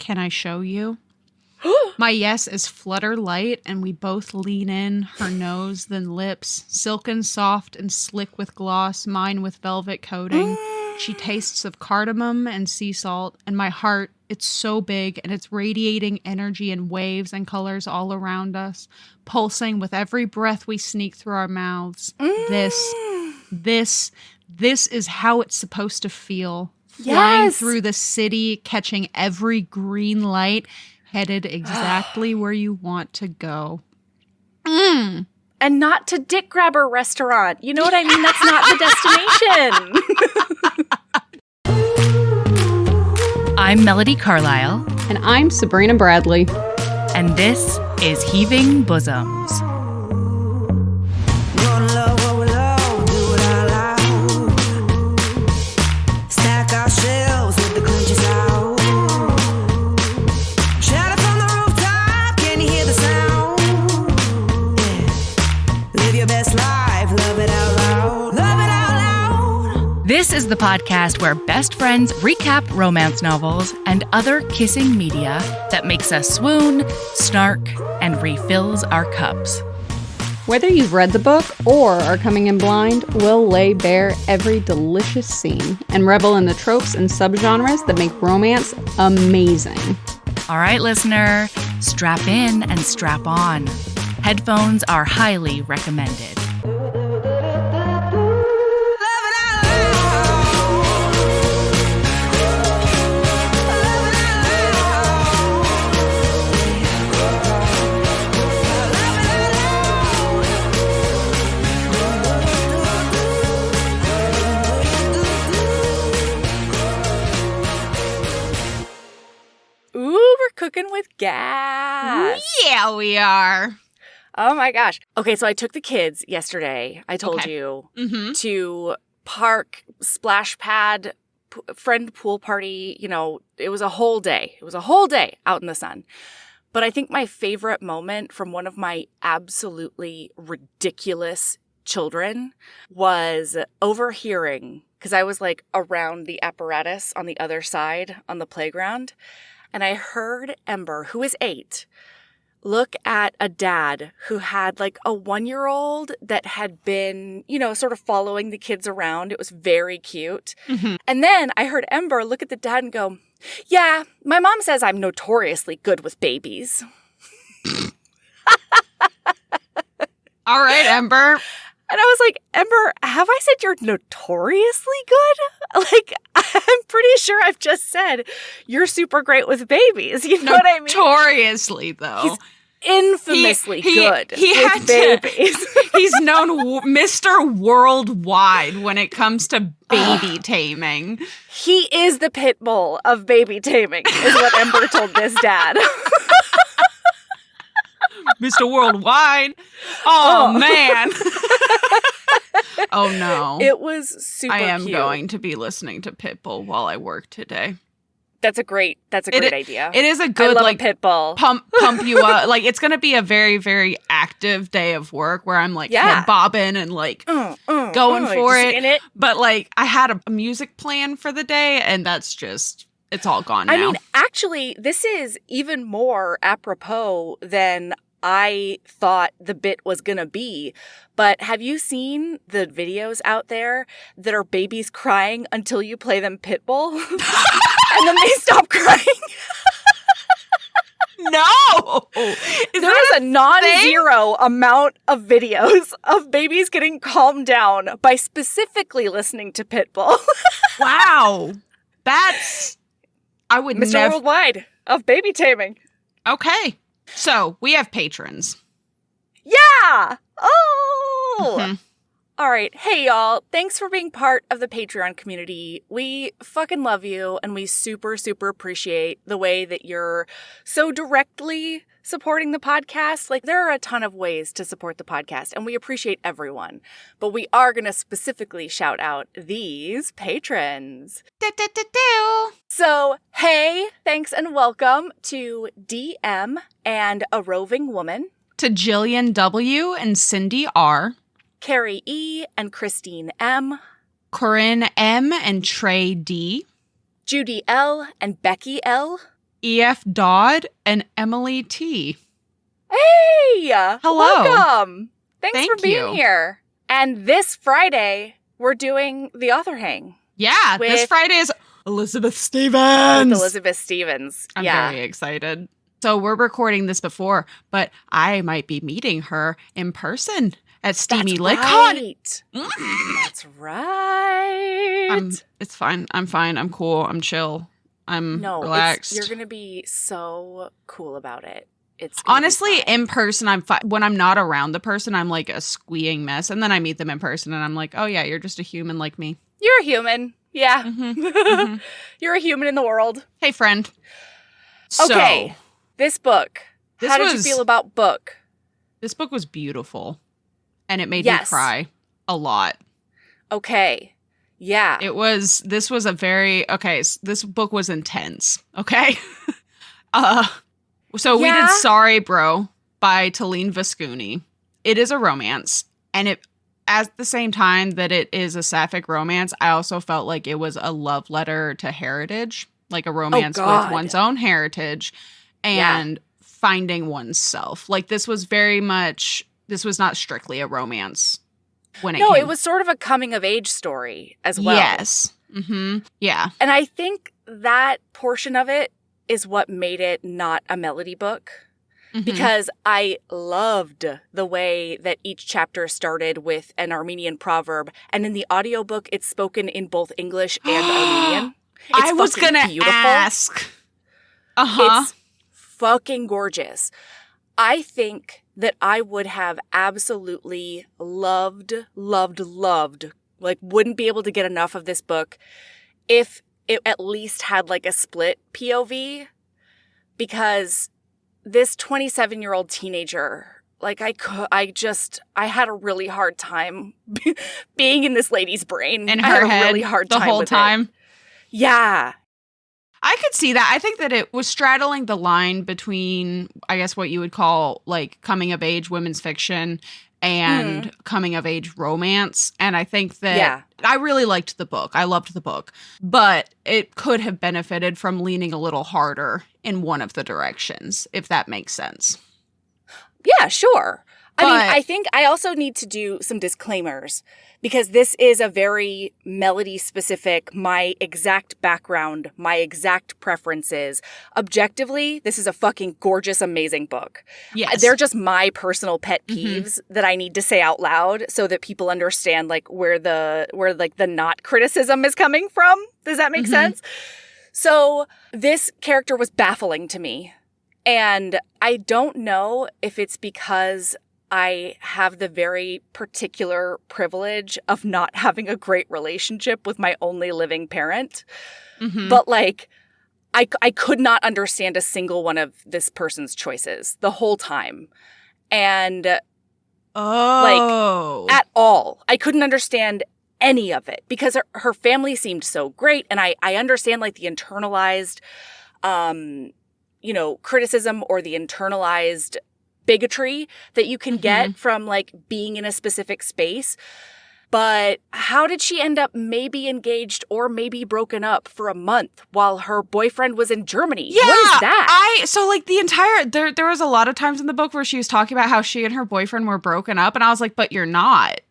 Can I show you? My yes is flutter light, and we both lean in, her nose, then lips, silken soft and slick with gloss, mine with velvet coating. She tastes of cardamom and sea salt, and my heart, it's so big, and it's radiating energy and waves and colors all around us, pulsing with every breath we sneak through our mouths. This is how it's supposed to feel. Flying through the city, catching every green light, headed exactly where you want to go. And not to Dick Grabber Restaurant. You know what I mean? That's not the destination. I'm Melody Carlisle. And I'm Sabrina Bradley. And this is Heaving Bosoms. This is the podcast where best friends recap romance novels and other kissing media that makes us swoon, snark, and refills our cups. Whether you've read the book or are coming in blind, we'll lay bare every delicious scene and revel in the tropes and subgenres that make romance amazing. All right, listener, strap in and strap on. Headphones are highly recommended. Cooking with gas. Yeah, we are. Oh my gosh. Okay, so I took the kids yesterday, I told you, to park, splash pad, friend pool party. You know, it was a whole day. It was a whole day out in the sun. But I think my favorite moment from one of my absolutely ridiculous children was overhearing, because I was like around the apparatus on the other side on the playground. And I heard Ember, who is 8, look at a dad who had like a 1-year-old that had been, you know, sort of following the kids around. It was very cute. Mm-hmm. And then I heard Ember look at the dad and go, "Yeah, my mom says I'm notoriously good with babies." All right, Ember. And I was like, "Ember, have I said you're notoriously good? Like, I'm pretty sure I've just said you're super great with babies." You know what I mean? Notoriously, though. He's infamously good with had babies. He's known Mr. Worldwide when it comes to baby taming. He is the Pitbull of baby taming, is what Ember told this dad. Mr. Worldwide. Oh, man. Oh, no. It was super cute. I am going to be listening to Pitbull while I work today. That's a great idea. It is a good, I love like, a Pitbull. pump you up. Like, it's going to be a very, very active day of work where I'm, like, head bobbing and, like, going for it. But, like, I had a music plan for the day, and that's just... It's all gone now. I mean, actually, this is even more apropos than I thought the bit was going to be. But have you seen the videos out there that are babies crying until you play them Pitbull? And then they stop crying? No! There is a non-zero amount of videos of babies getting calmed down by specifically listening to Pitbull. Wow. That's... I would Mr. never... Worldwide of baby taming. Okay. So, we have patrons. Yeah! Oh! Mm-hmm. All right. Hey, y'all. Thanks for being part of the Patreon community. We fucking love you, and we super, super appreciate the way that you're so directly supporting the podcast. Like, there are a ton of ways to support the podcast, and we appreciate everyone. But we are going to specifically shout out these patrons. So, hey, thanks and welcome to DM and a roving woman. To Jillian W. and Cindy R. Carrie E. and Christine M. Corinne M. and Trey D. Judy L. and Becky L. E.F. Dodd, and Emily T. Hey! Hello. Welcome. Thanks Thank for being you. here. And this Friday, we're doing the author hang. Yeah, this Friday is Elizabeth Stevens. With Elizabeth Stevens. I'm very excited. So we're recording this before, but I might be meeting her in person at Steamy Lit Con. Right. That's right. It's fine. I'm fine. I'm cool. I'm chill. I'm relaxed. You're going to be so cool about it. It's honestly in person. I'm fine. When I'm not around the person, I'm like a squeeing mess, and then I meet them in person, and I'm like, oh yeah, you're just a human like me. You're a human. Yeah. Mm-hmm. You're a human in the world. Hey, friend. Okay. This book. How did you feel about book? This book was beautiful, and it made me cry a lot. Okay. Yeah. This was a very, this book was intense. Okay. So we did Sorry Bro by Taleen Voskuni. It is a romance, and at the same time that it is a sapphic romance, I also felt like it was a love letter to heritage, like a romance with one's own heritage and finding oneself. Like this was not strictly a romance when it came. It was sort of a coming of age story as well. Yes. Mm-hmm. Yeah. And I think that portion of it is what made it not a melody book. Mm-hmm. Because I loved the way that each chapter started with an Armenian proverb. And in the audiobook, it's spoken in both English and Armenian. I was going to ask. Uh-huh. It's fucking gorgeous. I think that I would have absolutely loved, like wouldn't be able to get enough of this book if it at least had like a split POV, because this 27-year-old teenager, like I had a really hard time being in this lady's brain. In her head, really hard the time whole with time. It. Yeah. I could see that. I think that it was straddling the line between, I guess, what you would call like coming of age women's fiction and coming of age romance. And I think that I really liked the book. I loved the book, but it could have benefited from leaning a little harder in one of the directions, if that makes sense. Yeah, sure. I think I also need to do some disclaimers, because this is a very melody-specific, my exact background, my exact preferences. Objectively, this is a fucking gorgeous, amazing book. Yes. They're just my personal pet peeves that I need to say out loud so that people understand like where the not criticism is coming from. Does that make sense? So this character was baffling to me. And I don't know if it's because I have the very particular privilege of not having a great relationship with my only living parent. But like, I could not understand a single one of this person's choices the whole time. And like at all. I couldn't understand any of it because her family seemed so great. And I understand like the internalized, criticism or the internalized bigotry that you can get from like being in a specific space. But how did she end up maybe engaged or maybe broken up for a month while her boyfriend was in Germany? Yeah, what is that? There was a lot of times in the book where she was talking about how she and her boyfriend were broken up, and I was like, but you're not.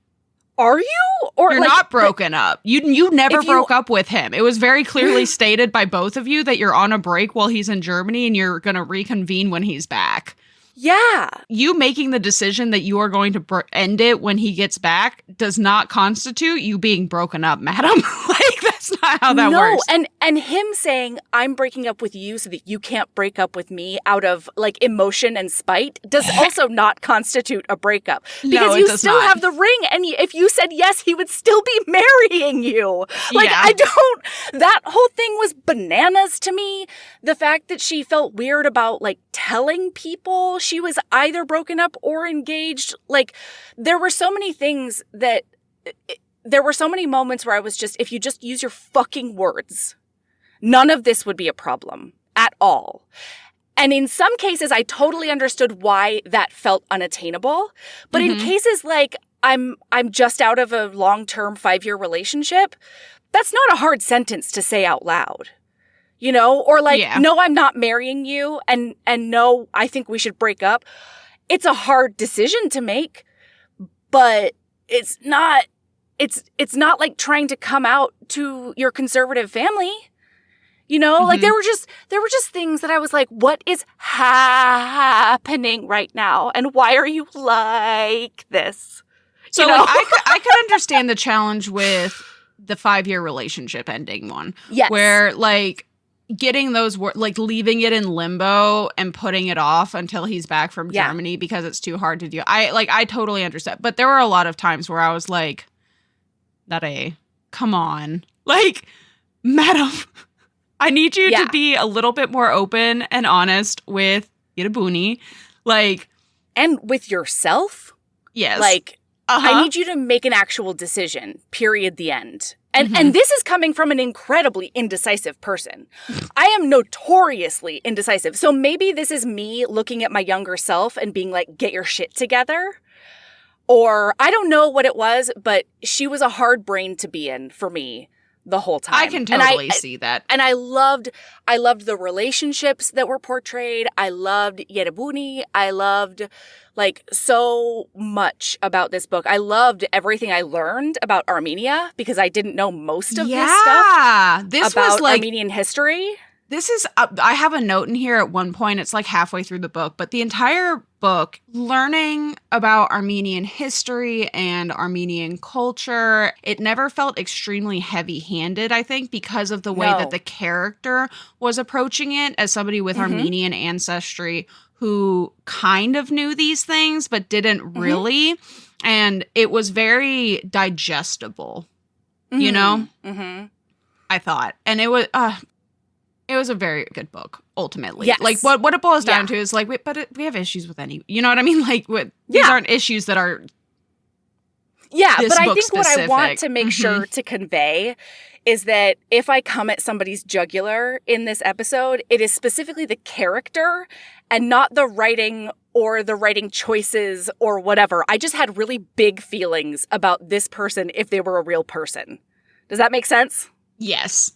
Are you? Or you're not broken up. You never broke up with him. It was very clearly stated by both of you that you're on a break while he's in Germany and you're going to reconvene when he's back. Yeah. You making the decision that you are going to end it when he gets back does not constitute you being broken up, madam. Like, that's not how that works. No, and him saying, I'm breaking up with you so that you can't break up with me out of, like, emotion and spite does also not constitute a breakup. Because you still have the ring, and if you said yes, he would still be marrying you. Like, that whole thing was bananas to me. The fact that she felt weird about, like, telling people she was either broken up or engaged. Like, there were so many things that... There were so many moments where I was just, if you just use your fucking words, none of this would be a problem at all. And in some cases, I totally understood why that felt unattainable. But in cases like I'm just out of a long-term 5-year relationship, that's not a hard sentence to say out loud. you know, or like, Yeah. no, I'm not marrying you. And no, I think we should break up. It's a hard decision to make, but it's not like trying to come out to your conservative family. You know, like there were just things that I was like, what is happening right now? And why are you like this? So you know? like, I could understand the challenge with the 5-year relationship ending one. Yes. Where like getting those like leaving it in limbo and putting it off until he's back from Germany because it's too hard to do. I totally understand. But there were a lot of times where I was like, come on. Like, madam, I need you to be a little bit more open and honest with Yerebuni. Like, and with yourself. Yes. Like, I need you to make an actual decision, period, the end. And this is coming from an incredibly indecisive person. I am notoriously indecisive. So maybe this is me looking at my younger self and being like, get your shit together. Or I don't know what it was, but she was a hard brain to be in for me the whole time. I can totally see that. And I loved the relationships that were portrayed. I loved Yerebuni. I loved like so much about this book. I loved everything I learned about Armenia because I didn't know most of this stuff. This about was like Armenian history. This is, I have a note in here at one point, it's like halfway through the book, but the entire book, learning about Armenian history and Armenian culture, it never felt extremely heavy-handed, I think, because of the way that the character was approaching it as somebody with Armenian ancestry who kind of knew these things, but didn't really. And it was very digestible, you know? I thought. And it was a very good book, ultimately. Yes. Like, what it boils down to is, like, we have issues with any... You know what I mean? Like, these aren't issues that are but I think specific. what I want to make sure to convey is that if I come at somebody's jugular in this episode, it is specifically the character and not the writing or the writing choices or whatever. I just had really big feelings about this person if they were a real person. Does that make sense? Yes.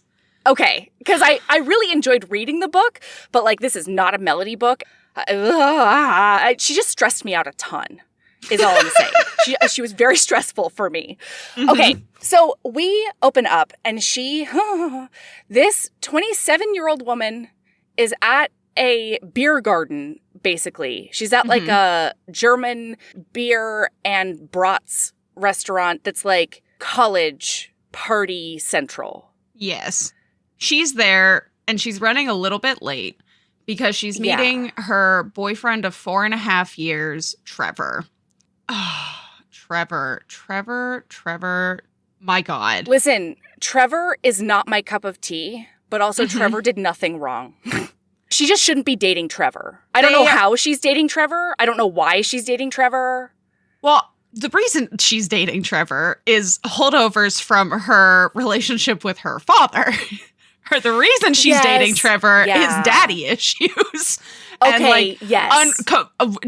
Okay, because I really enjoyed reading the book, but like this is not a Melody book. She just stressed me out a ton, is all I'm saying. She was very stressful for me. Okay, so we open up and this 27-year-old woman is at a beer garden, basically. She's at like a German beer and brats restaurant that's like college party central. Yes. She's there, and she's running a little bit late because she's meeting her boyfriend of 4.5 years, Trevor. Oh, Trevor. My God. Listen, Trevor is not my cup of tea, but also Trevor did nothing wrong. She just shouldn't be dating Trevor. I don't know how she's dating Trevor. I don't know why she's dating Trevor. Well, the reason she's dating Trevor is holdovers from her relationship with her father. The reason she's dating Trevor is daddy issues. Okay, and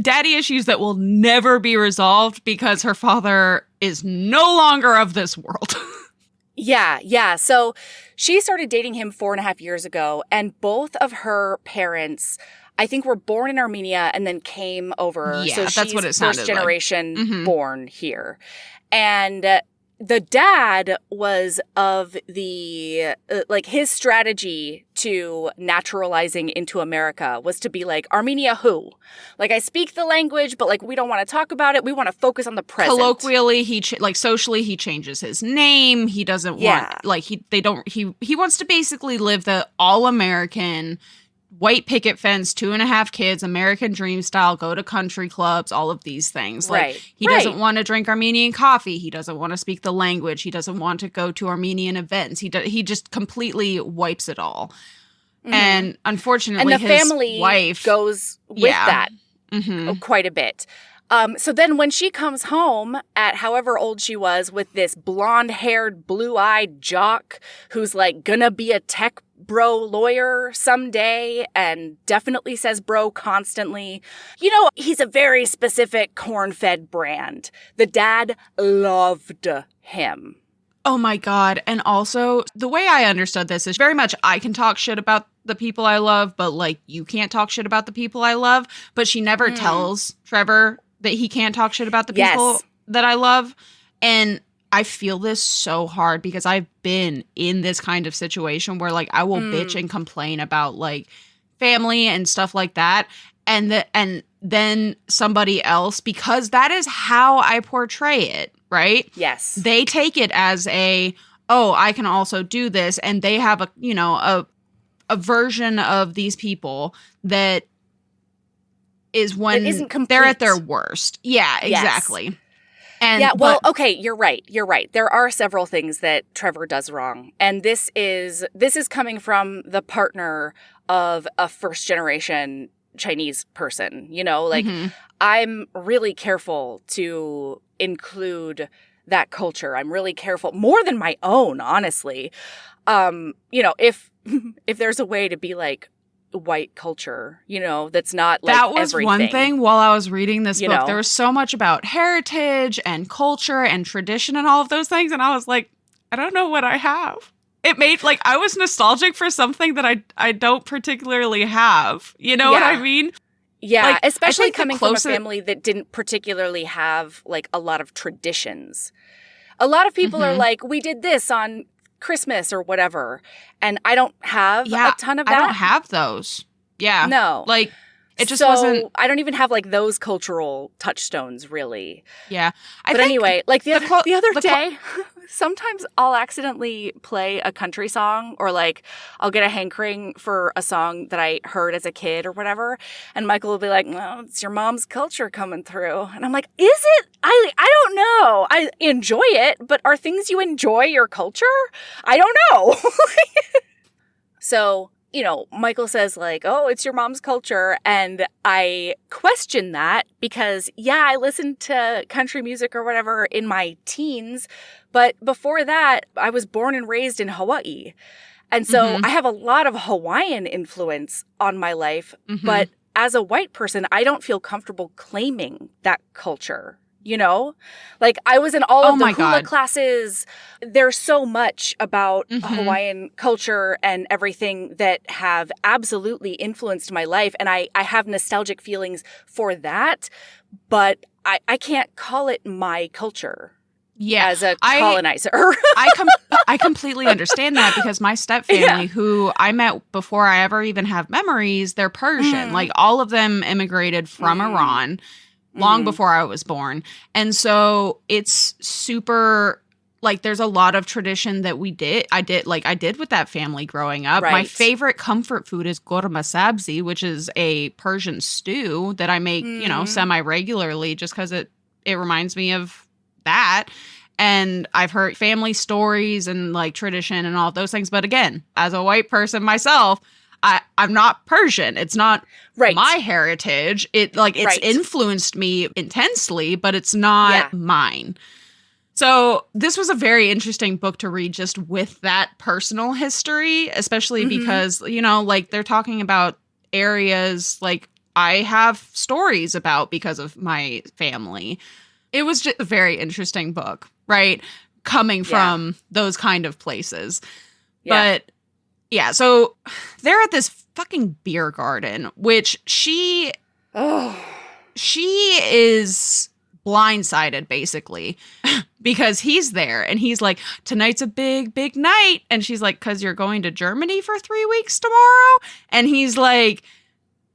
daddy issues that will never be resolved because her father is no longer of this world. Yeah. So she started dating him 4.5 years ago, and both of her parents, I think, were born in Armenia and then came over. Yeah, so that's what it sounded first generation like. born here. And the dad was of the, like, his strategy to naturalizing into America was to be like, Armenia who? Like, I speak the language, but, like, we don't want to talk about it. We want to focus on the present. Colloquially, socially, he changes his name. He doesn't want, like, he wants to basically live the all-American white picket fence, 2.5 kids, American dream style, go to country clubs, all of these things. Like, he doesn't want to drink Armenian coffee. He doesn't want to speak the language. He doesn't want to go to Armenian events. He just completely wipes it all. And unfortunately, and the his family wife goes with that quite a bit. So then when she comes home at however old she was with this blonde-haired, blue-eyed jock who's like gonna be a tech bro lawyer someday and definitely says bro constantly. You know, he's a very specific corn-fed brand. The dad loved him. Oh my God. And also, the way I understood this is very much I can talk shit about the people I love, but like you can't talk shit about the people I love. But she never tells Trevor that he can't talk shit about the people that I love. And I feel this so hard because I've been in this kind of situation where like I will bitch and complain about like family and stuff like that. And then somebody else, because that is how I portray it, right? Yes. They take it as I can also do this. And they have a version of these people that is when they're at their worst. Yeah, exactly. Yes. And okay, you're right. There are several things that Trevor does wrong. And this is coming from the partner of a first generation Chinese person, like I'm really careful to include that culture. I'm really careful, more than my own, honestly. If there's a way to be like white culture, that's not like that was everything. One thing while I was reading this book. There was so much about heritage and culture and tradition and all of those things. And I was like, I don't know what I have. It made like I was nostalgic for something that I don't particularly have. You know what I mean? Yeah, like, especially coming from a family that didn't particularly have like a lot of traditions. A lot of people are like, we did this on Christmas or whatever. And I don't have a ton of that. I don't have those. Yeah. No. Like it just wasn't. I don't even have like those cultural touchstones really. Yeah. But anyway, like the other day, sometimes I'll accidentally play a country song or like I'll get a hankering for a song that I heard as a kid or whatever. And Michael will be like, well, it's your mom's culture coming through. And I'm like, is it? I don't know. I enjoy it, but are things you enjoy your culture? I don't know. So, Michael says like, oh, it's your mom's culture. And I question that because, I listened to country music or whatever in my teens. But before that, I was born and raised in Hawaii. And so I have a lot of Hawaiian influence on my life. But as a white person, I don't feel comfortable claiming that culture. Like I was in all of the hula classes. There's so much about Hawaiian culture and everything that have absolutely influenced my life. And I have nostalgic feelings for that, but I can't call it my culture. Yeah, as a colonizer. I completely understand that because my stepfamily, who I met before I ever even have memories, they're Persian. Like all of them immigrated from Iran. Long before I was born. And so it's super, like, there's a lot of tradition that I did with that family growing up. Right. My favorite comfort food is gorma sabzi, which is a Persian stew that I make, semi-regularly just because it reminds me of that. And I've heard family stories and, like, tradition and all of those things. But again, as a white person myself, I'm not Persian. It's not my heritage. It's influenced me intensely, but it's not mine. So this was a very interesting book to read just with that personal history, especially because, they're talking about areas like I have stories about because of my family. It was just a very interesting book, right? Coming from those kind of places. Yeah. But yeah, so they're at this fucking beer garden, which she is blindsided, basically, because he's there and he's like, tonight's a big, big night. And she's like, because you're going to Germany for 3 weeks tomorrow? And he's like,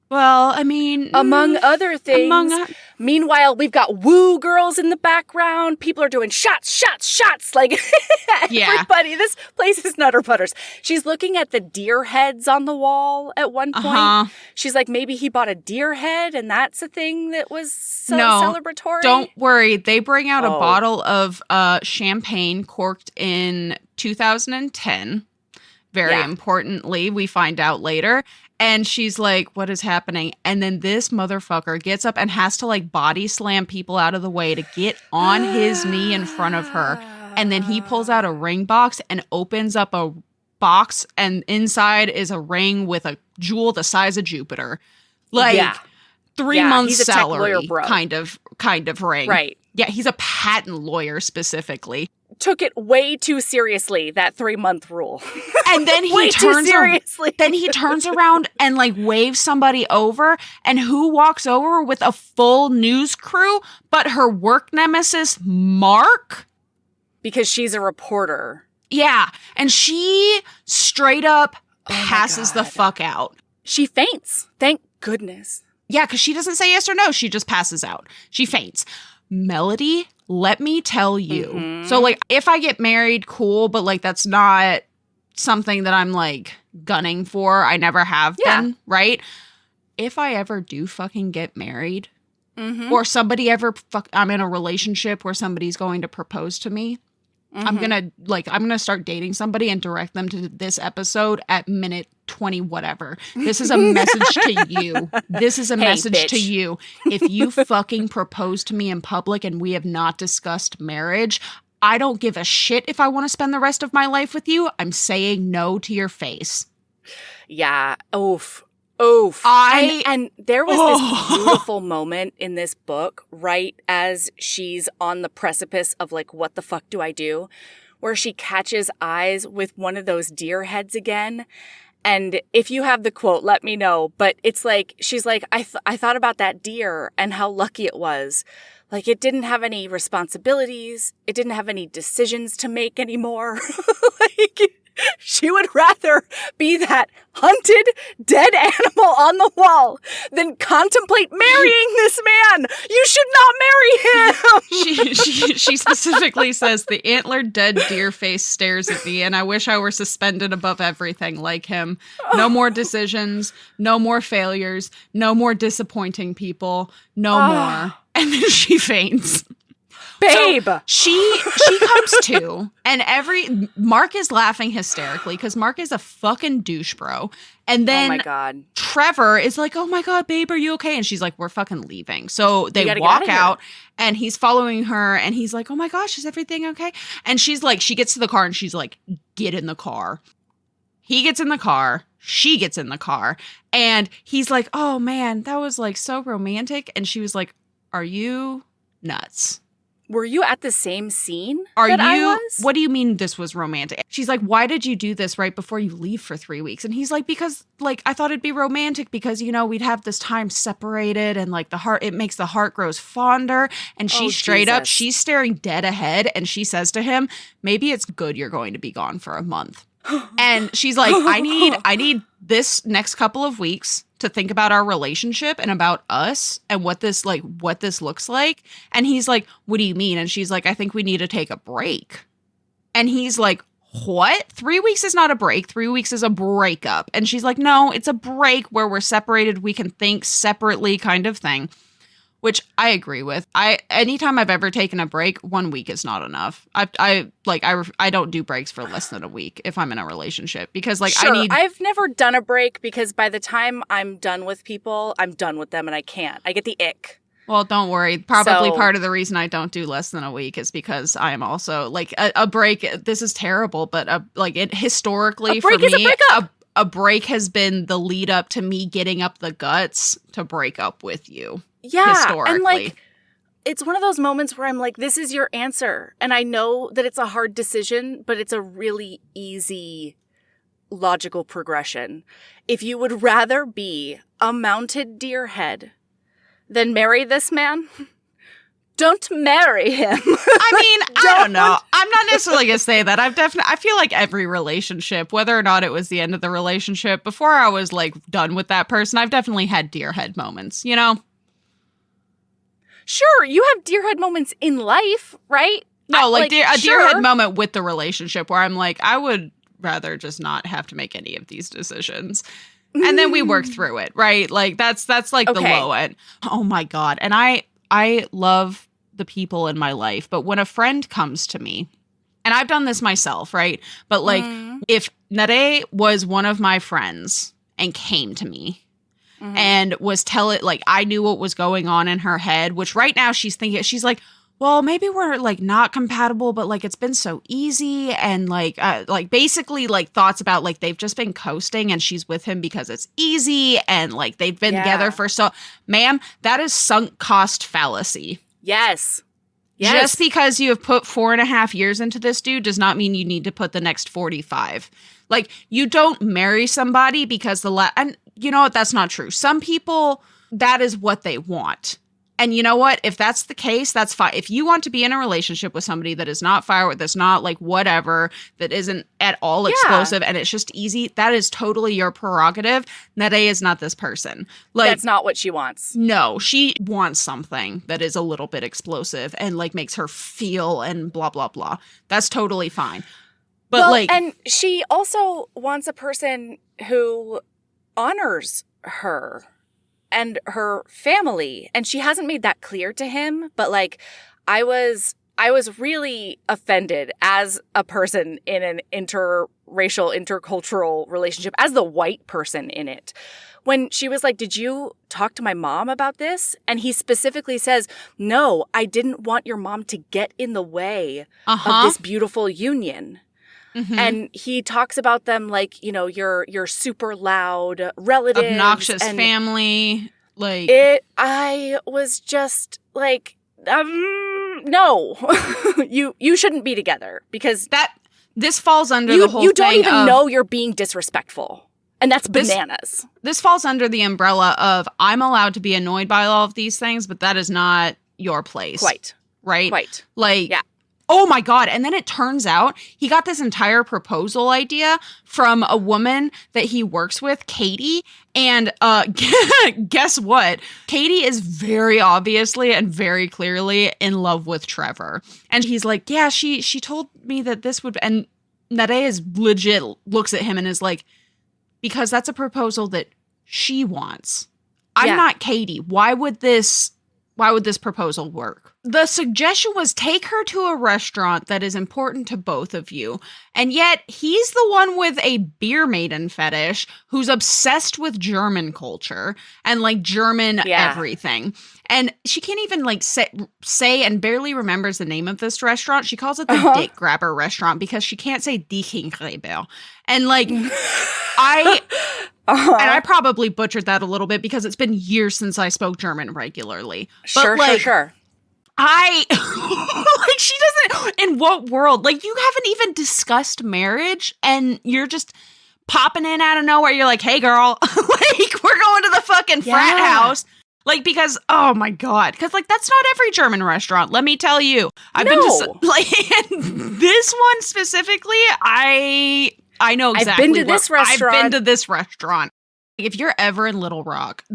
well, I mean, among other things. Meanwhile, we've got woo girls in the background. People are doing shots. Like, everybody, this place is nutter butters. She's looking at the deer heads on the wall at one point. She's like, maybe he bought a deer head and that's a thing that was celebratory. Don't worry. They bring out a bottle of champagne corked in 2010. Very importantly, we find out later. And she's like, what is happening? And then this motherfucker gets up and has to like body slam people out of the way to get on his knee in front of her. And then he pulls out a ring box and opens up a box. And inside is a ring with a jewel the size of Jupiter. Like 3 months salary kind of ring. Right. Yeah, he's a patent lawyer specifically. took it way too seriously, that 3-month rule. And then he turns around and like waves somebody over, and who walks over with a full news crew but her work nemesis, Mark? Because she's a reporter. Yeah, and she straight up passes the fuck out. She faints. Thank goodness. Yeah, because she doesn't say yes or no. She just passes out. She faints. Melody, let me tell you. So, like, if I get married, cool, but, like, that's not something that I'm, like, gunning for. I never have been, right? If I ever do fucking get married, or somebody ever, I'm in a relationship where somebody's going to propose to me, I'm gonna start dating somebody and direct them to this episode at minute 20 whatever. This is a message to you. This is a message to you. If you fucking propose to me in public and we have not discussed marriage, I don't give a shit if I want to spend the rest of my life with you. I'm saying no to your face. Yeah. Oof. And there was this beautiful moment in this book, right as she's on the precipice of like, what the fuck do I do? Where she catches eyes with one of those deer heads again. And if you have the quote, let me know. But it's like, she's like, I thought about that deer and how lucky it was. Like, it didn't have any responsibilities. It didn't have any decisions to make anymore. Like, she would rather be that hunted, dead animal on the wall than contemplate marrying this man. You should not marry him. She specifically says, the antlered dead deer face stares at me, and I wish I were suspended above everything like him. No more decisions, no more failures, no more disappointing people, no more. And then she faints. Babe. So she comes to, and Mark is laughing hysterically because Mark is a fucking douche bro. And then oh my God. Trevor is like, oh my God, babe, are you okay? And she's like, we're fucking leaving. So they walk out and he's following her and he's like, oh my gosh, is everything okay? And she's like, she gets to the car and she's like, get in the car. He gets in the car. She gets in the car. And he's like, oh man, that was like so romantic. And she was like, are you nuts? Were you at the same scene I was? What do you mean this was romantic? She's like, why did you do this right before you leave for 3 weeks? And he's like, because like I thought it'd be romantic because, you know, we'd have this time separated and like it makes the heart grows fonder. And she she's staring dead ahead and she says to him, maybe it's good you're going to be gone for a month. And she's like, I need this next couple of weeks to think about our relationship and about us and what this looks like. And he's like, what do you mean? And she's like, I think we need to take a break. And he's like, what? 3 weeks is not a break. 3 weeks is a breakup. And she's like, no, it's a break where we're separated. We can think separately kind of thing. Which I agree with. Anytime I've ever taken a break, 1 week is not enough. I don't do breaks for less than a week if I'm in a relationship because like sure, I've never done a break because by the time I'm done with people, I'm done with them and I can't. I get the ick. Well, don't worry. Probably part of the reason I don't do less than a week is because I am also like a break. This is terrible, but historically for me, a break has been the lead up to me getting up the guts to break up with you. Yeah, and like, it's one of those moments where I'm like, this is your answer. And I know that it's a hard decision, but it's a really easy logical progression. If you would rather be a mounted deer head than marry this man, don't marry him. I mean, I don't know. I'm not necessarily going to say that. I feel like every relationship, whether or not it was the end of the relationship, before I was like done with that person, I've definitely had deer head moments, you know? Sure, you have deer head moments in life, right? No, a deer head moment with the relationship where I'm like, I would rather just not have to make any of these decisions. And then we work through it, right? Like that's like the low end. Oh my God. And I love the people in my life, but when a friend comes to me, and I've done this myself, right? But like if Nare was one of my friends and came to me and was like, I knew what was going on in her head, which right now she's like, well, maybe we're like not compatible, but like it's been so easy. And like basically like thoughts about like they've just been coasting and she's with him because it's easy. And like they've been together for ma'am, that is sunk cost fallacy. Yes. Yes. Just because you have put 4.5 years into this dude does not mean you need to put the next 45. Like, you don't marry somebody because and you know what? That's not true. Some people, that is what they want. And you know what? If that's the case, that's fine. If you want to be in a relationship with somebody that is not firework, that's not like whatever, that isn't at all explosive, and it's just easy, that is totally your prerogative. Nade is not this person. Like, that's not what she wants. No, she wants something that is a little bit explosive and like makes her feel and blah, blah, blah. That's totally fine. But and she also wants a person who honors her and her family. And she hasn't made that clear to him. But like, I was really offended as a person in an intercultural relationship, as the white person in it, when she was like, did you talk to my mom about this? And he specifically says, no, I didn't want your mom to get in the way of this beautiful union. Mm-hmm. And he talks about them like, you know, your super loud relatives, obnoxious family. Like, I was just like, no, you shouldn't be together, because this falls under the whole thing. You don't even know you're being disrespectful. And that's bananas. This falls under the umbrella of, I'm allowed to be annoyed by all of these things, but that is not your place. Quite. Right? Quite. Like, yeah. Oh my God. And then it turns out he got this entire proposal idea from a woman that he works with, Katie. And guess what? Katie is very obviously and very clearly in love with Trevor. And he's like, yeah, she told me that this would, and Nade is legit looks at him and is like, because that's a proposal that she wants. I'm not Katie. Why would this proposal work? The suggestion was take her to a restaurant that is important to both of you. And yet he's the one with a beer maiden fetish who's obsessed with German culture and like German everything. And she can't even like say and barely remembers the name of this restaurant. She calls it the Dick Grabber restaurant because she can't say Dickengräber. And like, and I probably butchered that a little bit because it's been years since I spoke German regularly. But Sure. Like, she doesn't, in what world? Like, you haven't even discussed marriage and you're just popping in out of nowhere. You're like, hey girl, like, we're going to the fucking frat house. Like, because, oh my God. Because, like, that's not every German restaurant. Let me tell you. I've been to, like, this one specifically, I know exactly. I've been to this restaurant. I've been to this restaurant. If you're ever in Little Rock,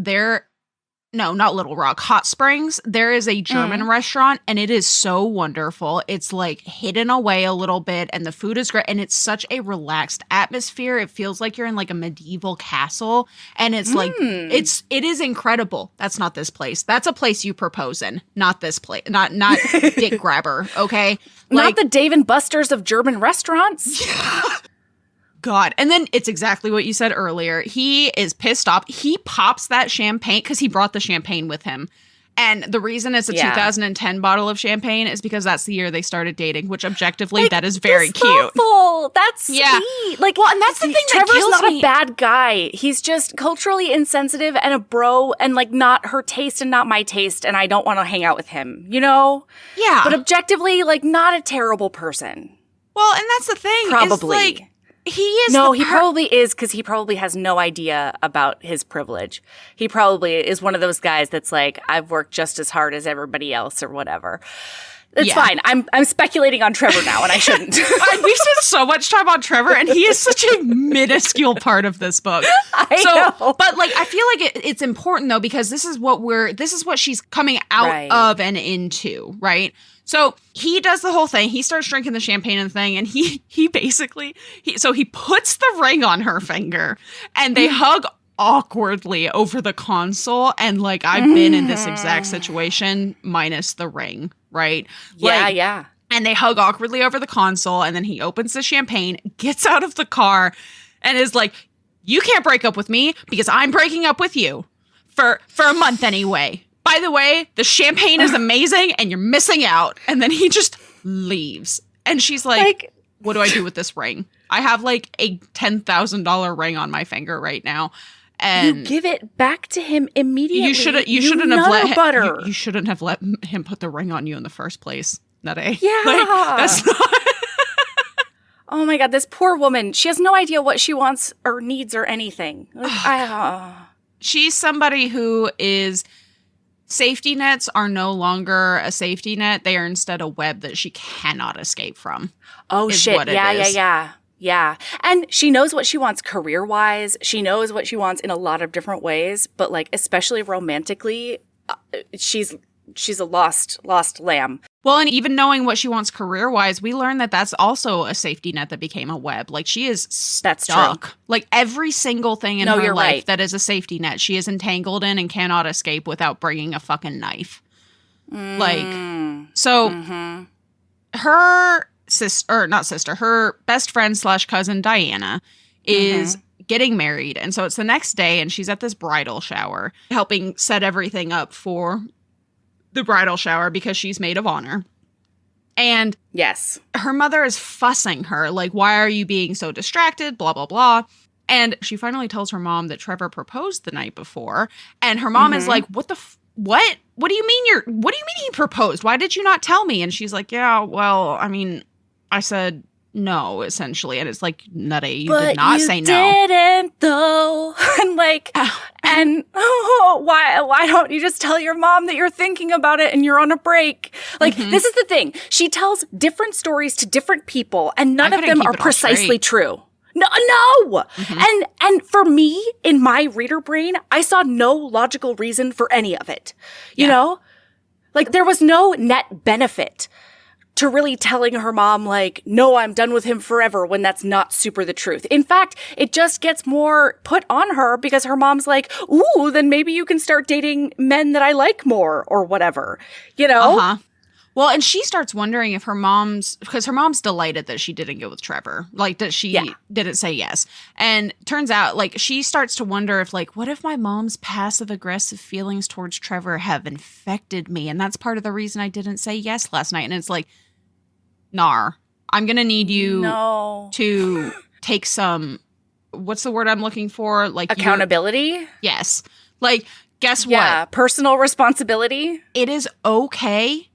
not Little Rock, Hot Springs, there is a German restaurant, and it is so wonderful. It's like hidden away a little bit, and the food is great, and it's such a relaxed atmosphere. It feels like you're in like a medieval castle, and it's like it is incredible. That's not this place. That's a place you propose in, not this place. Not Dick Grabber, okay? Not the Dave and Buster's of German restaurants. God. And then it's exactly what you said earlier. He is pissed off. He pops that champagne because he brought the champagne with him. And the reason it's a 2010 bottle of champagne is because that's the year they started dating, which objectively, like, that is very cute. That's sweet. Like, well, and that's the thing Trevor's that kills not me. A bad guy. He's just culturally insensitive and a bro and like not her taste and not my taste. And I don't want to hang out with him, you know? Yeah. But objectively, like, not a terrible person. Well, and that's the thing. Probably. Is, like, he is. No, he probably is, because he probably has no idea about his privilege. He probably is one of those guys that's like, I've worked just as hard as everybody else or whatever. It's fine. I'm speculating on Trevor now, and I shouldn't. We've spent so much time on Trevor, and he is such a minuscule part of this book. I know. But like, I feel like it's important though, because this is what she's coming out of and into, right? So he does the whole thing. He starts drinking the champagne and thing, and he basically he puts the ring on her finger, and they hug awkwardly over the console. And like, I've been in this exact situation minus the ring, right? Yeah. And they hug awkwardly over the console, and then he opens the champagne, gets out of the car, and is like, "You can't break up with me because I'm breaking up with you for a month anyway. By the way, the champagne is amazing and you're missing out." And then he just leaves. And she's like, what do I do with this ring? I have like a $10,000 ring on my finger right now. And you give it back to him immediately. You shouldn't have let him put the ring on you in the first place. Nade. Yeah. Like, that's not Oh my God, this poor woman. She has no idea what she wants or needs or anything. Like, She's somebody who is... Safety nets are no longer a safety net. They are instead a web that she cannot escape from. Oh, shit. Yeah. And she knows what she wants career-wise. She knows what she wants in a lot of different ways. But, like, especially romantically, she's a lost lamb. Well, and even knowing what she wants career-wise, we learn that that's also a safety net that became a web. Like, she is stuck. That's true. Like, every single thing in her life right. that is a safety net, she is entangled in and cannot escape without bringing a fucking knife. Her her best friend / cousin, Diana, is getting married. And so it's the next day, and she's at this bridal shower, helping set everything up for the bridal shower because she's maid of honor. And yes, her mother is fussing her, like, why are you being so distracted, blah, blah, blah. And she finally tells her mom that Trevor proposed the night before. And her mom is like, what? What do you mean he proposed? Why did you not tell me? And she's like, yeah, well, I mean, I said no, essentially. And it's like, nutty, you did not say no. But you didn't, though. And like, why don't you just tell your mom that you're thinking about it and you're on a break? Like, this is the thing. She tells different stories to different people, and none of them are precisely true. No. And for me, in my reader brain, I saw no logical reason for any of it. You know? Like, there was no net benefit to really telling her mom, like, no, I'm done with him forever, when that's not super the truth. In fact, it just gets more put on her because her mom's like, ooh, then maybe you can start dating men that I like more or whatever, you know? Well, and she starts wondering if because her mom's delighted that she didn't go with Trevor, like that she didn't say yes. And turns out, like, she starts to wonder if, like, what if my mom's passive aggressive feelings towards Trevor have infected me? And that's part of the reason I didn't say yes last night. And it's like, Nar, I'm going to need you to take some, what's the word I'm looking for? Like, accountability? Yes. Like, guess what? Yeah, personal responsibility. It is okay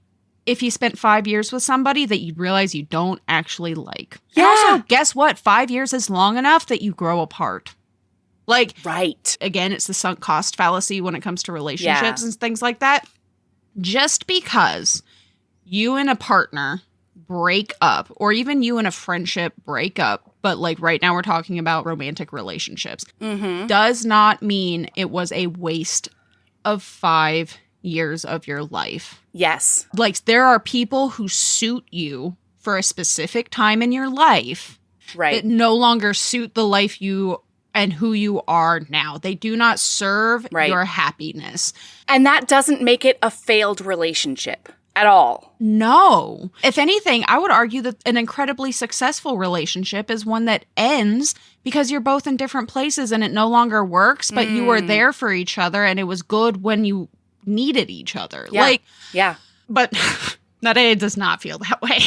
if you spent 5 years with somebody that you realize you don't actually like. Yeah. And also, guess what? 5 years is long enough that you grow apart. Like, right. Again, it's the sunk cost fallacy when it comes to relationships and things like that. Just because you and a partner break up, or even you and a friendship break up, but like right now we're talking about romantic relationships, does not mean it was a waste of 5 years of your life. Yes. Like, there are people who suit you for a specific time in your life that no longer suit the life you and who you are now. They do not serve your happiness. And that doesn't make it a failed relationship at all. No. If anything, I would argue that an incredibly successful relationship is one that ends because you're both in different places and it no longer works, but you were there for each other and it was good when you needed each other. But Nade does not feel that way.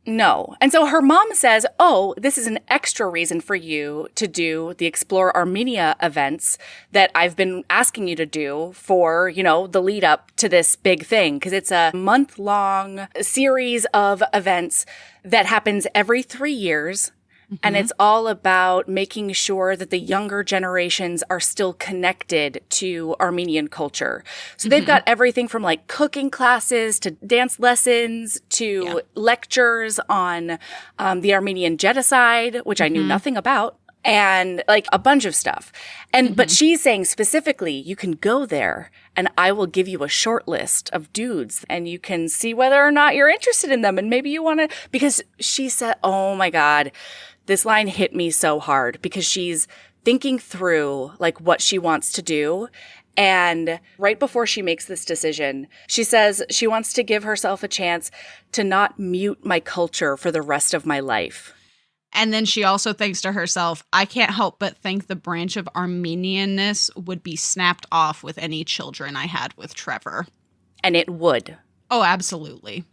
No. And so her mom says, oh, this is an extra reason for you to do the Explore Armenia events that I've been asking you to do for, you know, the lead up to this big thing. Because it's a month-long series of events that happens every 3 years. And it's all about making sure that the younger generations are still connected to Armenian culture. So they've got everything from like cooking classes to dance lessons to lectures on the Armenian genocide, which I knew nothing about, and like a bunch of stuff. And but she's saying specifically, you can go there and I will give you a short list of dudes and you can see whether or not you're interested in them. And maybe you want to, because she said, oh my God, this line hit me so hard because she's thinking through like what she wants to do. And right before she makes this decision, she says she wants to give herself a chance to not mute my culture for the rest of my life. And then she also thinks to herself, I can't help but think the branch of Armenianness would be snapped off with any children I had with Trevor. And it would. Oh, absolutely.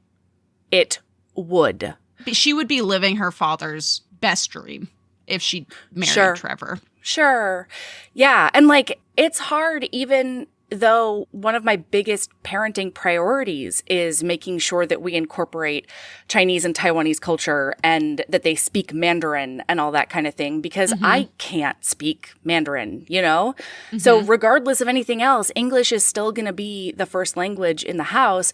It would. She would be living her father's best dream if she married Trevor. Sure. Yeah. And like, it's hard even though one of my biggest parenting priorities is making sure that we incorporate Chinese and Taiwanese culture and that they speak Mandarin and all that kind of thing, because I can't speak Mandarin, you know? So regardless of anything else, English is still going to be the first language in the house,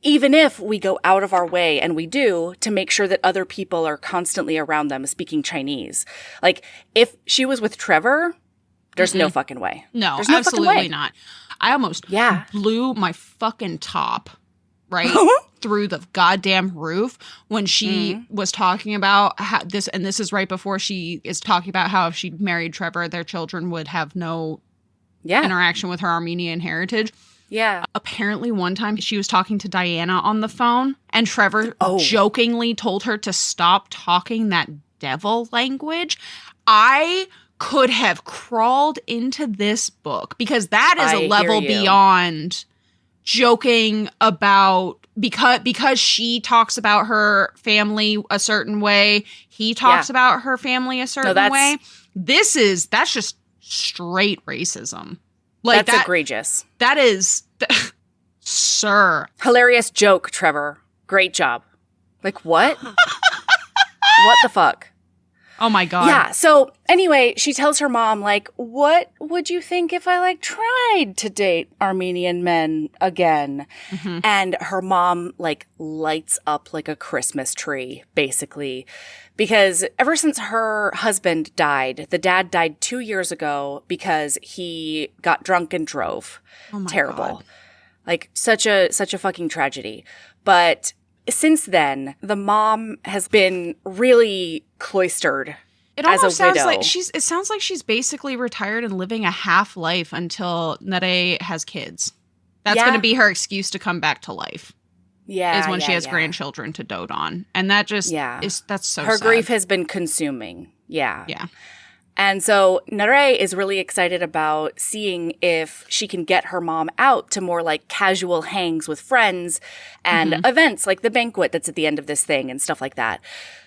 even if we go out of our way, and we do, to make sure that other people are constantly around them speaking Chinese. Like, if she was with Trevor, there's no fucking way. No, there's no absolutely fucking way. not. I almost blew my fucking top right through the goddamn roof when she was talking about how this, and this is right before she is talking about how if she married Trevor, their children would have no interaction with her Armenian heritage. Yeah. Apparently one time she was talking to Diana on the phone and Trevor jokingly told her to stop talking that devil language. I could have crawled into this book because that is a level beyond joking about because she talks about her family a certain way, he talks about her family a certain way. That's just straight racism. Like that's egregious. That is sir. Hilarious joke, Trevor. Great job. Like what? What the fuck? Oh my God. Yeah. So anyway, she tells her mom, like, what would you think if I like tried to date Armenian men again? And her mom like lights up like a Christmas tree, basically, because ever since her husband died, the dad died 2 years ago because he got drunk and drove. Oh my Terrible. God. Like such a fucking tragedy. But since then, the mom has been really cloistered as a widow. It sounds like she's basically retired and living a half life until Nere has kids. That's going to be her excuse to come back to life. Yeah, is when she has grandchildren to dote on, and that just that's so. Her sad. grief has been consuming. Yeah. And so Nare is really excited about seeing if she can get her mom out to more like casual hangs with friends and events like the banquet that's at the end of this thing and stuff like that.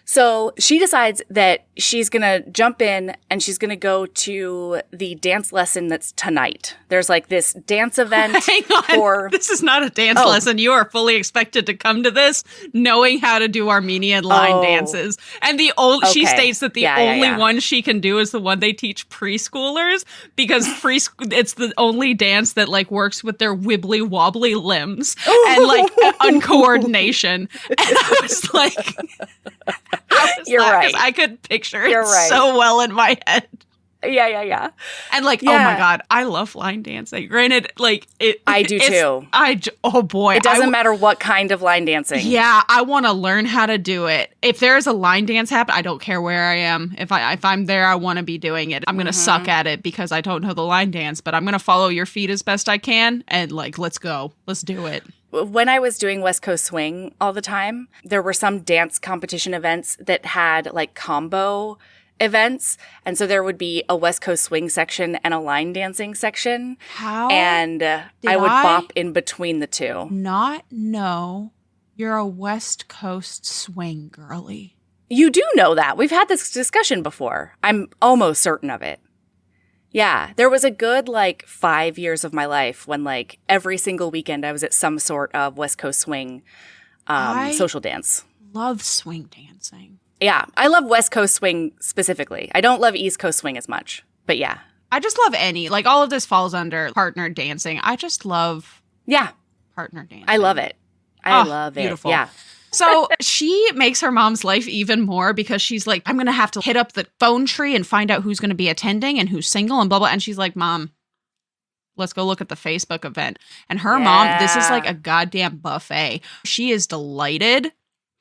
So she decides that she's going to jump in and she's going to go to the dance lesson that's tonight. There's like this dance event. Hang on. This is not a dance lesson. You are fully expected to come to this knowing how to do Armenian line dances. And she states that the only one she can do is the one they teach preschoolers because it's the only dance that like works with their wibbly wobbly limbs and like uncoordination. And I was like... You're right. I could picture it so well in my head. Yeah. And like, oh my God, I love line dancing. Granted, like I do too. Oh boy. It doesn't matter what kind of line dancing. Yeah, I want to learn how to do it. If there is a line dance happen, I don't care where I am. If I'm there, I want to be doing it. I'm going to suck at it because I don't know the line dance, but I'm going to follow your feet as best I can and like, let's go. Let's do it. When I was doing West Coast Swing all the time, there were some dance competition events that had like combo events. And so there would be a West Coast Swing section and a line dancing section. How? And I would bop in between the two. Not know you're a West Coast Swing girly. You do know that. We've had this discussion before. I'm almost certain of it. Yeah, there was a good, 5 years of my life when, every single weekend I was at some sort of West Coast Swing social dance. Love swing dancing. Yeah, I love West Coast Swing specifically. I don't love East Coast Swing as much, but yeah. I just love any. All of this falls under partner dancing. I just love partner dancing. I love it. I love it. Beautiful. Yeah. So she makes her mom's life even more because she's like, I'm going to have to hit up the phone tree and find out who's going to be attending and who's single and blah, blah. And she's like, Mom, let's go look at the Facebook event. And her mom, this is like a goddamn buffet. She is delighted.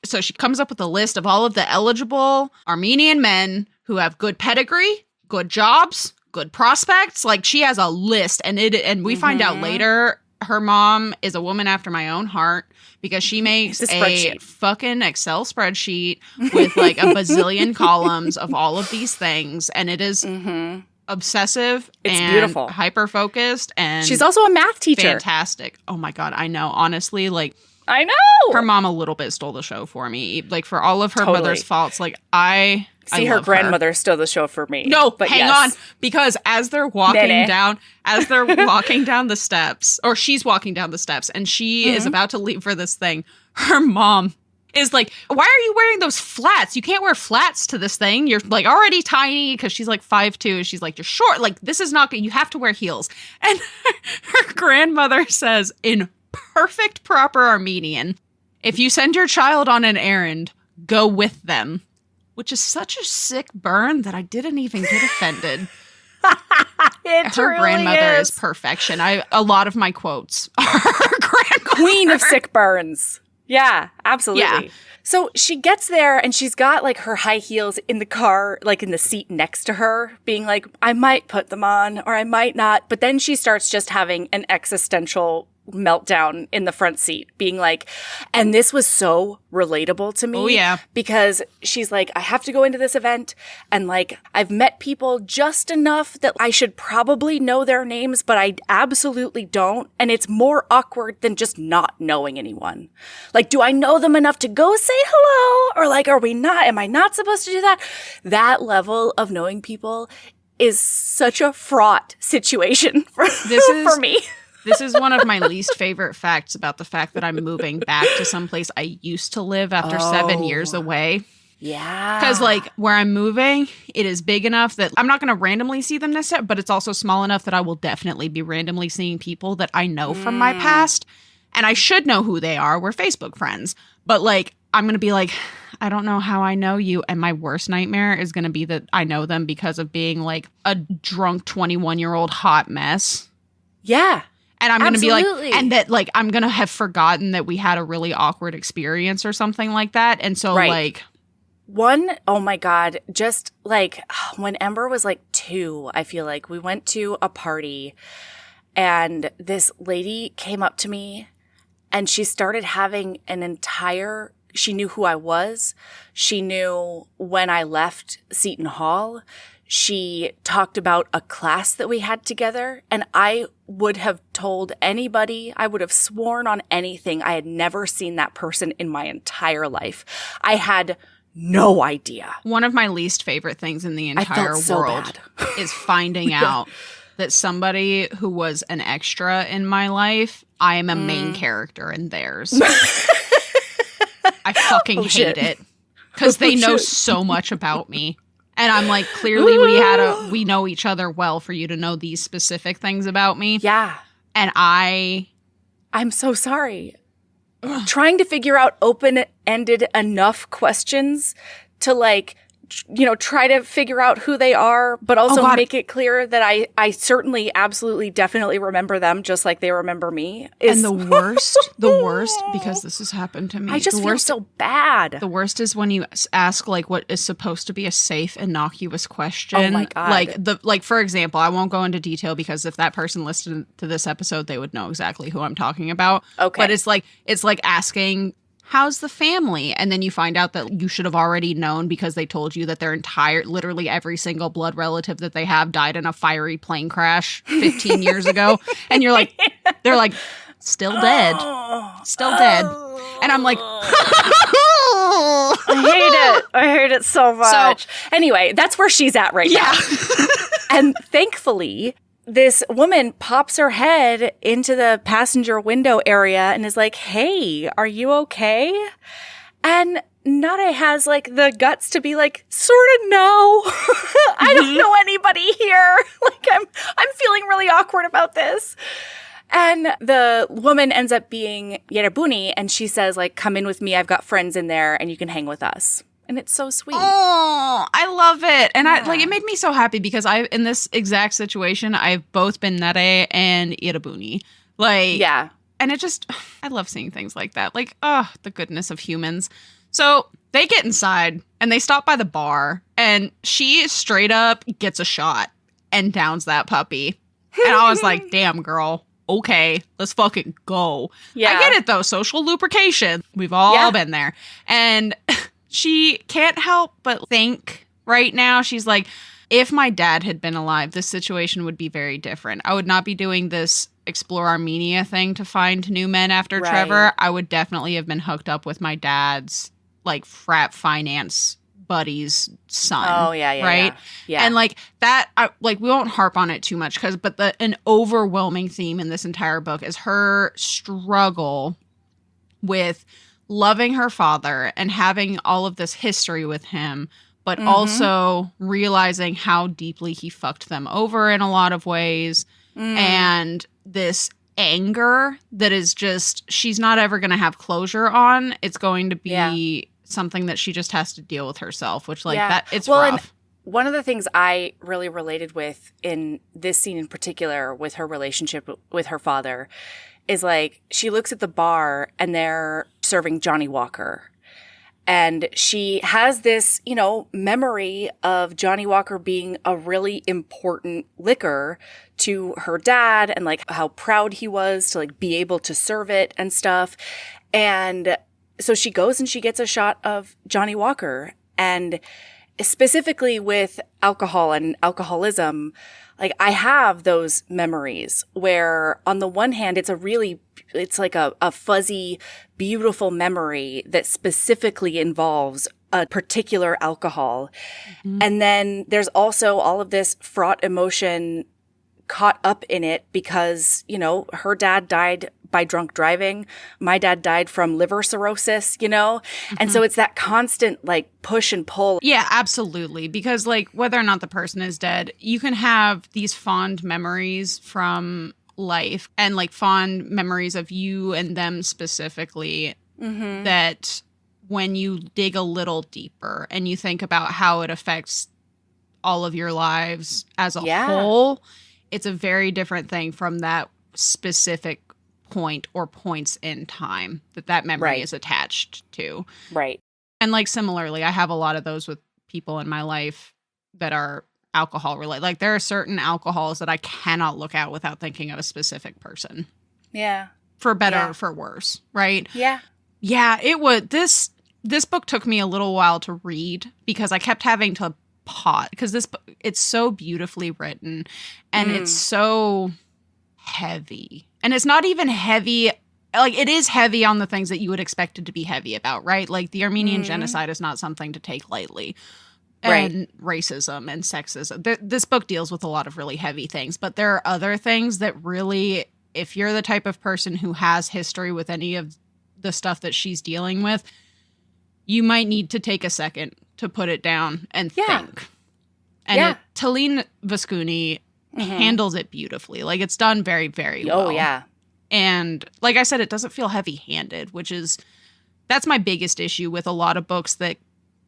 So she comes up with a list of all of the eligible Armenian men who have good pedigree, good jobs, good prospects. She has a list and we find out later her mom is a woman after my own heart because she makes a fucking Excel spreadsheet with a bazillion columns of all of these things. And it is obsessive and beautiful, hyper-focused. And she's also a math teacher. Fantastic. Oh my God. I know. Honestly, I know. Her mom a little bit stole the show for me. Like, for all of her mother's faults, like, I her grandmother stole the show for me. No, but hang on. Because as they're walking down the steps, or she's walking down the steps, and she is about to leave for this thing, her mom is like, why are you wearing those flats? You can't wear flats to this thing. You're, like, already tiny, because she's, like, 5'2". She's like, you're short. Like, this is not good. You have to wear heels. And her grandmother says, in perfect, proper Armenian, if you send your child on an errand, go with them. Which is such a sick burn that I didn't even get offended. Her grandmother is perfection. A lot of my quotes are her grandmother. Queen of sick burns. Yeah, absolutely. Yeah. So she gets there and she's got like her high heels in the car, like in the seat next to her, being like, I might put them on or I might not. But then she starts just having an existential meltdown in the front seat, being like, and this was so relatable to me. Oh, yeah. Because she's like, I have to go into this event and like, I've met people just enough that I should probably know their names, but I absolutely don't. And it's more awkward than just not knowing anyone. Like, do I know them enough to go say hello? Or like, am I not supposed to do that? That level of knowing people is such a fraught situation for me. This is one of my least favorite facts about the fact that I'm moving back to someplace I used to live after 7 years away. Yeah. Because, like, where I'm moving, it is big enough that I'm not going to randomly see them necessarily, but it's also small enough that I will definitely be randomly seeing people that I know from my past. And I should know who they are. We're Facebook friends. But, like, I'm going to be like, I don't know how I know you. And my worst nightmare is going to be that I know them because of being, like, a drunk 21-year-old hot mess. Yeah. And I'm going to be like, and that, like, I'm going to have forgotten that we had a really awkward experience or something like that. And so, like. Oh my God, just like when Ember was like 2, I feel like we went to a party and this lady came up to me and she started having she knew who I was. She knew when I left Seton Hall. She talked about a class that we had together, and I would have told anybody, I would have sworn on anything. I had never seen that person in my entire life. I had no idea. One of my least favorite things in the entire world is finding out that somebody who was an extra in my life, I am a main character in theirs. I fucking hate it because they know so much about me. And I'm like, clearly we know each other well for you to know these specific things about me. Yeah. And I'm so sorry. Trying to figure out open-ended enough questions to like, try to figure out who they are, but also make it clear that I certainly, absolutely, definitely remember them just like they remember me. And the worst, because this has happened to me. I just feel so bad. The worst is when you ask like what is supposed to be a safe, innocuous question. Oh my God. Like for example, I won't go into detail because if that person listened to this episode, they would know exactly who I'm talking about. Okay. But it's like asking, how's the family? And then you find out that you should have already known because they told you that their literally every single blood relative that they have died in a fiery plane crash 15 years ago. And you're like, they're like, still dead. Still dead. And I'm like, I hate it so much. So, anyway, that's where she's at right now. And thankfully, this woman pops her head into the passenger window area and is like, hey, are you okay? And Nare has like the guts to be like, sort of no. I don't know anybody here. Like I'm feeling really awkward about this. And the woman ends up being Yerebuni and she says like, come in with me. I've got friends in there and you can hang with us. And it's so sweet. Oh, I love it. And it made me so happy because in this exact situation, I've both been Nare and Yerebuni. Like, yeah. And I love seeing things like that. Like, the goodness of humans. So they get inside and they stop by the bar and she straight up gets a shot and downs that puppy. And I was like, damn, girl. Okay, let's fucking go. Yeah. I get it though. Social lubrication. We've all been there. And she can't help but think right now, she's like, if my dad had been alive, this situation would be very different. I would not be doing this explore Armenia thing to find new men after Right. Trevor, I would definitely have been hooked up with my dad's like frat finance buddy's son. Oh, yeah, right? Yeah. And like that, we won't harp on it too much but an overwhelming theme in this entire book is her struggle with loving her father and having all of this history with him, but also realizing how deeply he fucked them over in a lot of ways. And this anger that is just, she's not ever going to have closure on. It's going to be something that she just has to deal with herself, which that it's rough. And one of the things I really related with in this scene in particular with her relationship with her father is like she looks at the bar and they're serving Johnny Walker. And she has this, memory of Johnny Walker being a really important liquor to her dad and like how proud he was to like be able to serve it and stuff. And so she goes and she gets a shot of Johnny Walker. And specifically with alcohol and alcoholism, like I have those memories where on the one hand, it's like a fuzzy, beautiful memory that specifically involves a particular alcohol. And then there's also all of this fraught emotion caught up in it because, her dad died by drunk driving. My dad died from liver cirrhosis, And so it's that constant like push and pull. Yeah, absolutely. Because like whether or not the person is dead, you can have these fond memories from life and like fond memories of you and them specifically that when you dig a little deeper and you think about how it affects all of your lives as a whole, it's a very different thing from that specific point or points in time that memory is attached to. Right. And like similarly, I have a lot of those with people in my life that are alcohol related. Like there are certain alcohols that I cannot look at without thinking of a specific person. Yeah. For better or for worse, right? Yeah. Yeah, it would. This book took me a little while to read because I kept having to pause because this book, it's so beautifully written and it's so heavy. And it's not even heavy. Like it is heavy on the things that you would expect it to be heavy about, right? Like the Armenian genocide is not something to take lightly. And racism and sexism. This book deals with a lot of really heavy things, but there are other things that really, if you're the type of person who has history with any of the stuff that she's dealing with, you might need to take a second to put it down and think. And Taleen Voskuni handles it beautifully. Like it's done very, very well. Oh, yeah. And like I said, it doesn't feel heavy-handed, that's my biggest issue with a lot of books that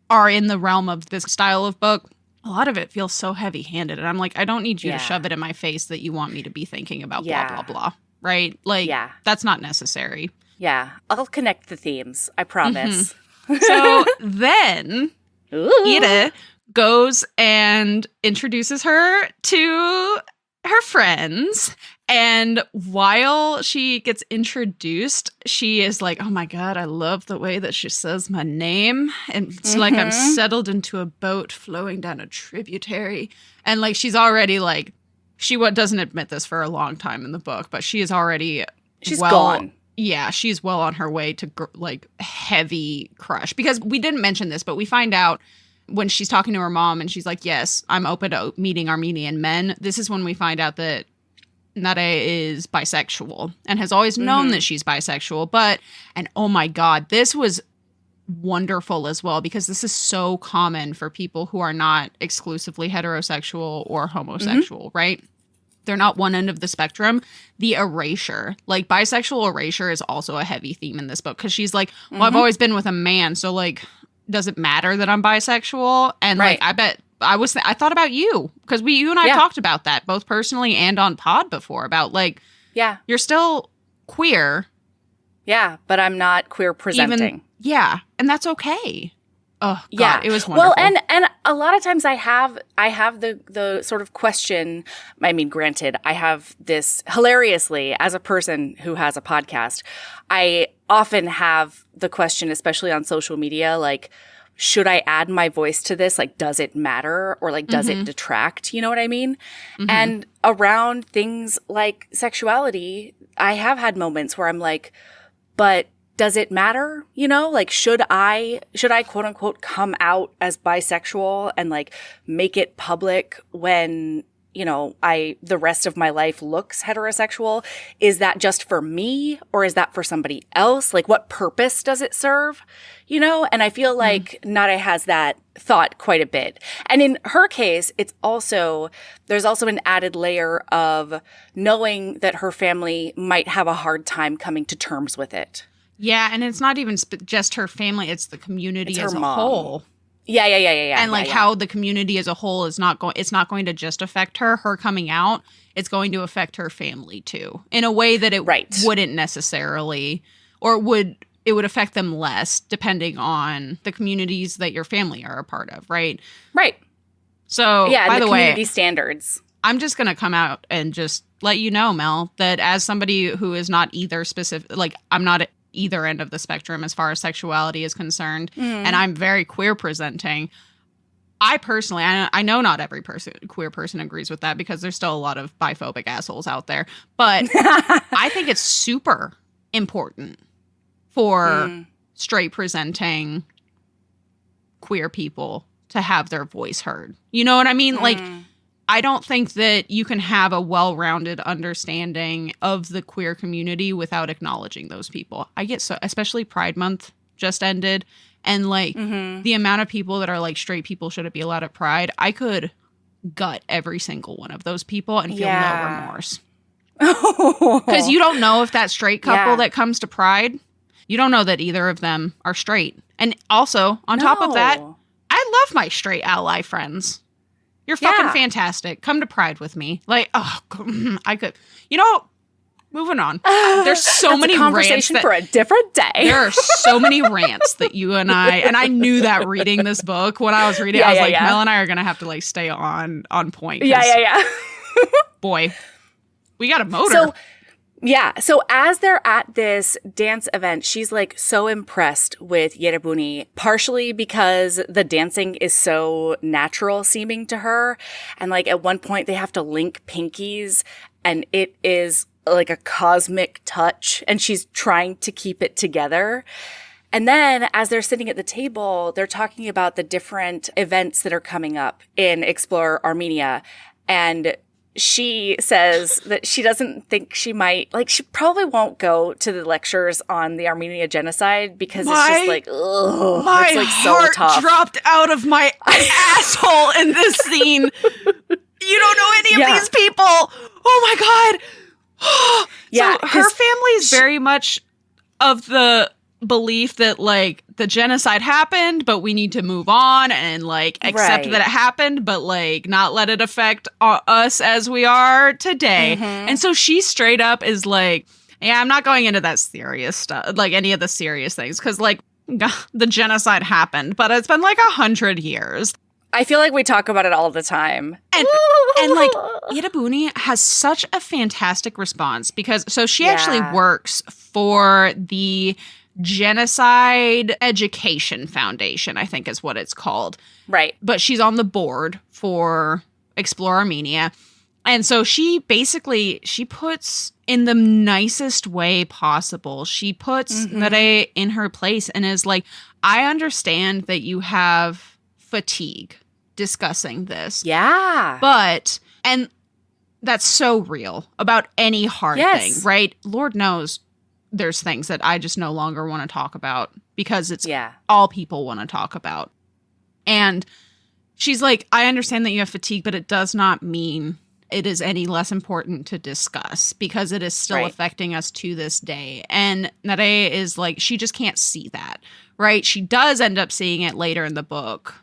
are in the realm of this style of book. A lot of it feels so heavy-handed. And I'm like, I don't need you to shove it in my face that you want me to be thinking about blah, blah, blah. Right? Like, that's not necessary. Yeah. I'll connect the themes. I promise. So then Ida goes and introduces her to her friends. And while she gets introduced, she is like, oh my God, I love the way that she says my name. And it's like I'm settled into a boat flowing down a tributary. And like she's already like, she doesn't admit this for a long time in the book, but she is already gone. Yeah, she's well on her way to like heavy crush. Because we didn't mention this, but we find out when she's talking to her mom and she's like, yes, I'm open to meeting Armenian men. This is when we find out that Nare is bisexual and has always known that she's bisexual. And oh my God, this was wonderful as well because this is so common for people who are not exclusively heterosexual or homosexual, right? They're not one end of the spectrum. The erasure, like bisexual erasure is also a heavy theme in this book because she's like, well, I've always been with a man. So like, does it matter that I'm bisexual? And like, I bet I thought about you because you and I talked about that both personally and on pod before about like, you're still queer. Yeah, but I'm not queer presenting. And that's okay. Oh God, it was wonderful. Well, and a lot of times I have the sort of question. I mean, granted, I have this hilariously as a person who has a podcast. I often have the question, especially on social media, like, should I add my voice to this? Like, does it matter? Or like, does it detract? You know what I mean? And around things like sexuality, I have had moments where I'm like, but does it matter? You know, like, should I quote unquote come out as bisexual and like make it public when, you know, the rest of my life looks heterosexual? Is that just for me or is that for somebody else? Like, what purpose does it serve? You know? And I feel like Nare has that thought quite a bit. And in her case, there's also an added layer of knowing that her family might have a hard time coming to terms with it. Yeah. And it's not even just her family. It's the community as a whole. Yeah. And like how the community as a whole it's not going to just affect her coming out. It's going to affect her family too, in a way that it wouldn't necessarily, or it would affect them less depending on the communities that your family are a part of, right? Right. So, yeah, by the way, community standards. I'm just going to come out and just let you know, Mel, that as somebody who is not either specific, like I'm not either end of the spectrum as far as sexuality is concerned, and I'm very queer presenting. I personally, I know not every queer person agrees with that because there's still a lot of biphobic assholes out there, but I think it's super important for straight presenting queer people to have their voice heard. You know what I mean? Like, I don't think that you can have a well-rounded understanding of the queer community without acknowledging those people. I get so, especially Pride Month just ended, and like the amount of people that are like, straight people shouldn't be allowed at Pride. I could gut every single one of those people and feel no remorse. Because you don't know if that straight couple that comes to Pride, you don't know that either of them are straight. And also, on top of that, I love my straight ally friends. You're fucking fantastic. Come to Pride with me. Like, oh, I could, you know, moving on. There's so many conversation rants for a different day. There are so many rants that you and I knew that reading this book, when I was reading, I was like, Mel and I are going to have to like stay on point. Yeah. Boy, we got a motor. So as they're at this dance event, she's like so impressed with Yerebuni, partially because the dancing is so natural seeming to her. And like at one point they have to link pinkies and it is like a cosmic touch and she's trying to keep it together. And then as they're sitting at the table, they're talking about the different events that are coming up in Explore Armenia. And she says that she doesn't think she probably won't go to the lectures on the Armenia genocide because it's just like, ugh, my it's like heart so tough. Dropped out of my asshole in this scene. You don't know any of these people. Oh my God. So her family is very much of the belief that like the genocide happened, but we need to move on and like accept that it happened, but like not let it affect us as we are today. And so she straight up is like, yeah, I'm not going into that serious stuff, like any of the serious things, because like the genocide happened, but it's been like 100 years. I feel like we talk about it all the time. And like Yerebuni has such a fantastic response because so she actually works for the Genocide Education Foundation, I think is what it's called. Right. But she's on the board for Explore Armenia. And so she puts in the nicest way possible. She puts Nare in her place and is like, I understand that you have fatigue discussing this. Yeah. But, and that's so real about any hard thing, right? Lord knows there's things that I just no longer want to talk about because it's all people want to talk about. And she's like, I understand that you have fatigue, but it does not mean it is any less important to discuss because it is still affecting us to this day. And Nare is like, she just can't see that, right? She does end up seeing it later in the book.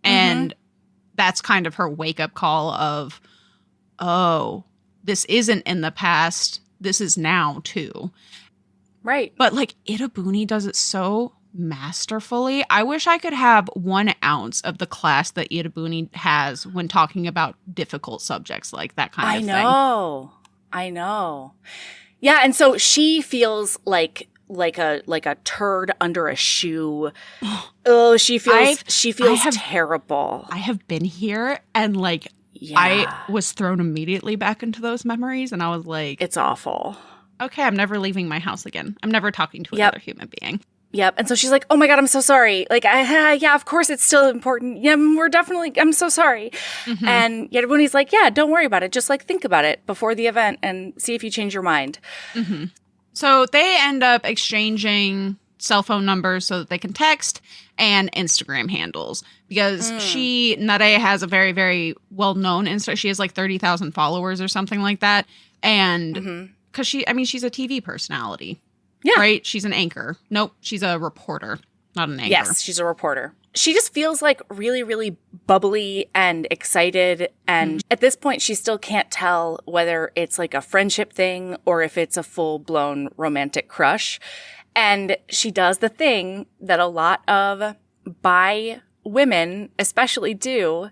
And that's kind of her wake-up call of, oh, this isn't in the past. This is now, too. Right. But, like, Yerebuni does it so masterfully. I wish I could have 1 ounce of the class that Yerebuni has when talking about difficult subjects like that kind of thing. I know. Yeah, and so she feels like like a turd under a shoe. Oh, she feels terrible. I have been here and like I was thrown immediately back into those memories and I was like, it's awful. Okay, I'm never leaving my house again. I'm never talking to another human being. Yep. And so she's like, oh my God, I'm so sorry. Like, yeah, of course it's still important. Yeah, I'm so sorry. Mm-hmm. And Yerbuni's like, yeah, don't worry about it. Just like think about it before the event and see if you change your mind. Mm-hmm. So they end up exchanging cell phone numbers so that they can text and Instagram handles because Nare has a very, very well-known Insta. She has like 30,000 followers or something like that. And because she's a TV personality. Yeah. Right? She's an anchor. Nope. She's a reporter, not an anchor. Yes, she's a reporter. She just feels like really, really bubbly and excited. And at this point, she still can't tell whether it's like a friendship thing or if it's a full-blown romantic crush. And she does the thing that a lot of bi women especially do,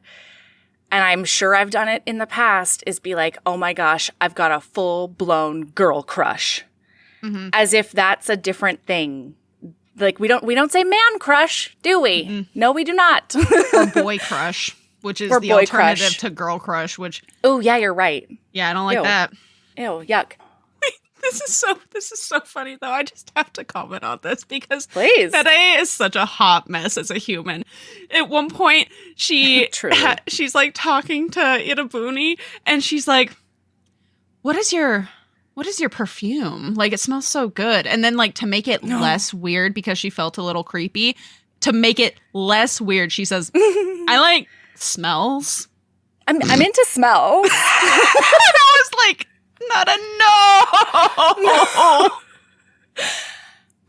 and I'm sure I've done it in the past, is be like, oh my gosh, I've got a full-blown girl crush. Mm-hmm. As if that's a different thing. Like we don't say man crush, do we? Mm-hmm. No, we do not. Or boy crush, which is the alternative to girl crush, which oh yeah, you're right. Yeah, I don't like that. Ew, yuck. This is so funny though. I just have to comment on this because Please. Tere is such a hot mess as a human. At one point, she's like talking to Irabuni, and she's like, What is your perfume? Like, it smells so good. And then, like, to make it less weird because she felt a little creepy, to make it less weird, she says, I like smells. I'm into smells. I was like, not a no.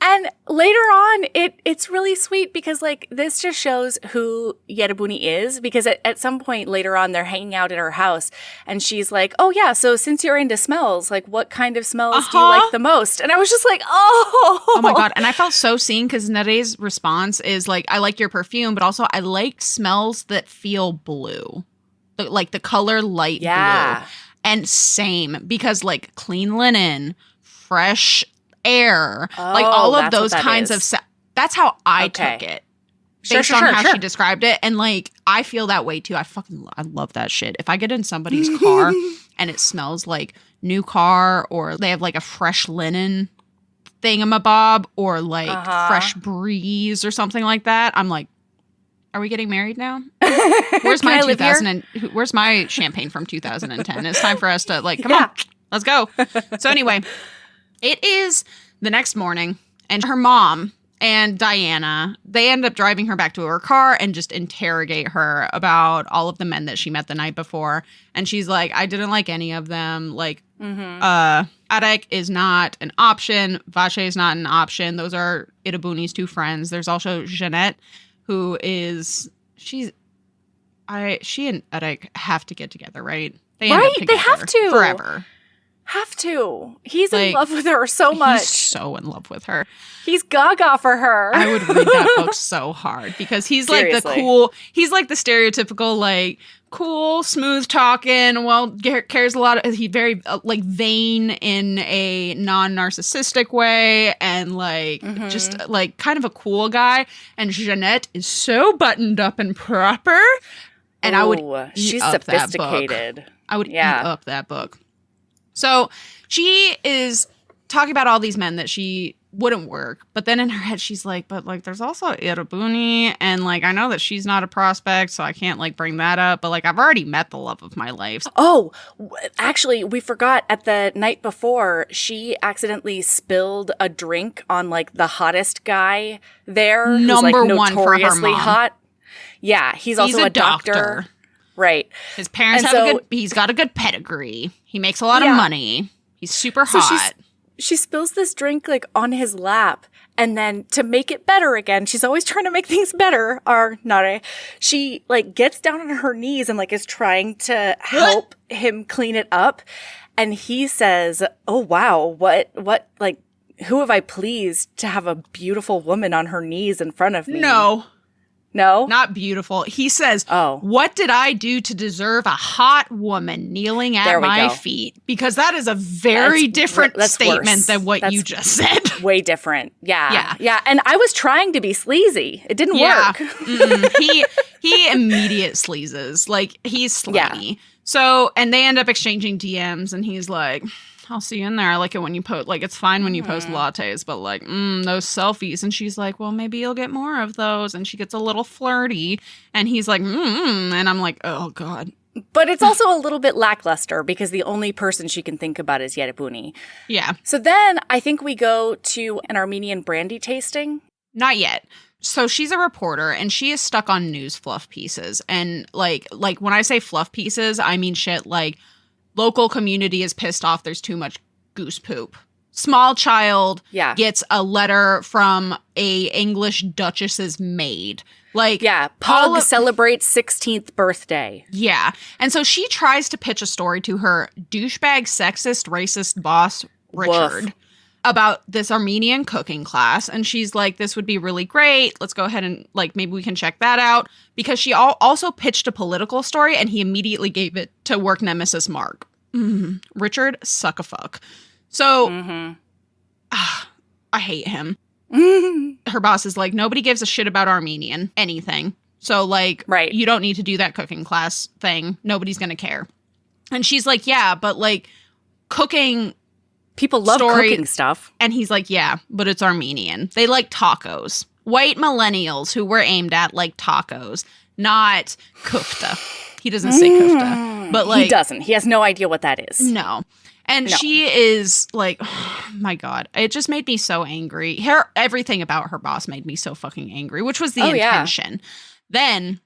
And later on, it's really sweet because, like, this just shows who Yerabuni is. Because at some point later on, they're hanging out at her house. And she's like, oh, yeah, so since you're into smells, like, what kind of smells do you like the most? And I was just like, oh my God. And I felt so seen because Nere's response is, like, I like your perfume, but also I like smells that feel blue. Like, the color light blue. And same, because, like, clean linen, fresh air, like all of those kinds of that's how I took it based on how she described it. And like I feel that way too. I love that shit. If I get in somebody's car and it smells like new car, or they have like a fresh linen thingamabob, or like fresh breeze or something like that, I'm like, are we getting married now? Where's my 2000 where's my champagne from 2010? It's time for us to like come on, let's go. So anyway, it is the next morning, and her mom and Diana, they end up driving her back to her car and just interrogate her about all of the men that she met the night before. And she's like, I didn't like any of them. Like, Arek is not an option. Vache is not an option. Those are Irabuni's two friends. There's also Jeanette, who is, she and Arek have to get together, right? They end up together they have to. Forever. Have to. He's in love with her so much. He's so in love with her. He's gaga for her. I would read that book so hard because he's like he's like the stereotypical, like, cool, smooth talking, cares a lot. He's very like vain in a non-narcissistic way, and like just like kind of a cool guy. And Jeanette is so buttoned up and proper. And she's sophisticated. I would eat up that book. So she is talking about all these men that she wouldn't work. But then in her head, she's like, but like, there's also Irabuni. And like, I know that she's not a prospect, so I can't like bring that up. But like, I've already met the love of my life. Oh, actually, we forgot at the night before, she accidentally spilled a drink on like the hottest guy there. Number who's, like, one for her mom. Hot. Yeah, he's also a doctor. Right. His parents he's got a good pedigree. He makes a lot of money. He's super hot. She spills this drink like on his lap, and then to make it better again, she's always trying to make things better, our Nare. She like gets down on her knees and like is trying to help him clean it up. And he says, oh wow, what like who have I pleased to have a beautiful woman on her knees in front of me? No. No? Not beautiful. He says, Oh. what did I do to deserve a hot woman kneeling at my go. feet? Because that is a very different statement worse. than what you just said. Way different. Yeah. Yeah. And I was trying to be sleazy. It didn't work. He immediate sleazes. Like, he's slutty. Yeah. So, and they end up exchanging DMs, and he's like, I'll see you in there. I like it when you post, like, it's fine when you post lattes, but like, those selfies. And she's like, well, maybe you'll get more of those. And she gets a little flirty, and he's like, and I'm like, oh God. But it's also a little bit lackluster because the only person she can think about is Yerebuni. Yeah. So then I think we go to an Armenian brandy tasting. Not yet. So she's a reporter, and she is stuck on news fluff pieces. And like when I say fluff pieces, I mean shit like local community is pissed off there's too much goose poop. Small child gets a letter from a English duchess's maid. Like, Pug celebrates 16th birthday. Yeah. And so she tries to pitch a story to her douchebag, sexist, racist boss, Richard, about this Armenian cooking class. And she's like, this would be really great. Let's go ahead and, like, maybe we can check that out. Because she also pitched a political story, and he immediately gave it to work nemesis Mark. Richard, suck a fuck. So, I hate him. Her boss is like, nobody gives a shit about Armenian anything. So, like, you don't need to do that cooking class thing. Nobody's going to care. And she's like, yeah, but, like, cooking... People love cooking stuff. And he's like, yeah, but it's Armenian. They like tacos. White millennials who we're aimed at like tacos, not kufta. He doesn't say kufta. But like... He doesn't. He has no idea what that is. No. And she is like, oh my God, it just made me so angry. Everything about her boss made me so fucking angry, which was the intention. Then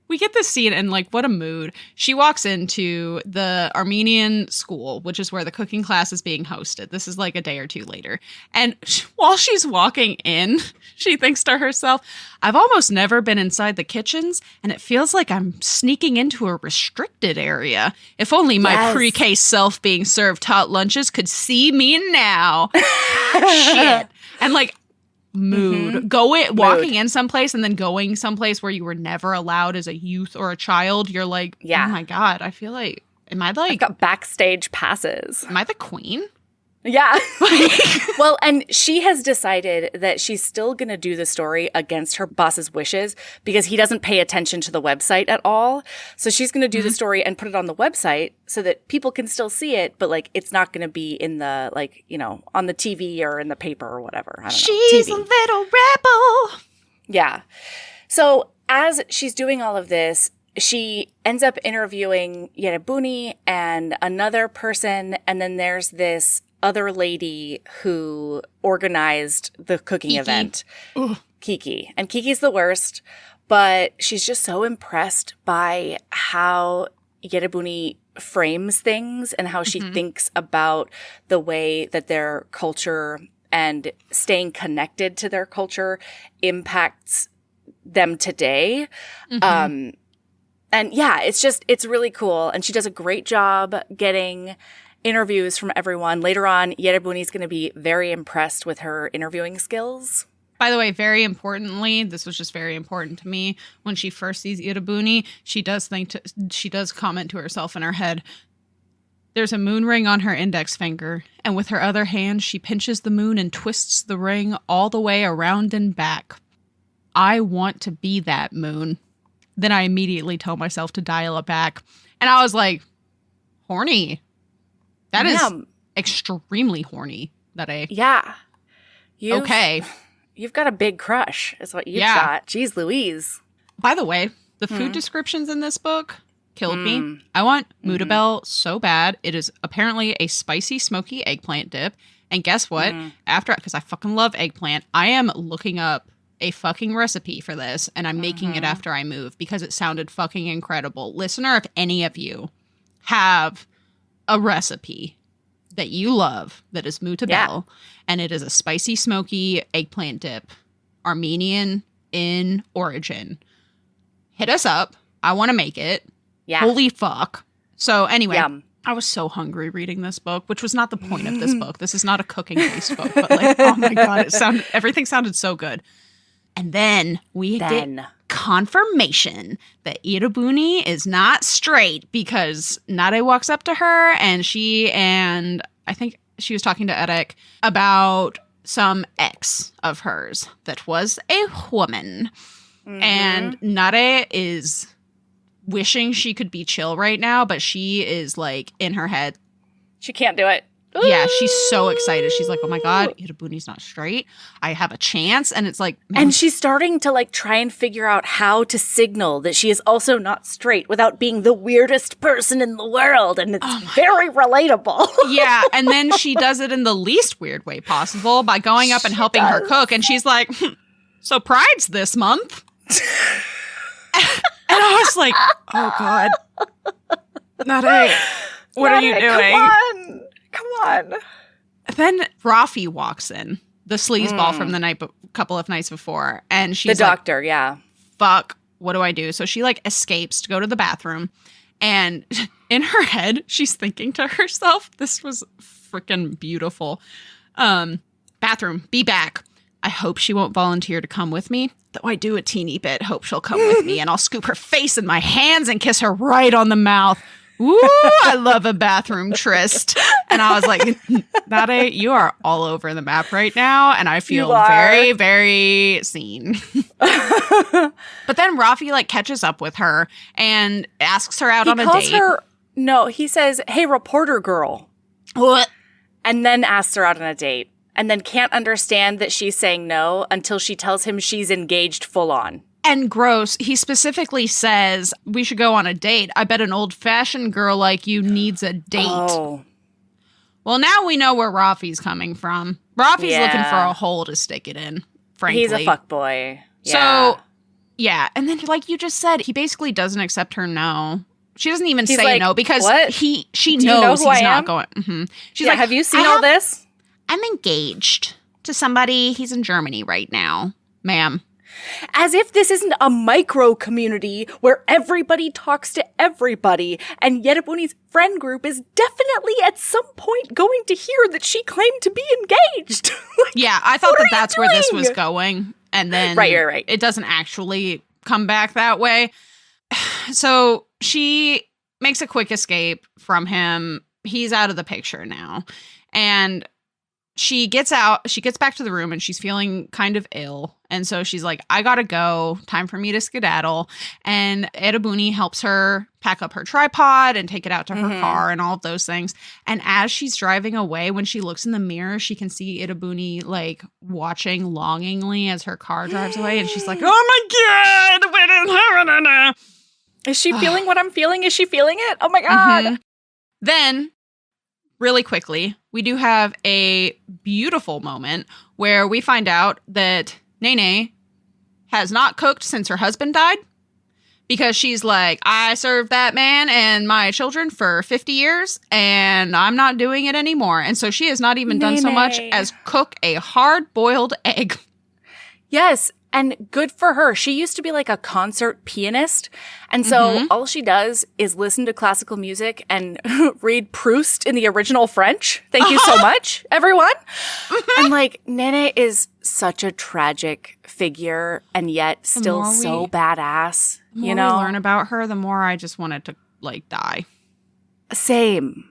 we get this scene, and like, what a mood. She walks into the Armenian school, which is where the cooking class is being hosted. This is like a day or two later. And while she's walking in, she thinks to herself, I've almost never been inside the kitchens, and it feels like I'm sneaking into a restricted area. If only my pre-K self being served hot lunches could see me now. Shit. And like, mood. Walking in someplace and then going someplace where you were never allowed as a youth or a child, you're like, oh my God, I feel like, am I like... I've got backstage passes. Am I the queen? Yeah. Well, and she has decided that she's still going to do the story against her boss's wishes because he doesn't pay attention to the website at all. So she's going to do the story and put it on the website so that people can still see it, but like it's not going to be in the, like, you know, on the TV or in the paper or whatever. I don't know. She's a little rebel. Yeah. So as she's doing all of this, she ends up interviewing Yerebuni and another person, and then there's this other lady who organized the cooking event. Kiki. And Kiki's the worst, but she's just so impressed by how Yerebuni frames things and how she thinks about the way that their culture and staying connected to their culture impacts them today. And yeah, it's really cool. And she does a great job getting interviews from everyone. Later on, Yerebuni's going to be very impressed with her interviewing skills. By the way, very importantly, this was just very important to me. When she first sees Yerebuni, she does comment to herself in her head, there's a moon ring on her index finger, and with her other hand, she pinches the moon and twists the ring all the way around and back. I want to be that moon. Then I immediately tell myself to dial it back. And I was like, horny. That is extremely horny. Yeah. Okay. You've got a big crush is what you've got. Jeez Louise. By the way, the food descriptions in this book killed me. I want mutabel so bad. It is apparently a spicy, smoky eggplant dip. And guess what? Because I fucking love eggplant, I am looking up a fucking recipe for this, and I'm making it after I move because it sounded fucking incredible. Listener, if any of you have a recipe that you love that is mutabel, and it is a spicy, smoky eggplant dip, Armenian in origin, hit us up. I want to make it. Yeah. Holy fuck. So anyway, I was so hungry reading this book, which was not the point of this book. This is not a cooking-based book, but like, oh my God, everything sounded so good. And then we get confirmation that Irabuni is not straight because Nare walks up to her and I think she was talking to Eric about some ex of hers that was a woman. Mm-hmm. And Nare is wishing she could be chill right now, but she is like in her head. She can't do it. Yeah, she's so excited. She's like, oh my God, Irabuni's not straight. I have a chance. And it's like... And she's starting to like try and figure out how to signal that she is also not straight without being the weirdest person in the world. And it's very relatable. Yeah, and then she does it in the least weird way possible by going up and helping her cook. And she's like, so Pride's this month. And I was like, oh God. Nare, what are you doing? Come on. Then Rafi walks in, the sleazeball from the couple of nights before. And she's the doctor, yeah. Fuck, what do I do? So she like escapes to go to the bathroom. And in her head, she's thinking to herself, this was freaking beautiful. Bathroom, be back. I hope she won't volunteer to come with me. Though I do a teeny bit hope she'll come with me. And I'll scoop her face in my hands and kiss her right on the mouth. Ooh, I love a bathroom tryst. And I was like, Nare, you are all over the map right now. And I feel very, very seen. But then Rafi like catches up with her and asks her out on a date. He says, hey, reporter girl. What? And then asks her out on a date. And then can't understand that she's saying no until she tells him she's engaged full on. And gross, he specifically says, we should go on a date. I bet an old-fashioned girl like you needs a date. Oh. Well, now we know where Rafi's coming from. Rafi's looking for a hole to stick it in, frankly. He's a fuckboy. Yeah. So, yeah. And then, like you just said, he basically doesn't accept her no. She doesn't even say like, no because she knows he's not going. Mm-hmm. She's like, have you seen all this? I'm engaged to somebody. He's in Germany right now, ma'am. As if this isn't a micro community where everybody talks to everybody, and Irabuni's friend group is definitely at some point going to hear that she claimed to be engaged. Like, yeah, I thought that's where this was going, and then right. It doesn't actually come back that way. So she makes a quick escape from him. He's out of the picture now, and she gets back to the room and she's feeling kind of ill. And so she's like, I gotta go. Time for me to skedaddle. And Irabuni helps her pack up her tripod and take it out to her car and all of those things. And as she's driving away, when she looks in the mirror, she can see Irabuni like watching longingly as her car drives away. And she's like, oh my God. Is she feeling what I'm feeling? Is she feeling it? Oh my God. Mm-hmm. Then, really quickly, we do have a beautiful moment where we find out that Nene has not cooked since her husband died because she's like, I served that man and my children for 50 years and I'm not doing it anymore. And so she has not even done so much as cook a hard-boiled egg. Yes. And good for her. She used to be like a concert pianist. And so all she does is listen to classical music and read Proust in the original French. Thank you so much, everyone. And like, Nene is such a tragic figure and yet still so badass. The more we learn about her, the more I just wanted to like die. Same.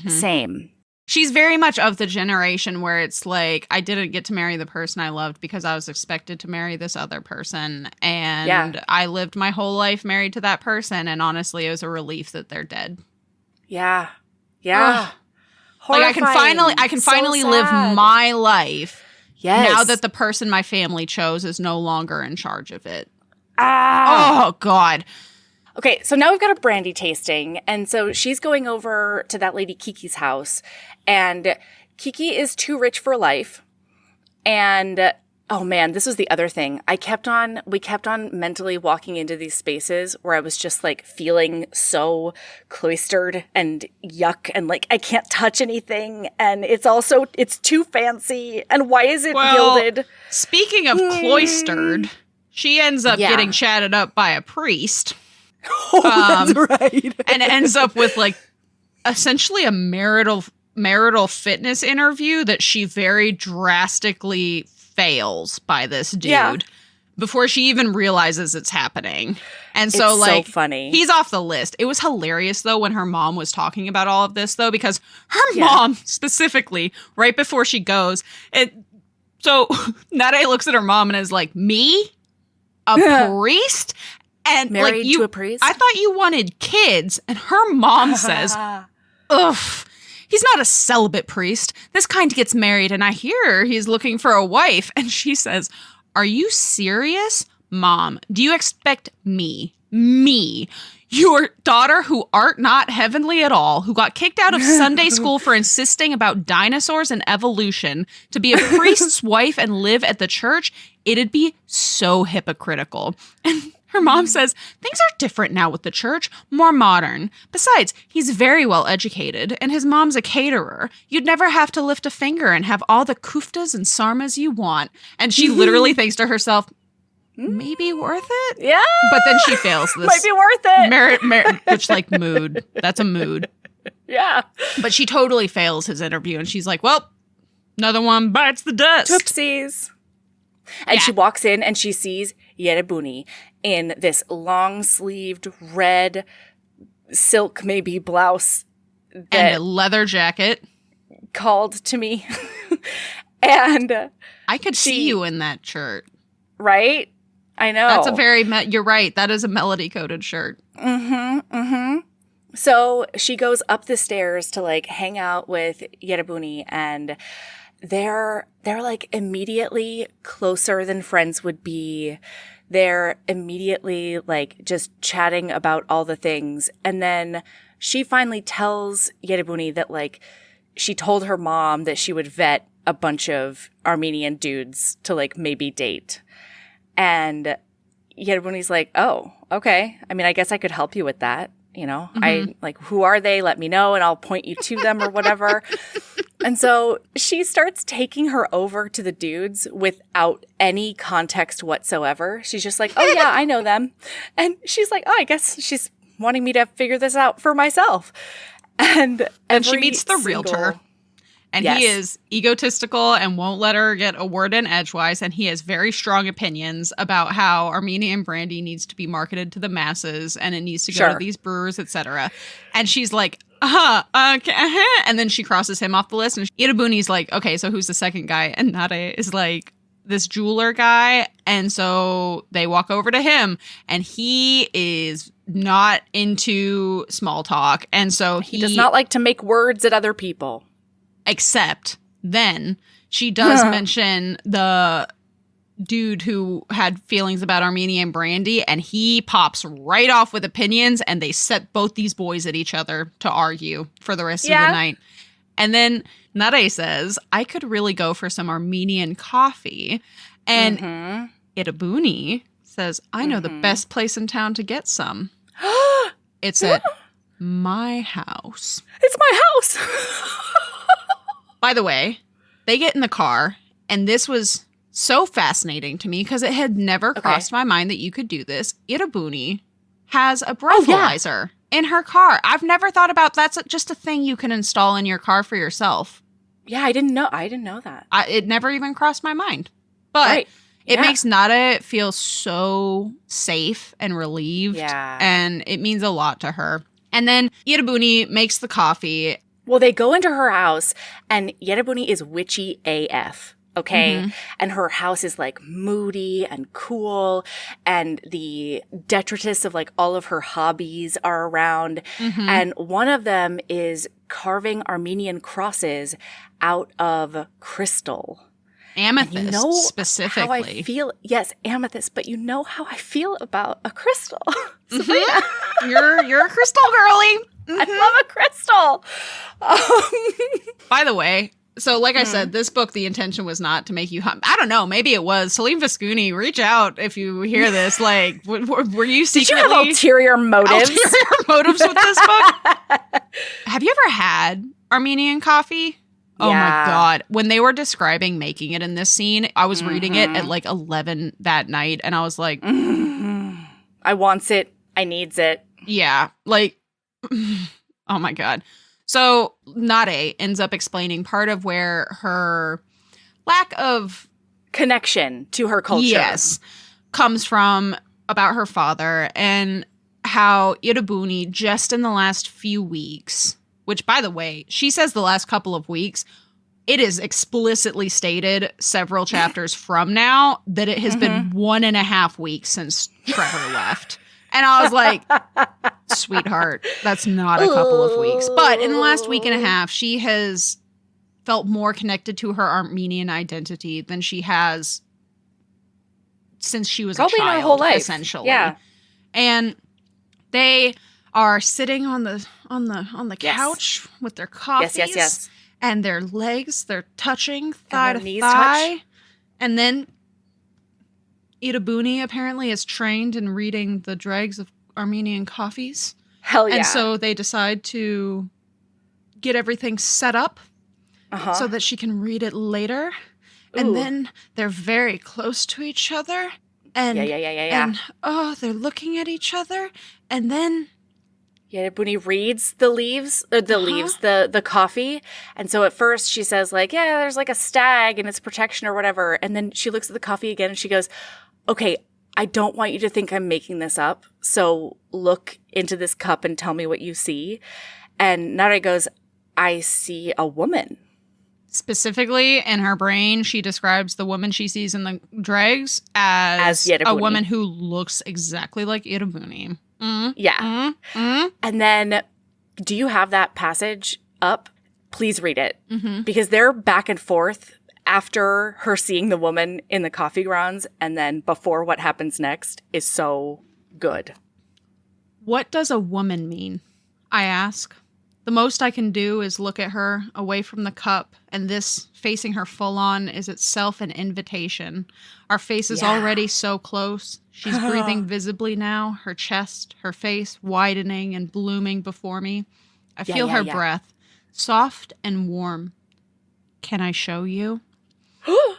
Same. She's very much of the generation where it's like, I didn't get to marry the person I loved because I was expected to marry this other person. And I lived my whole life married to that person. And honestly, it was a relief that they're dead. Yeah. Yeah. Like I can finally live my life now that the person my family chose is no longer in charge of it. Oh, God. Okay, so now we've got a brandy tasting, and so she's going over to that lady Kiki's house, and Kiki is too rich for life, and oh man, this was the other thing. We kept on mentally walking into these spaces where I was just like feeling so cloistered and yuck, and like I can't touch anything, and it's too fancy, and why is it gilded? Speaking of cloistered, she ends up getting chatted up by a priest. That's right. And it ends up with like essentially a marital fitness interview that she very drastically fails by this dude. before she even realizes it's happening. And so, it's like, so funny. He's off the list. It was hilarious, though, when her mom was talking about all of this, though, because her mom, specifically, right before she goes, so Nare looks at her mom and is like, me? A priest? And married like, to a priest? I thought you wanted kids. And her mom says, ugh, he's not a celibate priest. This kind gets married, and I hear he's looking for a wife. And she says, are you serious? Mom, do you expect me, your daughter who art not heavenly at all, who got kicked out of Sunday school for insisting about dinosaurs and evolution, to be a priest's wife and live at the church? It'd be so hypocritical. And her mom says, things are different now with the church, more modern. Besides, he's very well educated, and his mom's a caterer. You'd never have to lift a finger and have all the kuftas and sarmas you want. And she literally thinks to herself, maybe worth it? Yeah. But then she fails this. Might be worth it. Merit, which, like, mood. That's a mood. Yeah. But she totally fails his interview, and she's like, well, another one bites the dust. Whoopsies. And she walks in and she sees Yerebuni in this long-sleeved red silk maybe blouse and a leather jacket. Called to me. And I could see you in that shirt. Right? I know. That's a very, you're right. That is a melody-coded shirt. So she goes up the stairs to, like, hang out with Yerebuni, and they're like immediately closer than friends would be. They're immediately like just chatting about all the things. And then she finally tells Yerebuni that, like, she told her mom that she would vet a bunch of Armenian dudes to, like, maybe date. And Yerebuni's like, oh, okay. I mean, I guess I could help you with that. You know, I like, who are they? Let me know and I'll point you to them or whatever. And so she starts taking her over to the dudes without any context whatsoever. She's just like, oh yeah, I know them. And she's like, oh, I guess she's wanting me to figure this out for myself. And she meets the realtor. And he is egotistical and won't let her get a word in edgewise. And he has very strong opinions about how Armenian brandy needs to be marketed to the masses and it needs to go to these brewers, etc. And she's like, okay. And then she crosses him off the list. And Yerebuni's like, okay, so who's the second guy? And Nare is like, this jeweler guy. And so they walk over to him. And he is not into small talk. And so he does not like to make words at other people. Except then she does mention the dude who had feelings about Armenian brandy, and he pops right off with opinions, and they set both these boys at each other to argue for the rest of the night. And then Nare says, I could really go for some Armenian coffee. And Yerebuni says, I know the best place in town to get some. It's at my house. It's my house. By the way, they get in the car, and this was so fascinating to me because it had never crossed my mind that you could do this. Yerebuni has a breathalyzer in her car. I've never thought about that's just a thing you can install in your car for yourself. Yeah, I didn't know that. It never even crossed my mind. But it makes Nare feel so safe and relieved. Yeah. And it means a lot to her. And then Yerebuni makes the coffee. Well, they go into her house, and Yerebuni is witchy AF, okay? And her house is, like, moody and cool, and the detritus of, like, all of her hobbies are around. And one of them is carving Armenian crosses out of crystal. Amethyst, specifically. How I feel, yes, amethyst, but you know how I feel about a crystal. Sabrina. You're a crystal girly. I love a crystal. By the way, so like I said, this book, the intention was not to make you I don't know, maybe it was. Taleen Voskuni, reach out if you hear this. Like, were you secretly... Did you have ulterior motives? Ulterior motives with this book? Have you ever had Armenian coffee? Oh my God. When they were describing making it in this scene, I was reading it at like 11 that night, and I was like... I wants it. I needs it. Yeah. Like... Oh my God. So Nare ends up explaining part of where her lack of connection to her culture. Yes. comes from about her father and how Irabuni, just in the last few weeks, which, by the way, she says the last couple of weeks, it is explicitly stated several chapters from now that it has been 1.5 weeks since Trevor left. And I was like, sweetheart, that's not a couple of weeks. But in the last week and a half, she has felt more connected to her Armenian identity than she has since she was probably a child, her whole life. Essentially. Yeah. And they are sitting on the couch with their coffees. Yes. And their legs, they're touching thigh to knees thigh. touch. And then Irabuni apparently is trained in reading the dregs of Armenian coffees. Hell yeah. And so they decide to get everything set up so that she can read it later. And then they're very close to each other. And, Yeah. And, they're looking at each other. And then... Yeah, Booney reads the coffee. And so at first she says like, yeah, there's like a stag and it's protection or whatever. And then she looks at the coffee again and she goes, okay, I don't want you to think I'm making this up. So look into this cup and tell me what you see. And Nare goes, I see a woman. Specifically, in her brain, she describes the woman she sees in the dregs as a woman who looks exactly like Irabuni. Yeah. And then, do you have that passage up? Please read it. Because they're back and forth after her seeing the woman in the coffee grounds and then before what happens next is so good. What does a woman mean? I ask. The most I can do is look at her away from the cup, and this, facing her full on, is itself an invitation. Our face is already so close. She's breathing visibly now, her chest, her face widening and blooming before me. I feel her breath, soft and warm. Can I show you?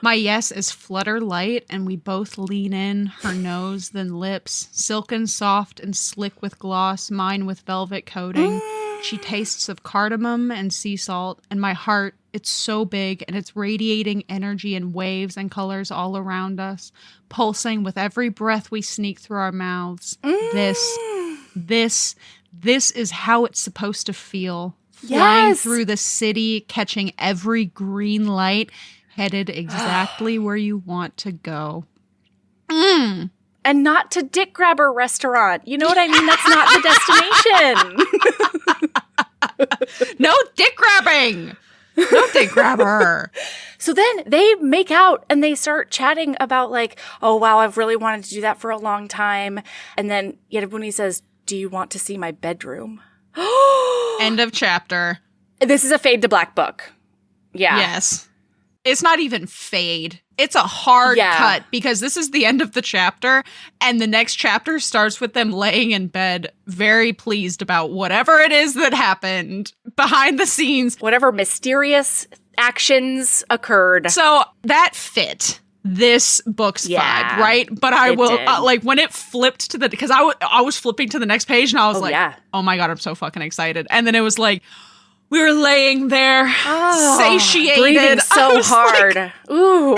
My yes is flutter light, and we both lean in, her nose, then lips, silken soft and slick with gloss, mine with velvet coating. She tastes of cardamom and sea salt, and my heart, it's so big, and it's radiating energy and waves and colors all around us, pulsing with every breath we sneak through our mouths. This is how it's supposed to feel. Flying through the city, catching every green light, headed exactly where you want to go. And not to Dick Grabber restaurant. You know what I mean? That's not the destination. No dick grabbing. No dick grabber. So then they make out and they start chatting about like, oh, wow, I've really wanted to do that for a long time. And then Yerabuni says, do you want to see my bedroom? End of chapter. This is a fade to black book. Yeah. Yes. It's not even fade. It's a hard cut because this is the end of the chapter and the next chapter starts with them laying in bed very pleased about whatever it is that happened behind the scenes. Whatever mysterious actions occurred. So that fit this book's vibe, right? But I will, like when it flipped to the, because I was flipping to the next page and I was oh my God, I'm so fucking excited. And then it was like, we were laying there, satiated. Breathing so hard. Like, ooh.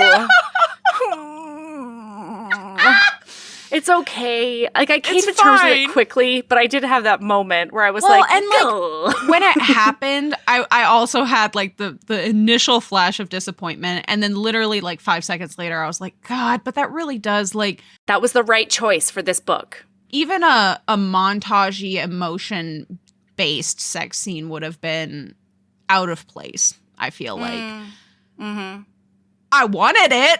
It's okay. Like, I came to terms with it quickly, but I did have that moment where I was like, and like, when it happened, I also had like the initial flash of disappointment. And then literally like 5 seconds later, I was like, God, but that really does like. That was the right choice for this book. Even a montage-y emotion based sex scene would have been out of place, I feel like. I wanted it.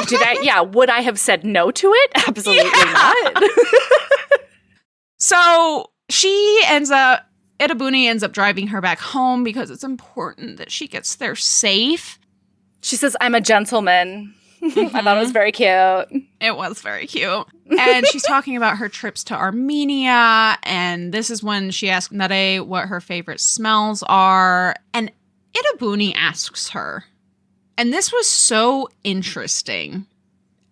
Did I? Yeah, would I have said no to it? Absolutely not. So Irabuni ends up driving her back home because it's important that she gets there safe. She says, I'm a gentleman. I thought it was very cute. It was very cute. And she's talking about her trips to Armenia. And this is when she asks Nare what her favorite smells are. And Irabuni asks her. And this was so interesting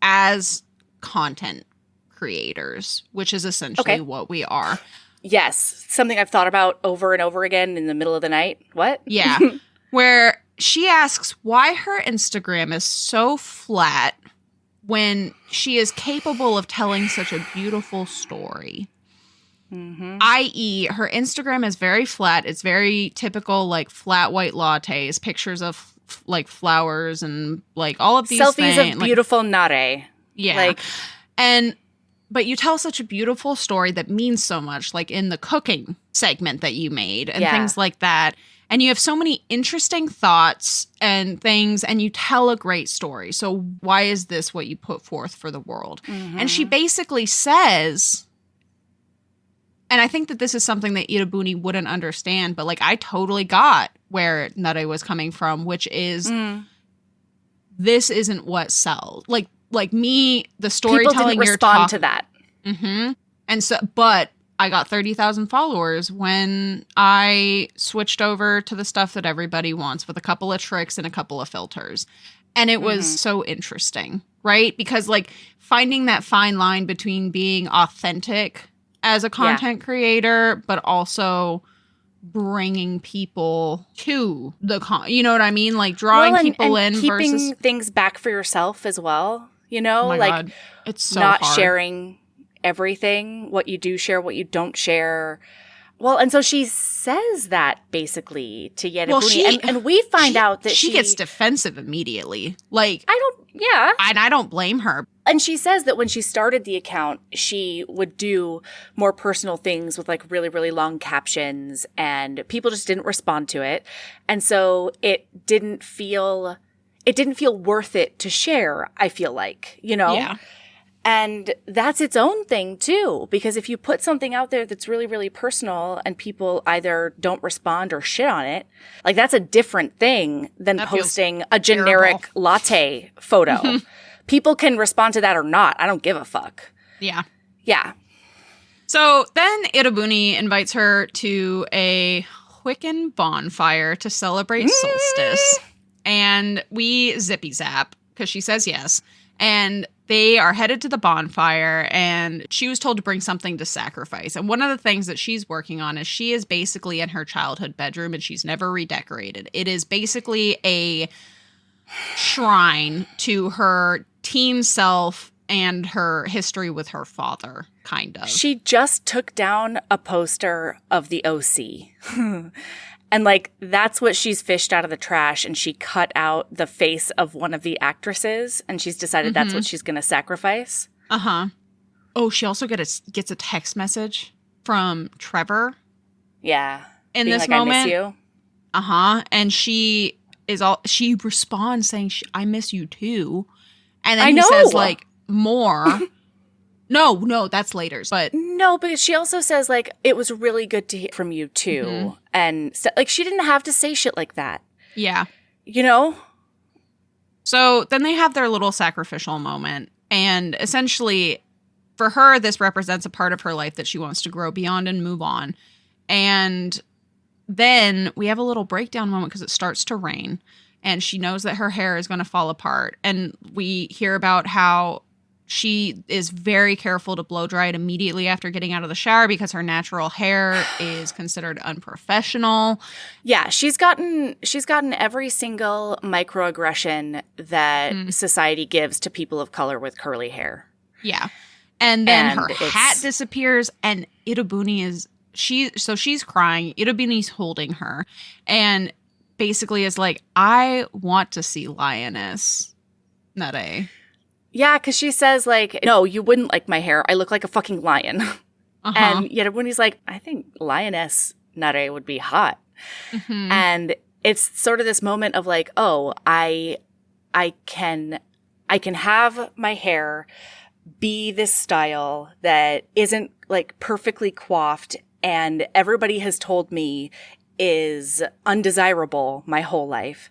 as content creators, which is essentially what we are. Yes. Something I've thought about over and over again in the middle of the night. What? Yeah. Where she asks why her Instagram is so flat when she is capable of telling such a beautiful story. I.e., her Instagram is very flat. It's very typical, like, flat white lattes, pictures of, like, flowers and, like, all of these selfies things. of beautiful nare. Yeah. Like, but you tell such a beautiful story that means so much, like in the cooking segment that you made and things like that. And you have so many interesting thoughts and things, and you tell a great story. So why is this what you put forth for the world? And she basically says... And I think that this is something that Irabuni wouldn't understand, but, like, I totally got where Nare was coming from, which is this isn't what sells. Like me, the storytelling people didn't respond to that. And so, but I got 30,000 followers when I switched over to the stuff that everybody wants with a couple of tricks and a couple of filters. And it was so interesting, right? Because, like, finding that fine line between being authentic as a content creator, but also bringing people to the you know what I mean? Like drawing people in keeping versus things back for yourself as well. You know, oh my like God. It's so not hard. sharing everything, what you do share, what you don't share. Well, and so she says that basically to Irabuni, and we find out that she gets defensive immediately. Like and I don't blame her. And she says that when she started the account, she would do more personal things with like really, really long captions, and people just didn't respond to it. And so it didn't feel worth it to share, I feel like, you know? Yeah. And that's its own thing too, because if you put something out there that's really, really personal and people either don't respond or shit on it, like that's a different thing than posting a generic latte photo. People can respond to that or not. I don't give a fuck. Yeah. Yeah. So then Irabuni invites her to a Wiccan bonfire to celebrate solstice. And we zippy zap because she says yes. And they are headed to the bonfire, and she was told to bring something to sacrifice. And one of the things that she's working on is she is basically in her childhood bedroom, and she's never redecorated. It is basically a shrine to her teen self and her history with her father, kind of. She just took down a poster of the OC. And, like, that's what she's fished out of the trash, and she cut out the face of one of the actresses, and she's decided that's what she's going to sacrifice. Uh-huh. Oh, she also gets a text message from Trevor. Yeah. In being this like, moment. I miss you. Uh-huh. And she responds saying, I miss you too. And then he says, like, more. No, that's later. But no, but she also says, like, it was really good to hear from you too. And like, she didn't have to say shit like that. Yeah. You know? So then they have their little sacrificial moment. And essentially, for her, this represents a part of her life that she wants to grow beyond and move on. And then we have a little breakdown moment because it starts to rain. And she knows that her hair is going to fall apart. And we hear about how she is very careful to blow dry it immediately after getting out of the shower because her natural hair is considered unprofessional. Yeah, she's gotten every single microaggression that society gives to people of color with curly hair. Yeah. And then her hat disappears, and Irabuni she's crying. Irabuni's holding her and basically is like, I want to see Lioness Nare. Yeah, because she says, like, no, you wouldn't like my hair. I look like a fucking lion. And yet when he's like, I think Lioness Nare would be hot. And it's sort of this moment of like, oh, I can have my hair be this style that isn't like perfectly coiffed and everybody has told me is undesirable my whole life.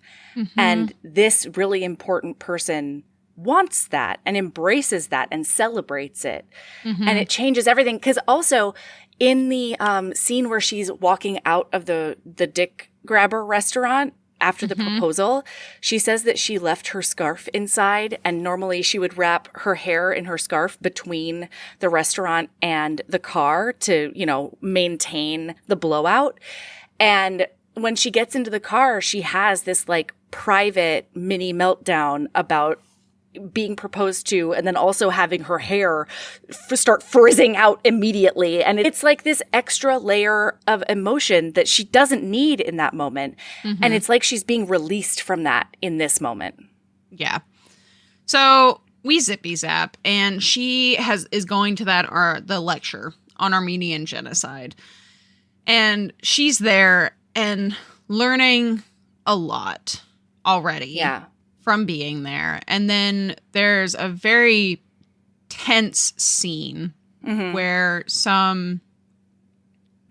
And this really important person wants that and embraces that and celebrates it. And it changes everything. Because also in the scene where she's walking out of the dick grabber restaurant after the proposal, she says that she left her scarf inside, and normally she would wrap her hair in her scarf between the restaurant and the car to, you know, maintain the blowout. And when she gets into the car, she has this like private mini meltdown about being proposed to and then also having her hair start frizzing out immediately. And it's like this extra layer of emotion that she doesn't need in that moment. Mm-hmm. And it's like she's being released from that in this moment. Yeah. So we zippy zap, and she is going to the lecture on Armenian genocide. And she's there and learning a lot already. Yeah. From being there. And then there's a very tense scene where some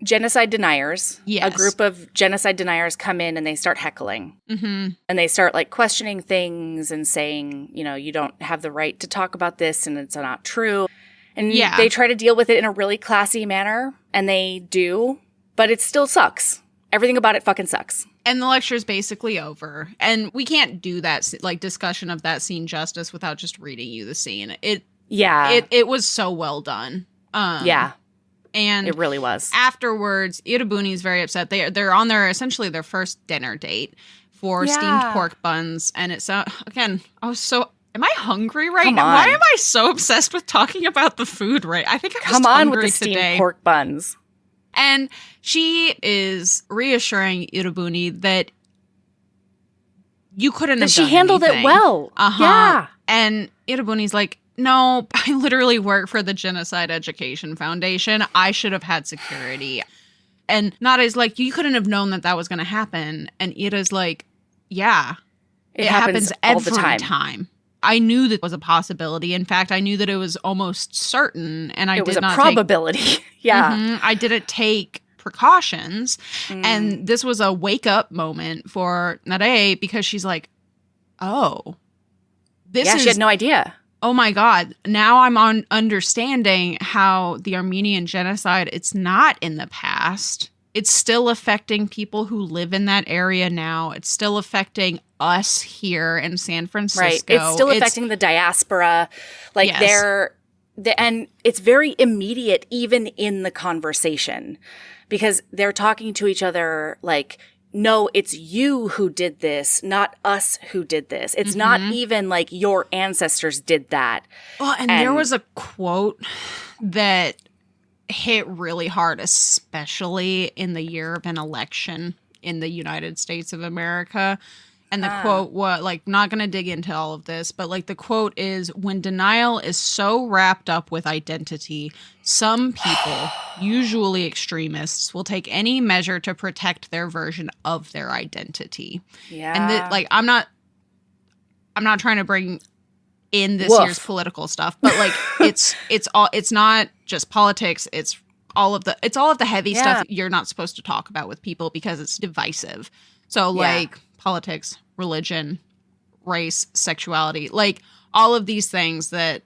genocide deniers, yes. a group of genocide deniers come in and they start heckling. Mm-hmm. And they start like questioning things and saying, you know, you don't have the right to talk about this and it's not true. And they try to deal with it in a really classy manner, and they do, but it still sucks. Everything about it fucking sucks. And the lecture is basically over. And we can't do that, like, discussion of that scene justice without just reading you the scene. It was so well done. And it really was. Afterwards, Irabuni is very upset. They're on essentially their first dinner date for steamed pork buns. And it's, again, am I hungry right now? Why am I so obsessed with talking about the food I think I'm just hungry with the today. Steamed pork buns. And she is reassuring Irabuni that you couldn't have done she handled anything. It well. Yeah. And Irabuni's like, no, I literally work for the Genocide Education Foundation. I should have had security. And Nada's like, you couldn't have known that was going to happen. And Ira's like, yeah, it happens every time. I knew that was a possibility. In fact, I knew that it was almost certain, and it was a probability. I didn't take precautions, and this was a wake up moment for Nare because she's like, "Oh, she had no idea. Oh my God! Now I'm understanding how the Armenian genocide. It's not in the past. It's still affecting people who live in that area now. It's still affecting us here in San Francisco. Right. It's still affecting the diaspora. Like and it's very immediate even in the conversation because they're talking to each other like, no, it's you who did this, not us who did this. It's not even like your ancestors did that. Well, and there was a quote that hit really hard, especially in the year of an election in the United States of America. And the quote was, like, not going to dig into all of this, but, like, the quote is, when denial is so wrapped up with identity, some people, usually extremists, will take any measure to protect their version of their identity. Yeah. And, I'm not trying to bring in this year's political stuff, but, like, it's not just politics, it's all of the heavy stuff you're not supposed to talk about with people because it's divisive. So, like, politics, religion, race, sexuality, like all of these things that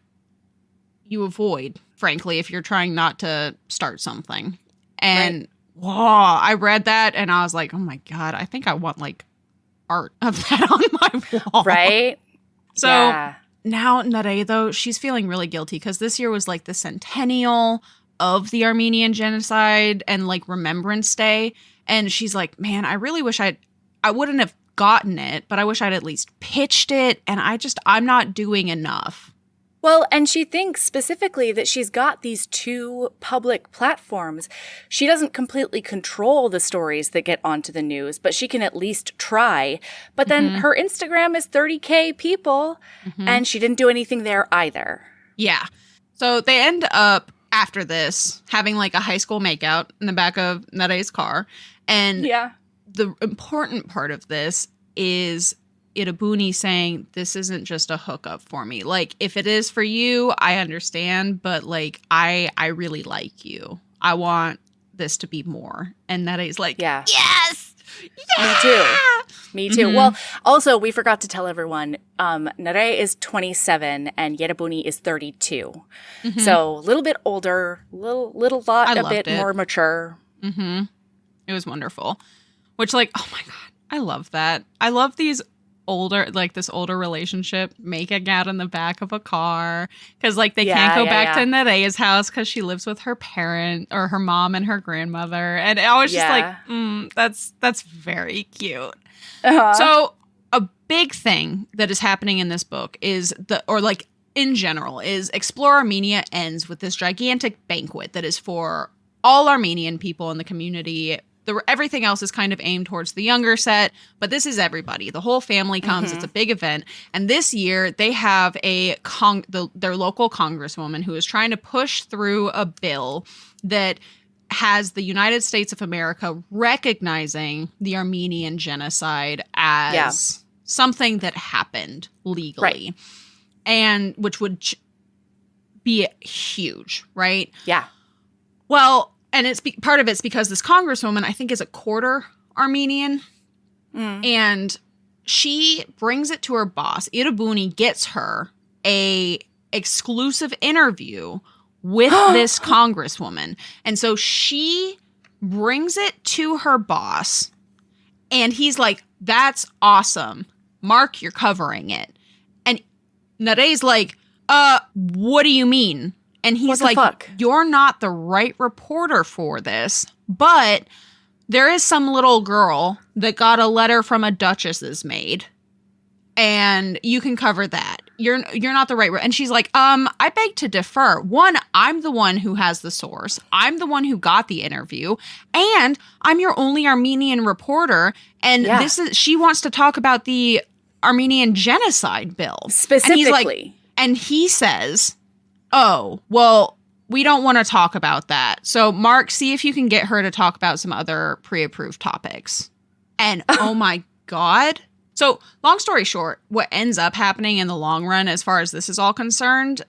you avoid, frankly, if you're trying not to start something. And I read that and I was like, oh my God, I think I want like art of that on my wall. Right? So now Nare, though, she's feeling really guilty because this year was like the centennial of the Armenian genocide and like Remembrance Day. And she's like, man, I really wish I wouldn't have gotten it, but I wish I'd at least pitched it. And I'm not doing enough. Well, and she thinks specifically that she's got these two public platforms. She doesn't completely control the stories that get onto the news, but she can at least try. But then her Instagram is 30K people, and she didn't do anything there either. Yeah. So they end up, after this, having like a high school makeout in the back of Nare's car. And the important part of this is Irabuni saying, this isn't just a hookup for me. Like, if it is for you, I understand, but like, I really like you. I want this to be more. And Nare's like, yes! Yeah! Me too. Well, also, we forgot to tell everyone, Nare is 27 and Irabuni is 32. So a little bit older, a bit more mature. It was wonderful. Which, like, oh my God, I love that. I love these this older relationship making out in the back of a car. Because, like, they can't go back to Nare's house because she lives with her parent or her mom and her grandmother. And I was just like, that's very cute. So, a big thing that is happening in this book is in general, is Explore Armenia ends with this gigantic banquet that is for all Armenian people in the community. Everything else is kind of aimed towards the younger set, but this is everybody. The whole family comes. It's a big event. And this year, they have their local congresswoman who is trying to push through a bill that has the United States of America recognizing the Armenian genocide as something that happened legally. Right. And which would be huge, right? Yeah. Well, and part of it's because this congresswoman, I think, is a quarter Armenian. And she brings it to her boss. Irabuni gets her a exclusive interview with this congresswoman. And so she brings it to her boss. And he's like, that's awesome. Mark, you're covering it. Nare's like, what do you mean? And he's like, fuck? You're not the right reporter for this, but there is some little girl that got a letter from a duchess's maid, and you can cover that. You're not the right. And she's like, I beg to differ. One, I'm the one who has the source. I'm the one who got the interview, and I'm your only Armenian reporter. And she wants to talk about the Armenian genocide bill. Specifically. And he says, oh, well, we don't want to talk about that. So, Mark, see if you can get her to talk about some other pre-approved topics. And, oh my God. So, long story short, what ends up happening in the long run, as far as this is all concerned,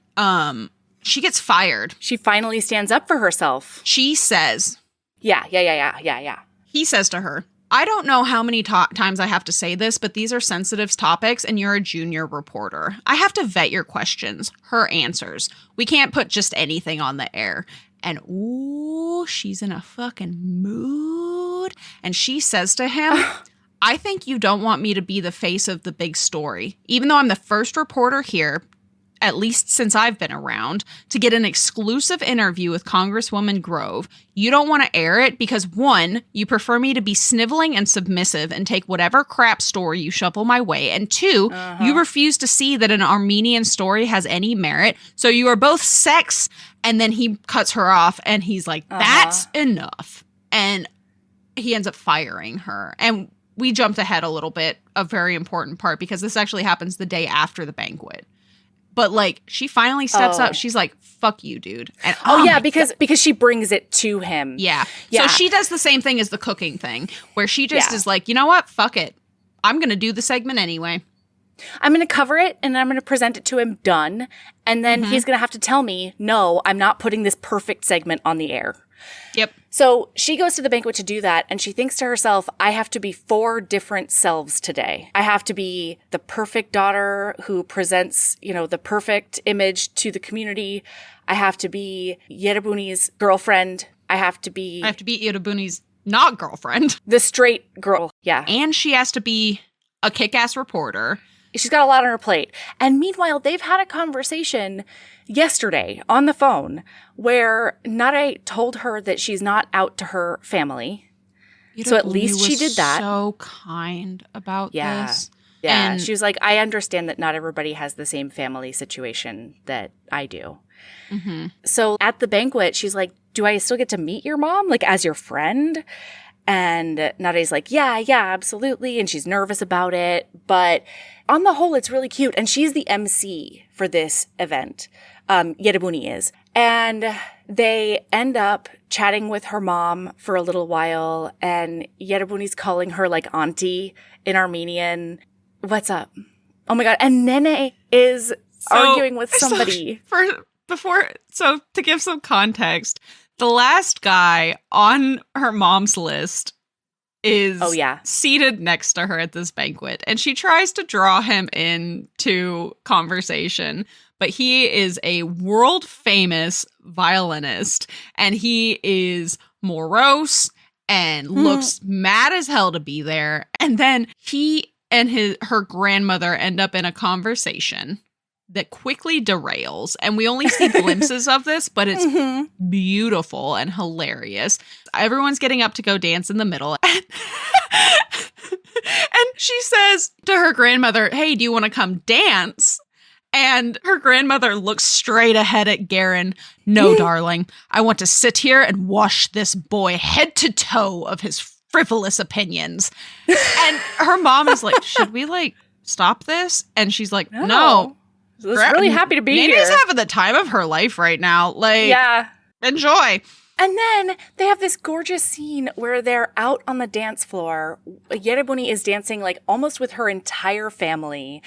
she gets fired. She finally stands up for herself. She says. Yeah. He says to her, I don't know how many times I have to say this, but these are sensitive topics and you're a junior reporter. I have to vet your questions, her answers. We can't put just anything on the air. And ooh, she's in a fucking mood. And she says to him, I think you don't want me to be the face of the big story. Even though I'm the first reporter here, at least since I've been around, to get an exclusive interview with Congresswoman Grove, you don't want to air it because, one, you prefer me to be sniveling and submissive and take whatever crap story you shovel my way, and two, you refuse to see that an Armenian story has any merit, so you are both sex. And then he cuts her off, and he's like, that's enough. And he ends up firing her. And we jumped ahead a little bit, a very important part, because this actually happens the day after the banquet. But, like, she finally steps up. She's like, fuck you, dude. And, because she brings it to him. Yeah. So she does the same thing as the cooking thing, where she just is like, you know what? Fuck it. I'm going to do the segment anyway. I'm going to cover it, and I'm going to present it to him done. And then he's going to have to tell me, no, I'm not putting this perfect segment on the air. Yep. So she goes to the banquet to do that, and she thinks to herself, I have to be 4 different selves today. I have to be the perfect daughter who presents, the perfect image to the community. I have to be Yerabuni's girlfriend. I have to be Yerabuni's not girlfriend. The straight girl, yeah. And she has to be a kick-ass reporter. She's got a lot on her plate. And meanwhile, they've had a conversation yesterday on the phone where Nare told her that she's not out to her family. So at least she did that. So kind about this. Yeah. And she was like, I understand that not everybody has the same family situation that I do. So at the banquet, she's like, do I still get to meet your mom, like as your friend? And Nare's like, yeah, absolutely. And she's nervous about it. But on the whole, it's really cute. And she's the MC for this event. Yerabuni is. And they end up chatting with her mom for a little while. And Yerabuni's calling her like auntie in Armenian. What's up? Oh my God. And Nene is arguing with somebody. So to give some context, the last guy on her mom's list is seated next to her at this banquet. And she tries to draw him into conversation. But he is a world-famous violinist. And he is morose and looks mad as hell to be there. And then he and her grandmother end up in a conversation that quickly derails. And we only see glimpses of this, but it's beautiful and hilarious. Everyone's getting up to go dance in the middle. And she says to her grandmother, hey, do you want to come dance? And her grandmother looks straight ahead at Garen. No, darling. I want to sit here and wash this boy head to toe of his frivolous opinions. And her mom is like, should we like stop this? And she's like, no. I was really happy to be here. Nana's having the time of her life right now. Like, yeah. Enjoy. And then they have this gorgeous scene where they're out on the dance floor. Yerebuni is dancing like almost with her entire family.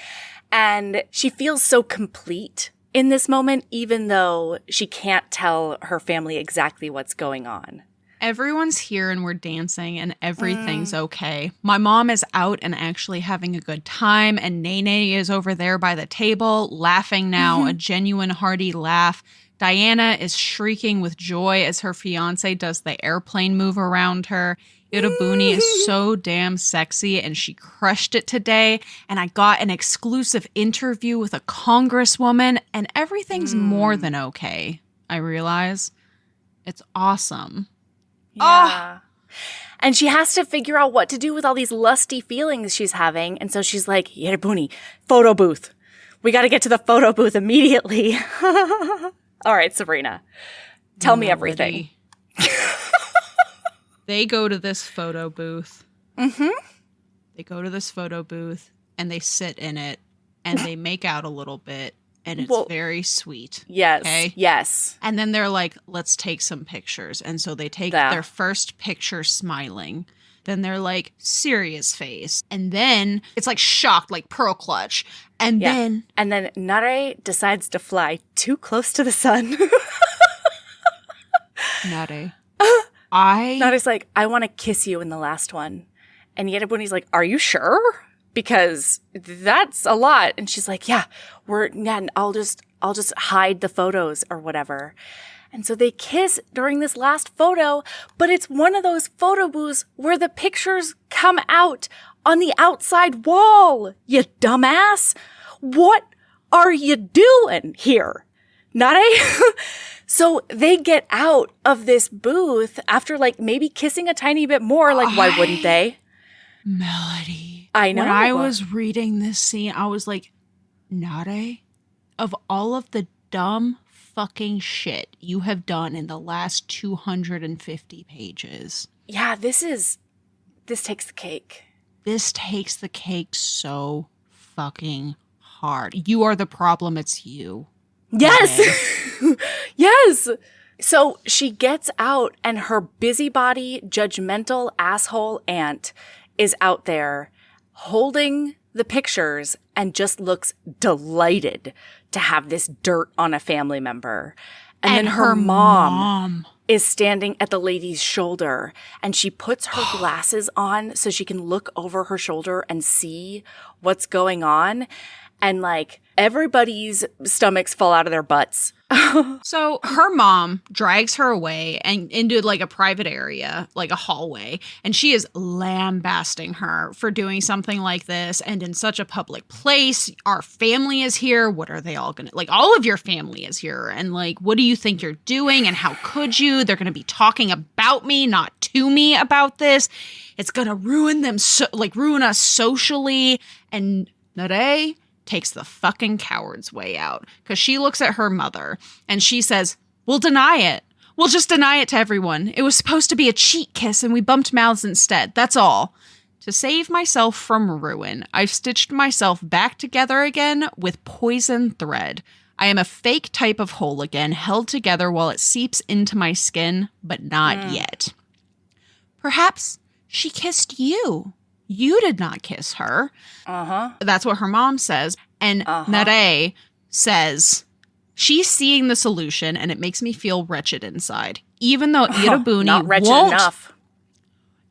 And she feels so complete in this moment, even though she can't tell her family exactly what's going on. Everyone's here and we're dancing and everything's okay. My mom is out and actually having a good time, and Nene is over there by the table, laughing now, a genuine hearty laugh. Diana is shrieking with joy as her fiance does the airplane move around her. Irabuni is so damn sexy, and she crushed it today. And I got an exclusive interview with a congresswoman, and everything's more than okay, I realize. It's awesome. Yeah. Oh. And she has to figure out what to do with all these lusty feelings she's having. And so she's like, Yerebuni, photo booth. We got to get to the photo booth immediately. All right, Sabrina, tell me everything. They go to this photo booth. They go to this photo booth and they sit in it and they make out a little bit, and it's very sweet. Yes. Okay? Yes. And then they're like, let's take some pictures. And so they take their first picture smiling. Then they're like, serious face. And then it's like shocked, like pearl clutch. And then Nare decides to fly too close to the sun. Nare. Nare's like, I want to kiss you in the last one. And Yerebuni's like, are you sure? Because that's a lot. And she's like, yeah, I'll just hide the photos or whatever. And so they kiss during this last photo, but it's one of those photo booths where the pictures come out on the outside wall. You dumbass. What are you doing here? Nare? So they get out of this booth after like maybe kissing a tiny bit more. Like, why wouldn't they? Melody. I know. When I was reading this scene, I was like, Nare, of all of the dumb fucking shit you have done in the last 250 pages. Yeah, this takes the cake. This takes the cake so fucking hard. You are the problem. It's you. Yes. Yes. So she gets out and her busybody, judgmental asshole aunt is out there holding the pictures and just looks delighted to have this dirt on a family member. And then her mom is standing at the lady's shoulder, and she puts her glasses on so she can look over her shoulder and see what's going on. And like everybody's stomachs fall out of their butts. So her mom drags her away and into like a private area, like a hallway, and she is lambasting her for doing something like this and in such a public place. Our family is here. What are they all gonna like? All of your family is here, and like, what do you think you're doing? And how could you? They're gonna be talking about me, not to me, about this. It's gonna ruin them, ruin us socially. And Nare takes the fucking coward's way out because she looks at her mother and she says, we'll deny it. We'll just deny it to everyone. It was supposed to be a cheek kiss and we bumped mouths instead. That's all. To save myself from ruin, I've stitched myself back together again with poison thread. I am a fake type of whole again, held together while it seeps into my skin, but not yet. Perhaps she kissed you. You did not kiss her. That's what her mom says. And Nare says, she's seeing the solution and it makes me feel wretched inside. Even though Irabuni not wretched enough.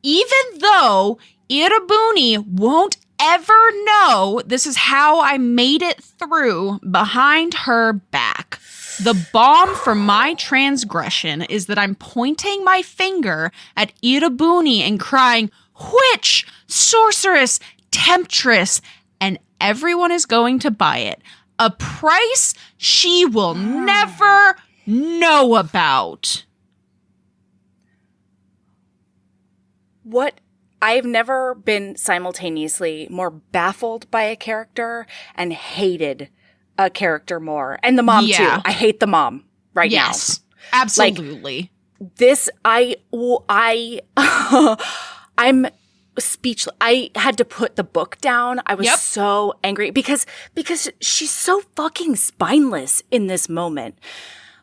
Even though Irabuni won't ever know this is how I made it through behind her back. The balm for my transgression is that I'm pointing my finger at Irabuni and crying, witch, sorceress, temptress, and everyone is going to buy it. a price she will never know about. What? I've never been simultaneously more baffled by a character and hated a character more. And the mom, too. I hate the mom now. Yes, absolutely. Like, this, I'm speechless. I had to put the book down. I was so angry because she's so fucking spineless in this moment.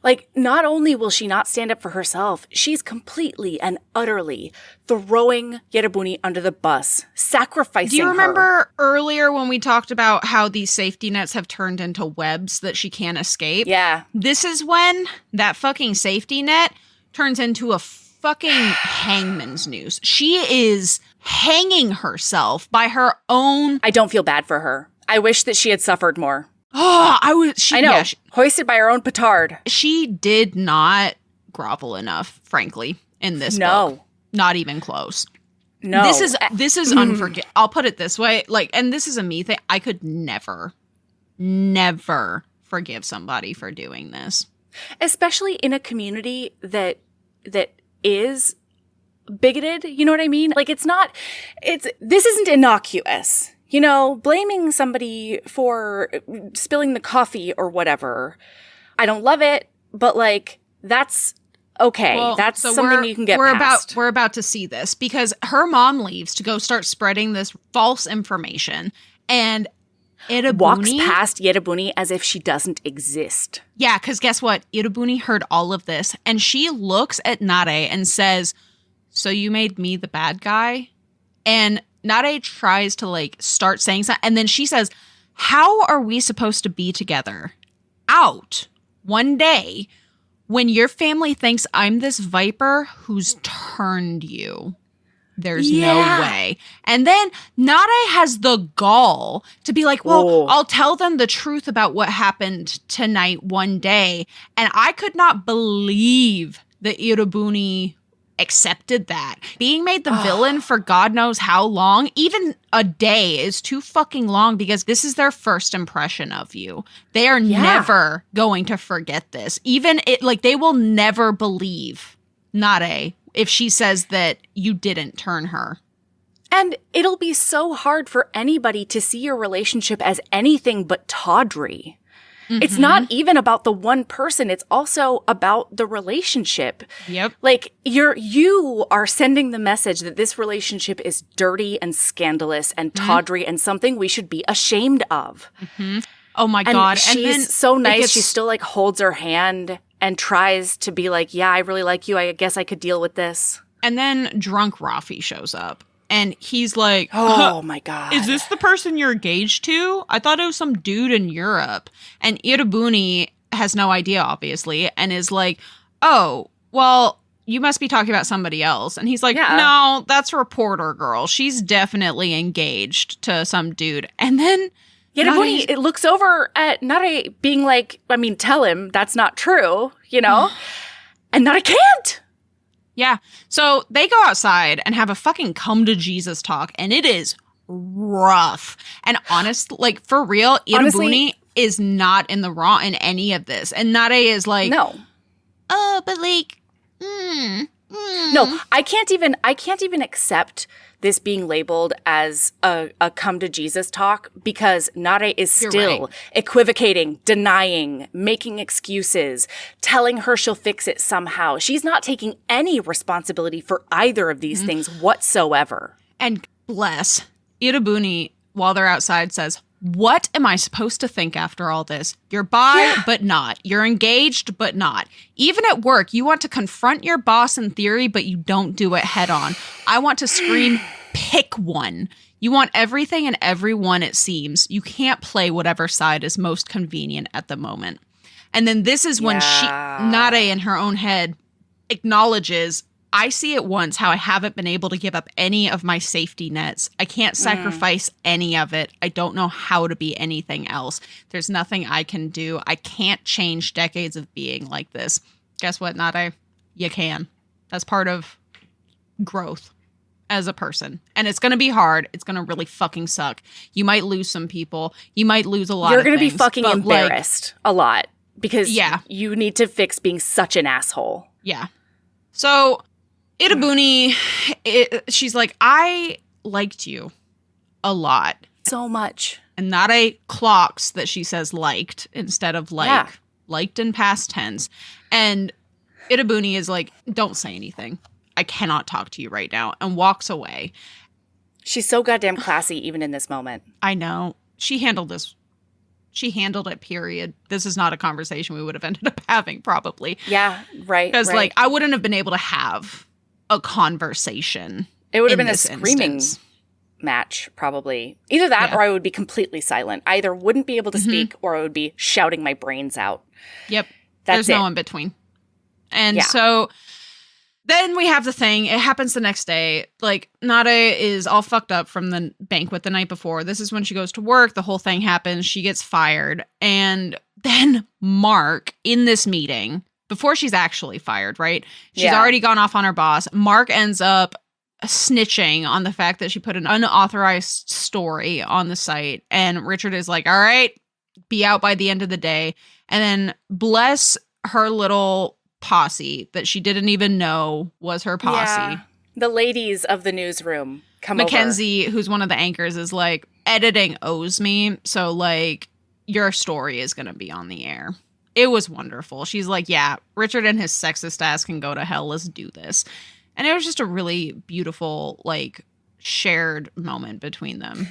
Like, not only will she not stand up for herself, she's completely and utterly throwing Yerubuni under the bus, sacrificing her. Do you remember earlier when we talked about how these safety nets have turned into webs that she can't escape? Yeah. This is when that fucking safety net turns into a fucking hangman's noose. She is hanging herself by her own... I don't feel bad for her. I wish that she had suffered more. Oh, I know. Yeah, hoisted by her own petard. She did not grovel enough, frankly, in this book. Not even close. No. This is unforgivable. I'll put it this way, like, and this is a me thing. I could never forgive somebody for doing this. Especially in a community that is bigoted, you know what I mean? Like, this isn't innocuous. You know, blaming somebody for spilling the coffee or whatever. I don't love it, but like, that's okay. Well, that's something you can get past. We're about to see this because her mom leaves to go start spreading this false information, and Yerubuni walks past Yerubuni as if she doesn't exist. Yeah, because guess what? Yerubuni heard all of this, and she looks at Nare and says, "So you made me the bad guy?" And Nare tries to like start saying something, and then she says, "How are we supposed to be together out one day when your family thinks I'm this viper who's turned you? There's no way." And then Nare has the gall to be like, well, I'll tell them the truth about what happened tonight one day. And I could not believe that Yerubuni accepted that. Being made the villain for God knows how long, even a day is too fucking long because this is their first impression of you. They are never going to forget this. Even they will never believe Nare if she says that you didn't turn her. And it'll be so hard for anybody to see your relationship as anything but tawdry. Mm-hmm. It's not even about the one person. It's also about the relationship. Yep. Like, you are sending the message that this relationship is dirty and scandalous and tawdry and something we should be ashamed of. Mm-hmm. Oh my God. And she's so nice. She still like holds her hand and tries to be like, yeah, I really like you. I guess I could deal with this. And then drunk Rafi shows up. And he's like, oh my God. Is this the person you're engaged to? I thought it was some dude in Europe. And Yerubuni has no idea, obviously, and is like, oh, well, you must be talking about somebody else. And he's like, no, that's reporter girl. She's definitely engaged to some dude. And then Yerubuni, it looks over at Nare being like, I mean, tell him that's not true, you know? And Nare can't. Yeah. So they go outside and have a fucking come to Jesus talk, and it is rough. And honestly, like, for real, Yerubuni is not in the wrong in any of this. And Nare is like, no. Oh, but like, No, I can't even accept this being labeled as a come to Jesus talk because Nare is still equivocating, denying, making excuses, telling her she'll fix it somehow. She's not taking any responsibility for either of these things whatsoever. And bless, Yerubuni, while they're outside, says, what am I supposed to think after all this? You're bi, but not. You're engaged, but not. Even at work, you want to confront your boss in theory, but you don't do it head on. I want to scream, pick one. You want everything and everyone, it seems. You can't play whatever side is most convenient at the moment. And then this is when Nare in her own head acknowledges, I see at once how I haven't been able to give up any of my safety nets. I can't sacrifice any of it. I don't know how to be anything else. There's nothing I can do. I can't change decades of being like this. Guess what, Nare? You can. That's part of growth. as a person. And it's going to be hard. It's going to really fucking suck. You might lose some people. You might lose a lot You're of going to be things, fucking embarrassed a lot because you need to fix being such an asshole. Yeah. So Itabuni, she's like, I liked you a lot. So much. And Nare clocks that she says liked instead of like. Yeah. Liked in past tense. And Itabuni is like, don't say anything. I cannot talk to you right now. And walks away. She's so goddamn classy even in this moment. I know. She handled it, period. This is not a conversation we would have ended up having, probably. Yeah, right. Because, like, I wouldn't have been able to have a conversation. It would have been a screaming match, probably. Either that or I would be completely silent. I either wouldn't be able to speak or I would be shouting my brains out. Yep. There's no in between. And so then we have the thing. It happens the next day. Like, Nade is all fucked up from the banquet the night before. This is when she goes to work. The whole thing happens. She gets fired. And then Mark, in this meeting, before she's actually fired, right? She's already gone off on her boss. Mark ends up snitching on the fact that she put an unauthorized story on the site. And Richard is like, all right, be out by the end of the day. And then bless her little posse that she didn't even know was her posse. Yeah. The ladies of the newsroom come Mackenzie, over. who's one of the anchors, is like, editing owes me. So, like, your story is going to be on the air. It was wonderful. She's like, yeah, Richard and his sexist ass can go to hell. Let's do this. And it was just a really beautiful, like, shared moment between them.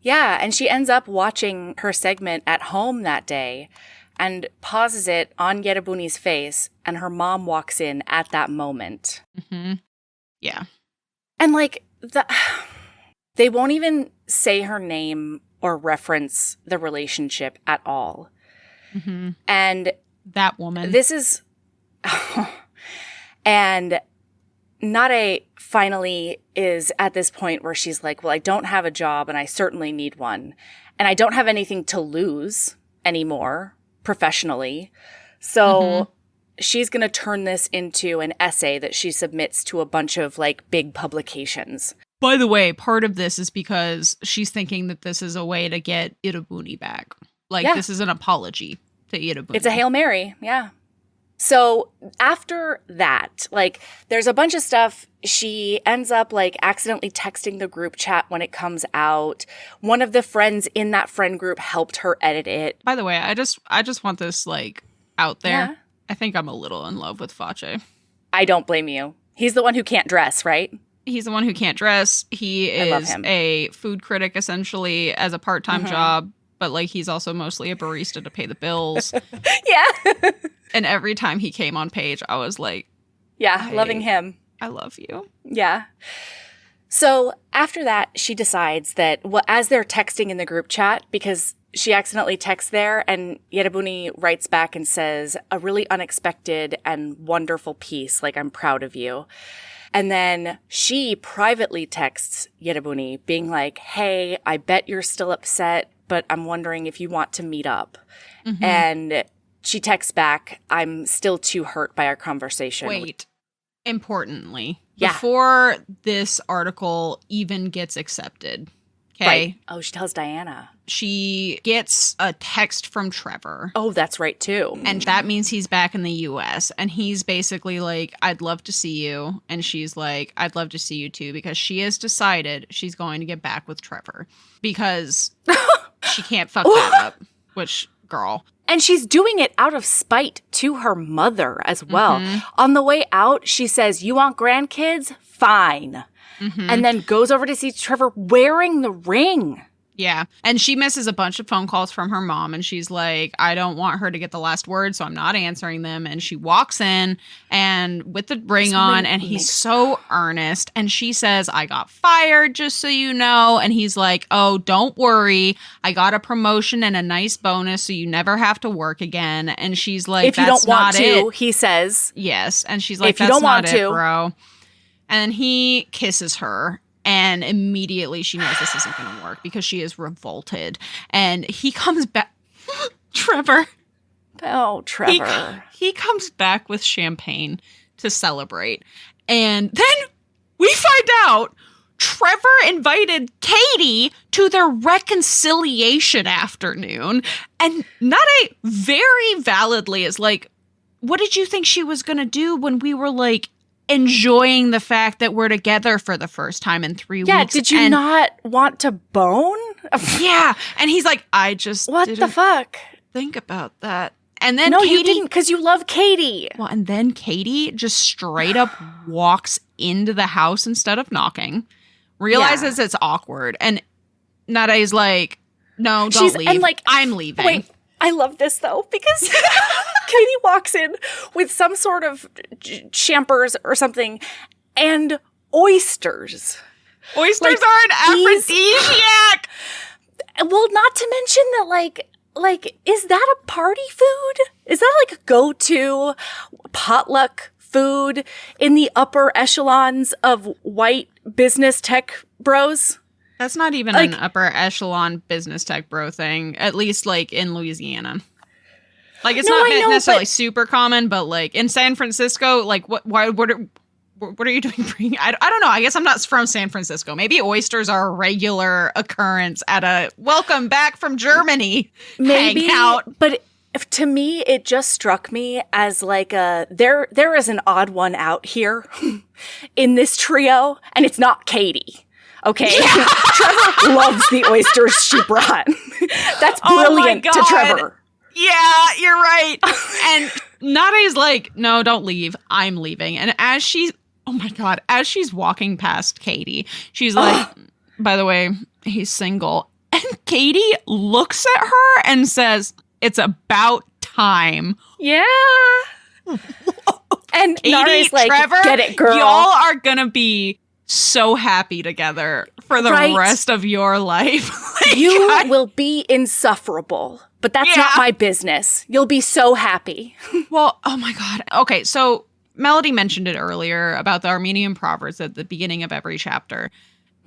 Yeah, and she ends up watching her segment at home that day and pauses it on Yerebuni's face, and her mom walks in at that moment. Mm-hmm. Yeah. And, like, they won't even say her name or reference the relationship at all. Mm-hmm. And that woman. This is... and Nade finally is at this point where she's like, well, I don't have a job and I certainly need one. And I don't have anything to lose anymore professionally. So she's going to turn this into an essay that she submits to a bunch of like big publications. By the way, part of this is because she's thinking that this is a way to get Itabuni back. Like, this is an apology to Itabuni. It's a Hail Mary, yeah. So after that, like, there's a bunch of stuff. She ends up, like, accidentally texting the group chat when it comes out. One of the friends in that friend group helped her edit it. By the way, I just want this, like, out there. Yeah. I think I'm a little in love with Face. I don't blame you. He's the one who can't dress, right? He's the one who can't dress. He is a food critic, essentially, as a part-time job. But, like, he's also mostly a barista to pay the bills. Yeah. And every time he came on page, I was like... Yeah, loving him. I love you. Yeah. So after that, she decides that, well, as they're texting in the group chat, because she accidentally texts there, and Yerebuni writes back and says, a really unexpected and wonderful piece, like, I'm proud of you. And then she privately texts Yerebuni, being like, hey, I bet you're still upset, but I'm wondering if you want to meet up. Mm-hmm. And she texts back, I'm still too hurt by our conversation. Wait, importantly, before this article even gets accepted, okay? Right. Oh, she tells Diana. She gets a text from Trevor. Oh, that's right, too. And that means he's back in the U.S. And he's basically like, I'd love to see you. And she's like, I'd love to see you, too. Because she has decided she's going to get back with Trevor. Because she can't fuck that up. Which, girl. And she's doing it out of spite to her mother as well. Mm-hmm. On the way out, she says, you want grandkids? Fine. Mm-hmm. And then goes over to see Trevor wearing the ring. Yeah. And she misses a bunch of phone calls from her mom. And she's like, I don't want her to get the last word, so I'm not answering them. And she walks in and with the ring on, and he's so earnest. And she says, I got fired, just so you know. And he's like, oh, don't worry. I got a promotion and a nice bonus, so you never have to work again. And she's like, if you don't want to, he says. Yes. And she's like, that's not it, bro. And he kisses her. And immediately she knows this isn't going to work because she is revolted. And he comes back. Trevor. Oh, Trevor. He comes back with champagne to celebrate. And then we find out Trevor invited Katie to their reconciliation afternoon, and Nade very validly is like, what did you think she was going to do when we were like enjoying the fact that we're together for the first time in 3 weeks? Yeah, did you not want to bone? Yeah, and he's like, I just what the fuck? Think about that. And then no, Katie, you didn't, because you love Katie. Well, and then Katie just straight up walks into the house instead of knocking, realizes it's awkward, and Nade's like, no, don't leave. And like, I'm leaving. Wait, I love this though, because Katie walks in with some sort of champers or something and oysters. Oysters are an aphrodisiac. Well, not to mention that, like, is that a party food? Is that like a go-to potluck food in the upper echelons of white business tech bros? That's not even an upper echelon business tech bro thing, at least like in Louisiana. Like, it's not necessarily super common, but like in San Francisco, like what are you doing? I don't know. I guess I'm not from San Francisco. Maybe oysters are a regular occurrence at a welcome back from Germany hangout. But to me, it just struck me as like there is an odd one out here in this trio, and it's not Katie. Okay, yeah. Trevor loves the oysters she brought. That's brilliant to Trevor. Yeah, you're right. And Nade's like, no, don't leave. I'm leaving. And as she's walking past Katie, she's like, by the way, he's single. And Katie looks at her and says, it's about time. Yeah. And Katie, Nade's like, Trevor, get it, girl. Y'all are going to be so happy together for the rest of your life. You will be insufferable, but that's not my business. You'll be so happy. Well, oh my God. Okay, so Melody mentioned it earlier about the Armenian proverbs at the beginning of every chapter.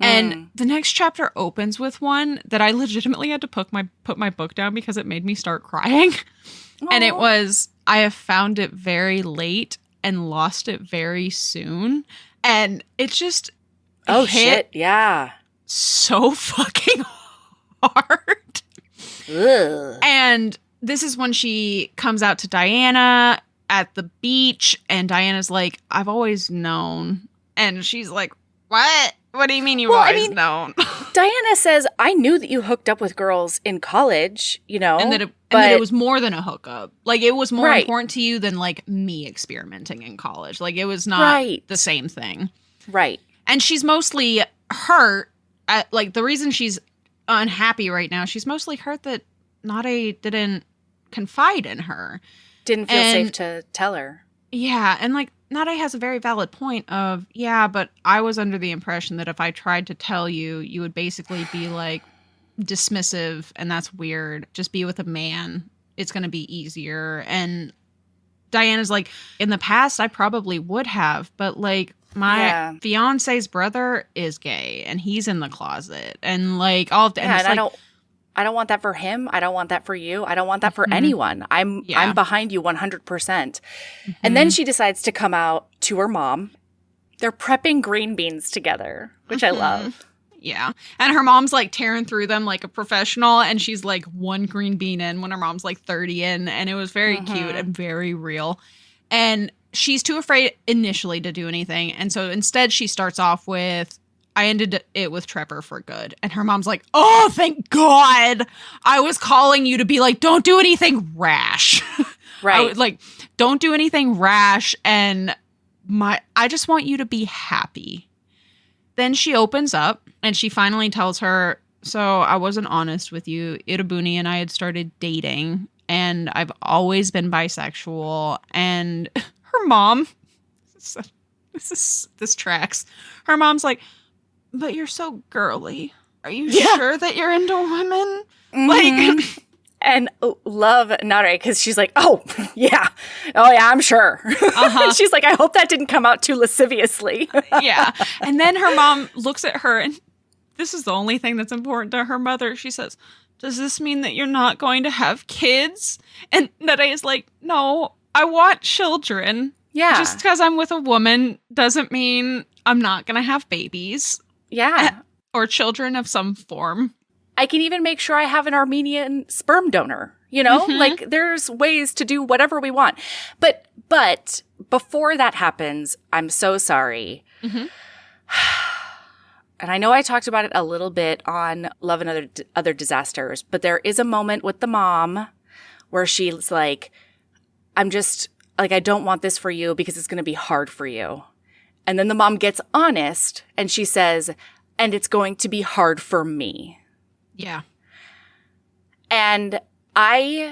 And the next chapter opens with one that I legitimately had to put my book down because it made me start crying. Aww. And it was, I have found it very late and lost it very soon. And it's just shit, yeah. So fucking hard. Ugh. And this is when she comes out to Diana at the beach, and Diana's like, I've always known. And she's like, what? What do you mean you've always known? Diana says, I knew that you hooked up with girls in college, you know. And that it was more than a hookup. Like, it was more important to you than, like, me experimenting in college. Like, it was not the same thing. Right. And she's mostly hurt. Like, the reason she's unhappy right now, she's mostly hurt that Nade didn't confide in her. Didn't feel safe to tell her. Yeah, and, like, Nade has a very valid point of, yeah, but I was under the impression that if I tried to tell you, you would basically be, like, dismissive, and that's weird. Just be with a man. It's going to be easier. And Diana's like, in the past, I probably would have, but, like, my fiance's brother is gay, and he's in the closet. And, like, all of the... Yeah, and I don't want that for him. I don't want that for you. I don't want that for anyone. I'm behind you 100%. Mm-hmm. And then she decides to come out to her mom. They're prepping green beans together, which I love. Yeah. And her mom's like tearing through them like a professional, and she's like one green bean in when her mom's like 30 in, and it was very cute and very real. And she's too afraid initially to do anything. And so instead she starts off with, I ended it with Trevor for good. And her mom's like, oh, thank God. I was calling you to be like, don't do anything rash. Right. Like, don't do anything rash. And I just want you to be happy. Then she opens up and she finally tells her, so I wasn't honest with you. Irabuni and I had started dating, and I've always been bisexual. And her mom, this tracks. Her mom's like, but you're so girly. Are you sure that you're into women? Mm-hmm. Like, and love Nade because she's like, oh yeah, I'm sure. She's like, I hope that didn't come out too lasciviously. Yeah. And then her mom looks at her, and this is the only thing that's important to her mother. She says, does this mean that you're not going to have kids? And Nade is like, no, I want children. Yeah. Just because I'm with a woman doesn't mean I'm not going to have babies. Yeah. Or children of some form. I can even make sure I have an Armenian sperm donor, you know? Like, there's ways to do whatever we want. But before that happens, I'm so sorry. And I know I talked about it a little bit on Love and Other Disasters, but there is a moment with the mom where she's like, I'm just, like, I don't want this for you because it's going to be hard for you. And then the mom gets honest and she says, and it's going to be hard for me. Yeah. And I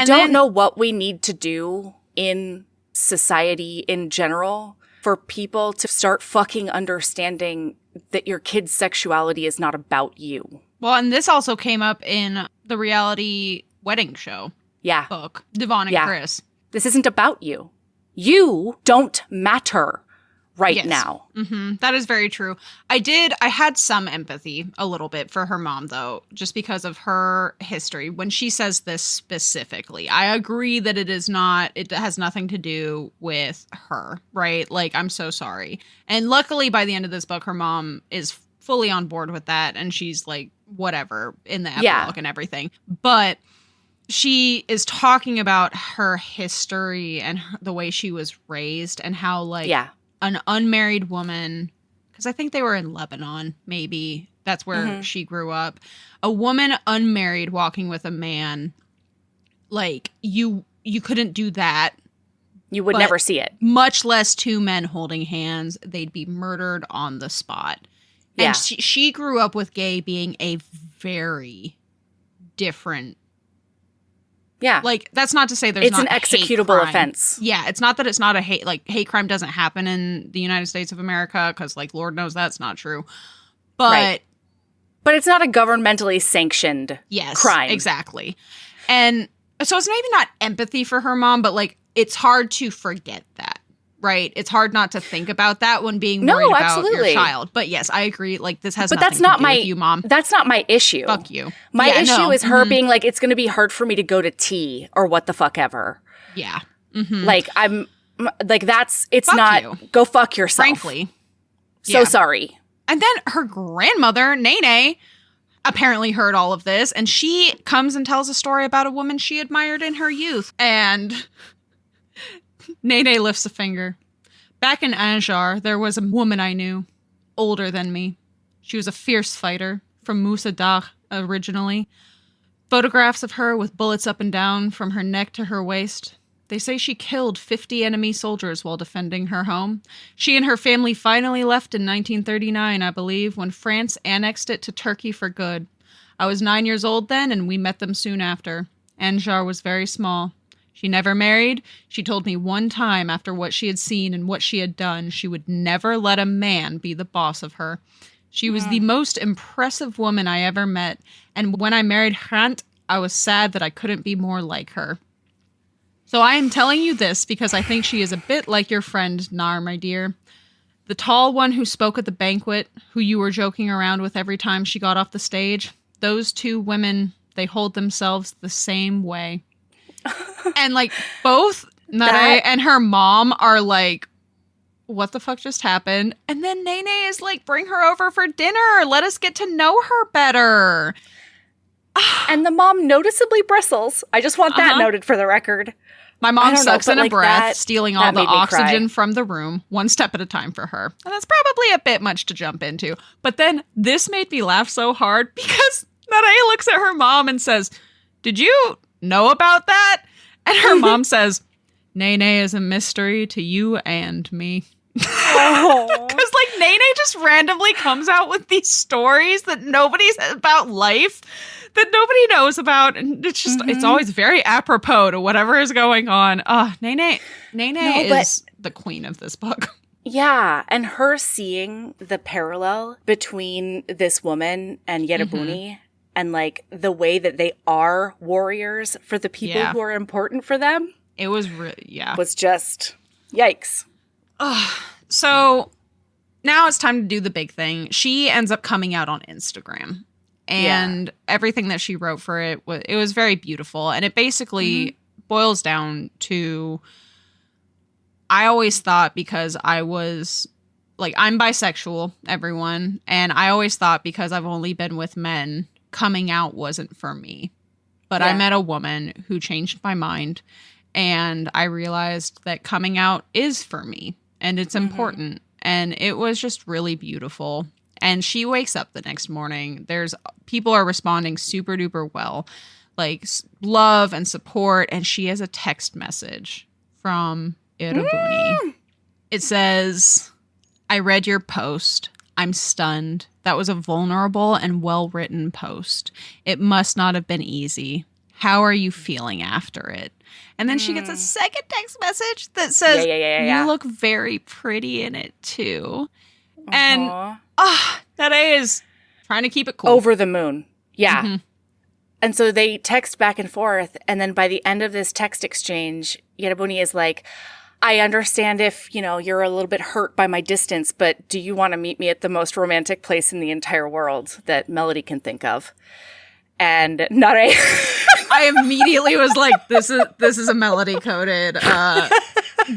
don't know what we need to do in society in general for people to start fucking understanding that your kid's sexuality is not about you. Well, and this also came up in the reality wedding show book, Devon and Chris. This isn't about you. You don't matter right now. That is very true. I had some empathy a little bit for her mom, though, just because of her history. When she says this specifically, I agree that it has nothing to do with her, right? Like, I'm so sorry. And luckily, by the end of this book, her mom is fully on board with that. And she's like, whatever, in the epilogue and everything. But she is talking about her history and the way she was raised and how, like, an unmarried woman, because I think they were in Lebanon, maybe. That's where she grew up. A woman unmarried walking with a man, like, you couldn't do that. You would never see it. Much less two men holding hands. They'd be murdered on the spot. Yeah. And she grew up with gay being a very different. Yeah. Like, that's not to say there's not an executable offense. Yeah, it's not that it's not a hate crime doesn't happen in the United States of America, because, like, Lord knows that's not true. But it's not a governmentally sanctioned crime. Exactly. And so it's maybe not empathy for her mom, but, like, it's hard to forget that, right? It's hard not to think about that when being worried about your child. But yes, I agree. Like, this has nothing to do with you, Mom. That's not my issue. Fuck you. My issue is her being like, it's going to be hard for me to go to tea or what the fuck ever. Yeah. Like, I'm like, it's fuck not, you. Go fuck yourself. Frankly. So sorry. And then her grandmother, Nene, apparently heard all of this, and she comes and tells a story about a woman she admired in her youth. And Nene lifts a finger. Back in Anjar, there was a woman I knew, older than me. She was a fierce fighter, from Moussa Dagh originally. Photographs of her with bullets up and down from her neck to her waist. They say she killed 50 enemy soldiers while defending her home. She and her family finally left in 1939, I believe, when France annexed it to Turkey for good. I was 9 years old then, and we met them soon after. Anjar was very small. She never married. She told me one time, after what she had seen and what she had done, she would never let a man be the boss of her. She was the most impressive woman I ever met, and when I married Hrant, I was sad that I couldn't be more like her. So I am telling you this because I think she is a bit like your friend Nar, my dear. The tall one who spoke at the banquet, who you were joking around with every time she got off the stage. Those two women, they hold themselves the same way. And, like, both Nare and her mom are like, what the fuck just happened? And then Nene is like, bring her over for dinner. Let us get to know her better. And the mom noticeably bristles. I just want that noted for the record. My mom sucks in a breath, stealing all the oxygen from the room, one step at a time for her. And that's probably a bit much to jump into. But then this made me laugh so hard because Nare looks at her mom and says, did you know about that? And her mom says, Nene is a mystery to you and me. Because, like, Nene just randomly comes out with these stories that nobody's about life, that nobody knows about. And it's just, it's always very apropos to whatever is going on. Nene is the queen of this book. Yeah. And her seeing the parallel between this woman and Yerebuni and, like, the way that they are warriors for the people who are important for them. It was really, was just, yikes. So now it's time to do the big thing. She ends up coming out on Instagram. And everything that she wrote for it was very beautiful. And it basically boils down to, I always thought because I was like, I'm bisexual, everyone. And I always thought because I've only been with men, coming out wasn't for me. But I met a woman who changed my mind. And I realized that coming out is for me. And it's important. And it was just really beautiful. And she wakes up the next morning. People are responding super duper well. Like love and support. And she has a text message from Irabuni. It says, I read your post. I'm stunned. That was a vulnerable and well-written post. It must not have been easy. How are you feeling after it? And then she gets a second text message that says, you look very pretty in it too. And that is trying to keep it cool. Over the moon. Yeah. And so they text back and forth. And then by the end of this text exchange, Irabuni is like, I understand if, you're a little bit hurt by my distance, but do you want to meet me at the most romantic place in the entire world that Melody can think of? And Nare. I immediately was like, this is a Melody coded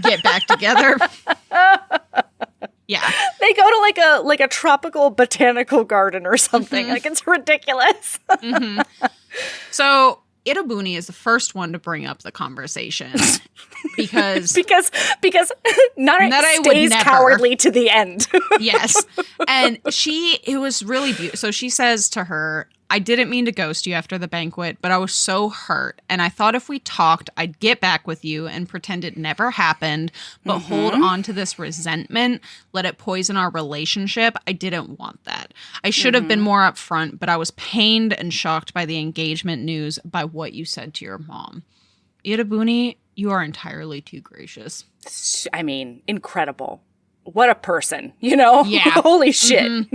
get back together. Yeah. They go to like a tropical botanical garden or something. Like it's ridiculous. So Irabuni is the first one to bring up the conversation because Nare stays cowardly to the end. Yes. And it was really beautiful. So she says to her, I didn't mean to ghost you after the banquet, but I was so hurt. And I thought if we talked, I'd get back with you and pretend it never happened, but hold on to this resentment, let it poison our relationship. I didn't want that. I should have been more upfront, but I was pained and shocked by the engagement news by what you said to your mom. Irabuni, you are entirely too gracious. I mean, incredible. What a person, Yeah. Holy shit.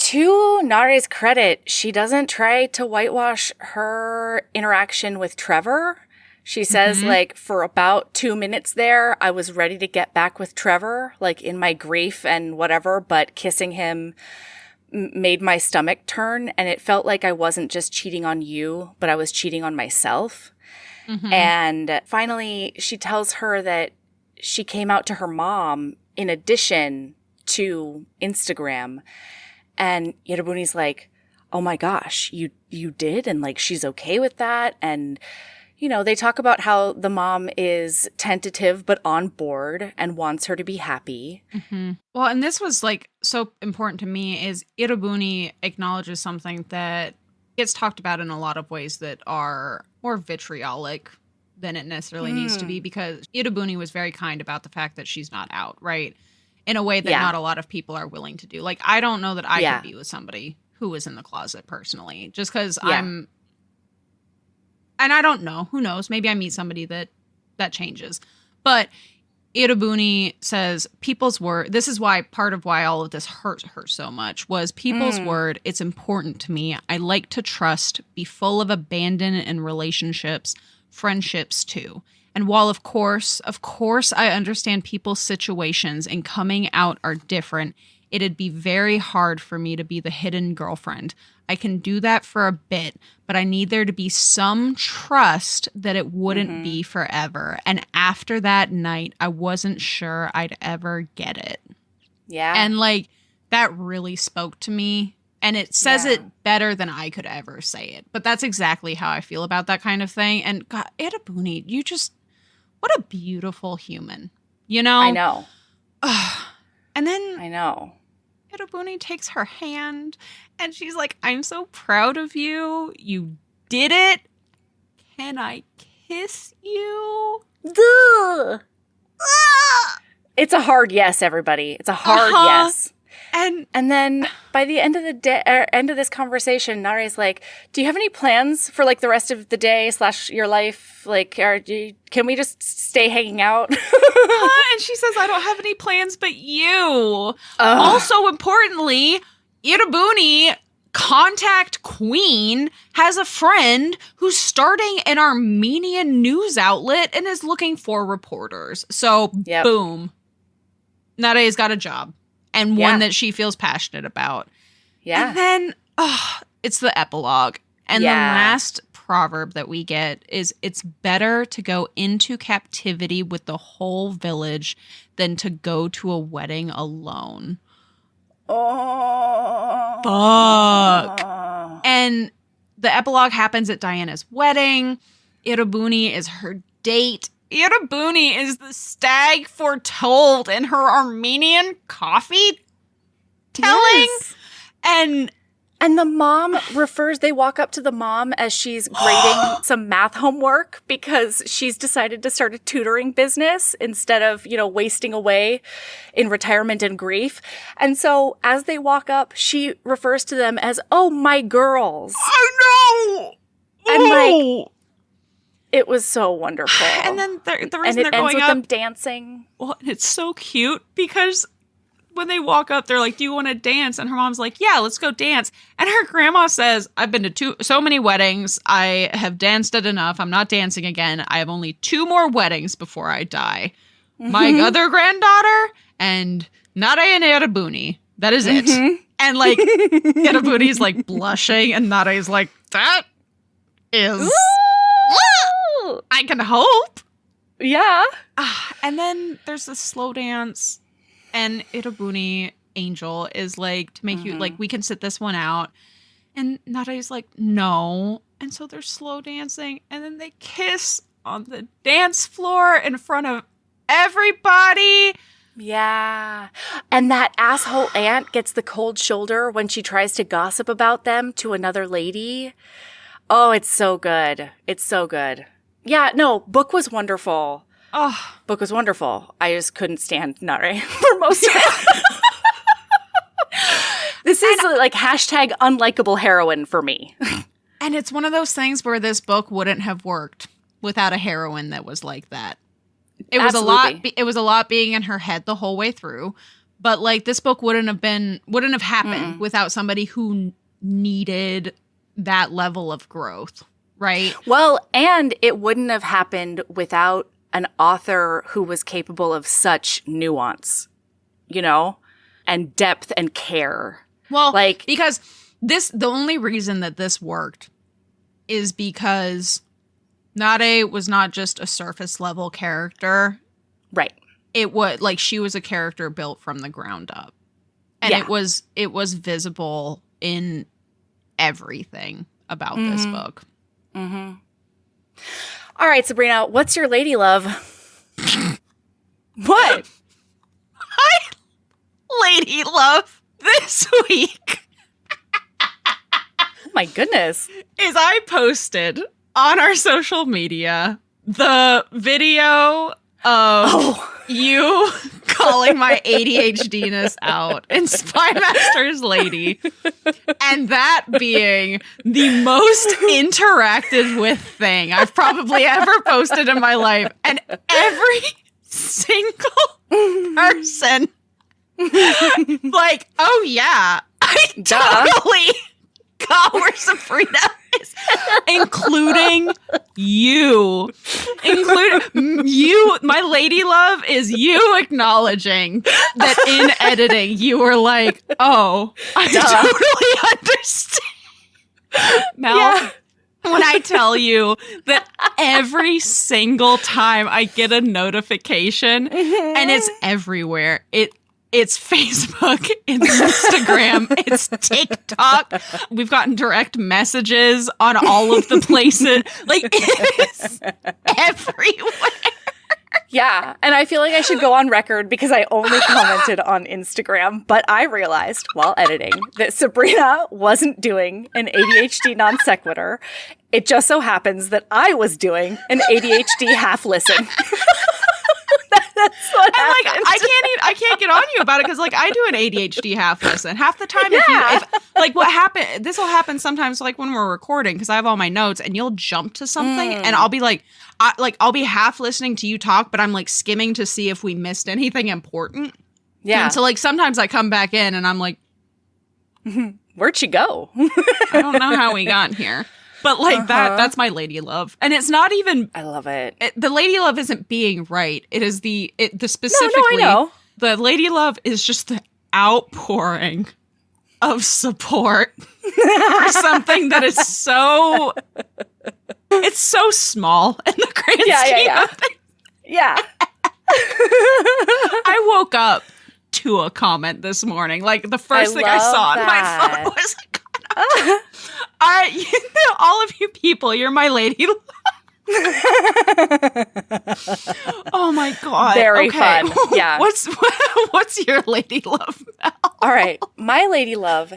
To Nare's credit, she doesn't try to whitewash her interaction with Trevor. She says, for about 2 minutes there, I was ready to get back with Trevor, in my grief and whatever, but kissing him made my stomach turn, and it felt like I wasn't just cheating on you, but I was cheating on myself. And finally, she tells her that she came out to her mom in addition to Instagram. And Irabuni's like, oh my gosh, you did? And she's okay with that. And, they talk about how the mom is tentative but on board and wants her to be happy. Well, and this was so important to me is Irabuni acknowledges something that gets talked about in a lot of ways that are more vitriolic than it necessarily needs to be, because Irabuni was very kind about the fact that she's not out, right? In a way that not a lot of people are willing to do. I don't know that I could be with somebody who was in the closet personally, just because and I don't know, who knows? Maybe I meet somebody that changes. But Irabuni says people's word, this is why part of why all of this hurt her so much was people's word. It's important to me. I like to trust, be full of abandon in relationships, friendships too. And while, of course, I understand people's situations and coming out are different, it'd be very hard for me to be the hidden girlfriend. I can do that for a bit, but I need there to be some trust that it wouldn't be forever. And after that night, I wasn't sure I'd ever get it. Yeah. And that really spoke to me. And it says it better than I could ever say it. But that's exactly how I feel about that kind of thing. And God, Irabuni, what a beautiful human, I know. And then I know. Irabuni takes her hand and she's like, I'm so proud of you. You did it. Can I kiss you? Duh. It's a hard yes, everybody. It's a hard yes. And then by the end of the day, end of this conversation, Nare's like, "Do you have any plans for the rest of the day / your life? Can we just stay hanging out?" And she says, "I don't have any plans, but you." Also, importantly, Irabuni, contact queen, has a friend who's starting an Armenian news outlet and is looking for reporters. So, boom, Nare's got a job. And one that she feels passionate about. Yeah. And then, it's the epilogue. And the last proverb that we get is it's better to go into captivity with the whole village than to go to a wedding alone. Oh. Fuck. And the epilogue happens at Diana's wedding. Irabuni is her date. Irabuni is the stag foretold in her Armenian coffee telling. Yes. And the mom they walk up to the mom as she's grading some math homework because she's decided to start a tutoring business instead of, wasting away in retirement and grief. And so as they walk up, she refers to them as, oh, my girls. I know! And it was so wonderful. And then the reason and they're it ends going with up, them dancing. well, it's so cute because when they walk up, they're like, do you want to dance? And her mom's like, yeah, let's go dance. And her grandma says, I've been to so many weddings. I have danced at enough. I'm not dancing again. I have only 2 more weddings before I die. Mm-hmm. My other granddaughter and Nare and Irabuni. That is it. Mm-hmm. And Irabuni's blushing and Nare's like, that is... Ooh! I can hope. Yeah. And then there's this slow dance. And Irabuni Angel is to make you we can sit this one out. And Nare's like, no. And so they're slow dancing. And then they kiss on the dance floor in front of everybody. Yeah. And that asshole aunt gets the cold shoulder when she tries to gossip about them to another lady. Oh, it's so good. It's so good. Yeah, no, book was wonderful. Oh, book was wonderful. I just couldn't stand Nare for most of it. This is hashtag unlikable heroine for me. And it's one of those things where this book wouldn't have worked without a heroine that was like that. It was Absolutely. a lot being in her head the whole way through. But this book wouldn't have happened without somebody who needed that level of growth, right? Well, and it wouldn't have happened without an author who was capable of such nuance, and depth and care. Well, because the only reason that this worked is because Nare was not just a surface level character. Right. It was she was a character built from the ground up. And it was visible in everything about this book. Mm-hmm. All right, Sabrina, what's your lady love? What? My lady love this week. Oh my goodness. Is I posted on our social media the video of you calling my ADHD-ness out in Spy Master's Lady. And that being the most interacted with thing I've probably ever posted in my life. And every single person oh yeah, I totally got where Sabrina is. Including you. My lady love is you acknowledging that in editing you were like, oh, I totally understand. Mel, when I tell you that every single time I get a notification and it's everywhere, it's Facebook, it's Instagram, it's TikTok. We've gotten direct messages on all of the places. It is everywhere. Yeah, and I feel like I should go on record because I only commented on Instagram, but I realized while editing that Sabrina wasn't doing an ADHD non sequitur. It just so happens that I was doing an ADHD half listen. That's what happened. I can't get on you about it because I do an ADHD half listen. Half the time, if what happened, this will happen sometimes when we're recording because I have all my notes and you'll jump to something and I'll be I'll be half listening to you talk, but I'm skimming to see if we missed anything important. Yeah. And so sometimes I come back in and I'm like, where'd she go? I don't know how we got here. But that's my lady love. And it's not even... I love it. The lady love isn't being right. It is the specifically... No, I know. The lady love is just the outpouring of support for something that is so... It's so small in the grand scheme of things. Yeah. I woke up to a comment this morning. Like, the first thing I saw on my phone was like, all of you people, you're my lady love. Oh my God. Very fun. Yeah. What's your lady love, Mel? All right. My lady love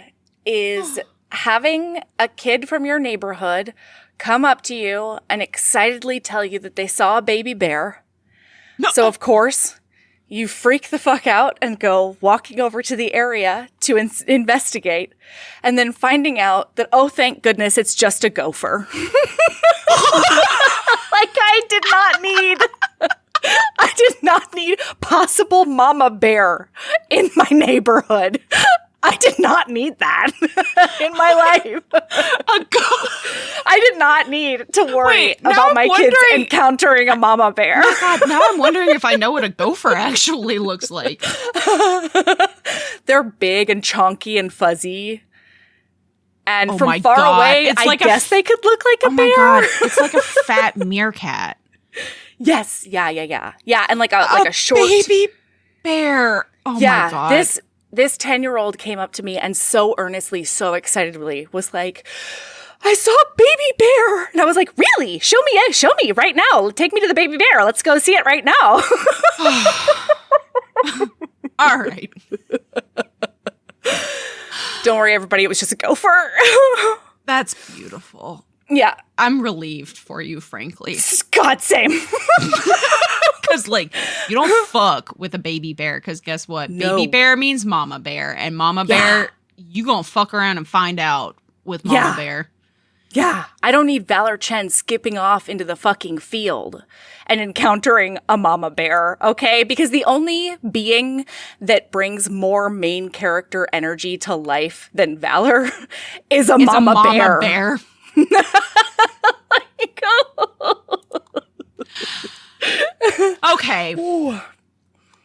is having a kid from your neighborhood come up to you and excitedly tell you that they saw a baby bear. No. So, of course, you freak the fuck out and go walking over to the area to investigate, and then finding out that, oh, thank goodness, it's just a gopher. Like, I did not need possible mama bear in my neighborhood. I did not need that in my life. I did not need to worry about my kids encountering a mama bear. Oh God, now I'm wondering if I know what a gopher actually looks like. They're big and chunky and fuzzy. And from far away, I guess they could look like a bear. Oh my God, it's like a fat meerkat. Yes, yeah. Yeah, and like a short baby bear. Oh my God. This 10-year-old came up to me and so earnestly, so excitedly was like, I saw a baby bear. And I was like, really? Show me right now. Take me to the baby bear. Let's go see it right now. All right. Don't worry, everybody. It was just a gopher. That's beautiful. Yeah. I'm relieved for you, frankly. God, same. Because, like, you don't fuck with a baby bear, because guess what? No. Baby bear means mama bear. And mama bear, you gonna fuck around and find out with mama bear. Yeah. I don't need Valor Chen skipping off into the fucking field and encountering a mama bear, okay? Because the only being that brings more main character energy to life than Valor is a mama bear. Okay. Ooh.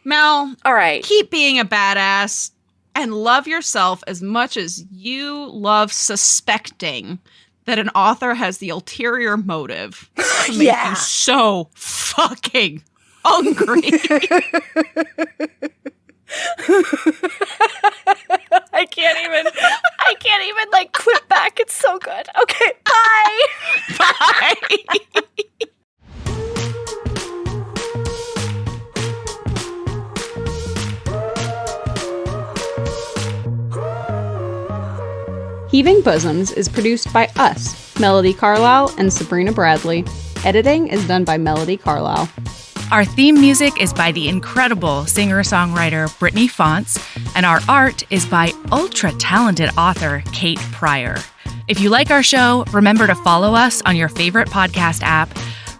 Mel. All right. Keep being a badass and love yourself as much as you love suspecting that an author has the ulterior motive to make you so fucking hungry. I can't even like quit back. It's so good. Okay, bye. Bye. Heaving Bosoms is produced by us, Melody Carlisle and Sabrina Bradley. Editing is done by Melody Carlisle. Our theme music is by the incredible singer-songwriter Brittany Fonts, and our art is by ultra-talented author Kate Pryor. If you like our show, remember to follow us on your favorite podcast app,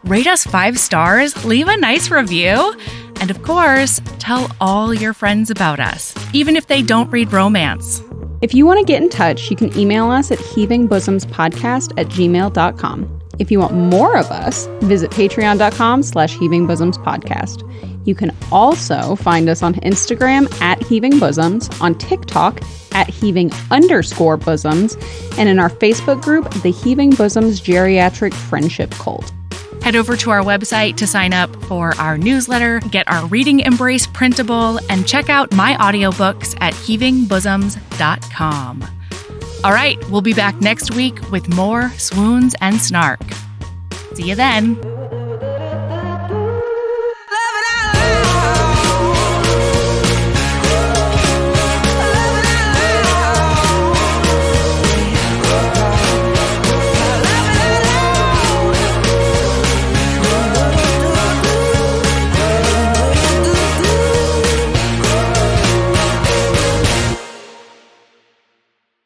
rate us 5 stars, leave a nice review, and of course, tell all your friends about us, even if they don't read romance. If you want to get in touch, you can email us at heavingbosomspodcast@gmail.com. If you want more of us, visit patreon.com/heavingbosomspodcast. You can also find us on Instagram @heavingbosoms, on TikTok @heaving_bosoms, and in our Facebook group, the Heaving Bosoms Geriatric Friendship Cult. Head over to our website to sign up for our newsletter, get our Reading Embrace printable, and check out my audiobooks at heavingbosoms.com. All right, we'll be back next week with more swoons and snark. See you then.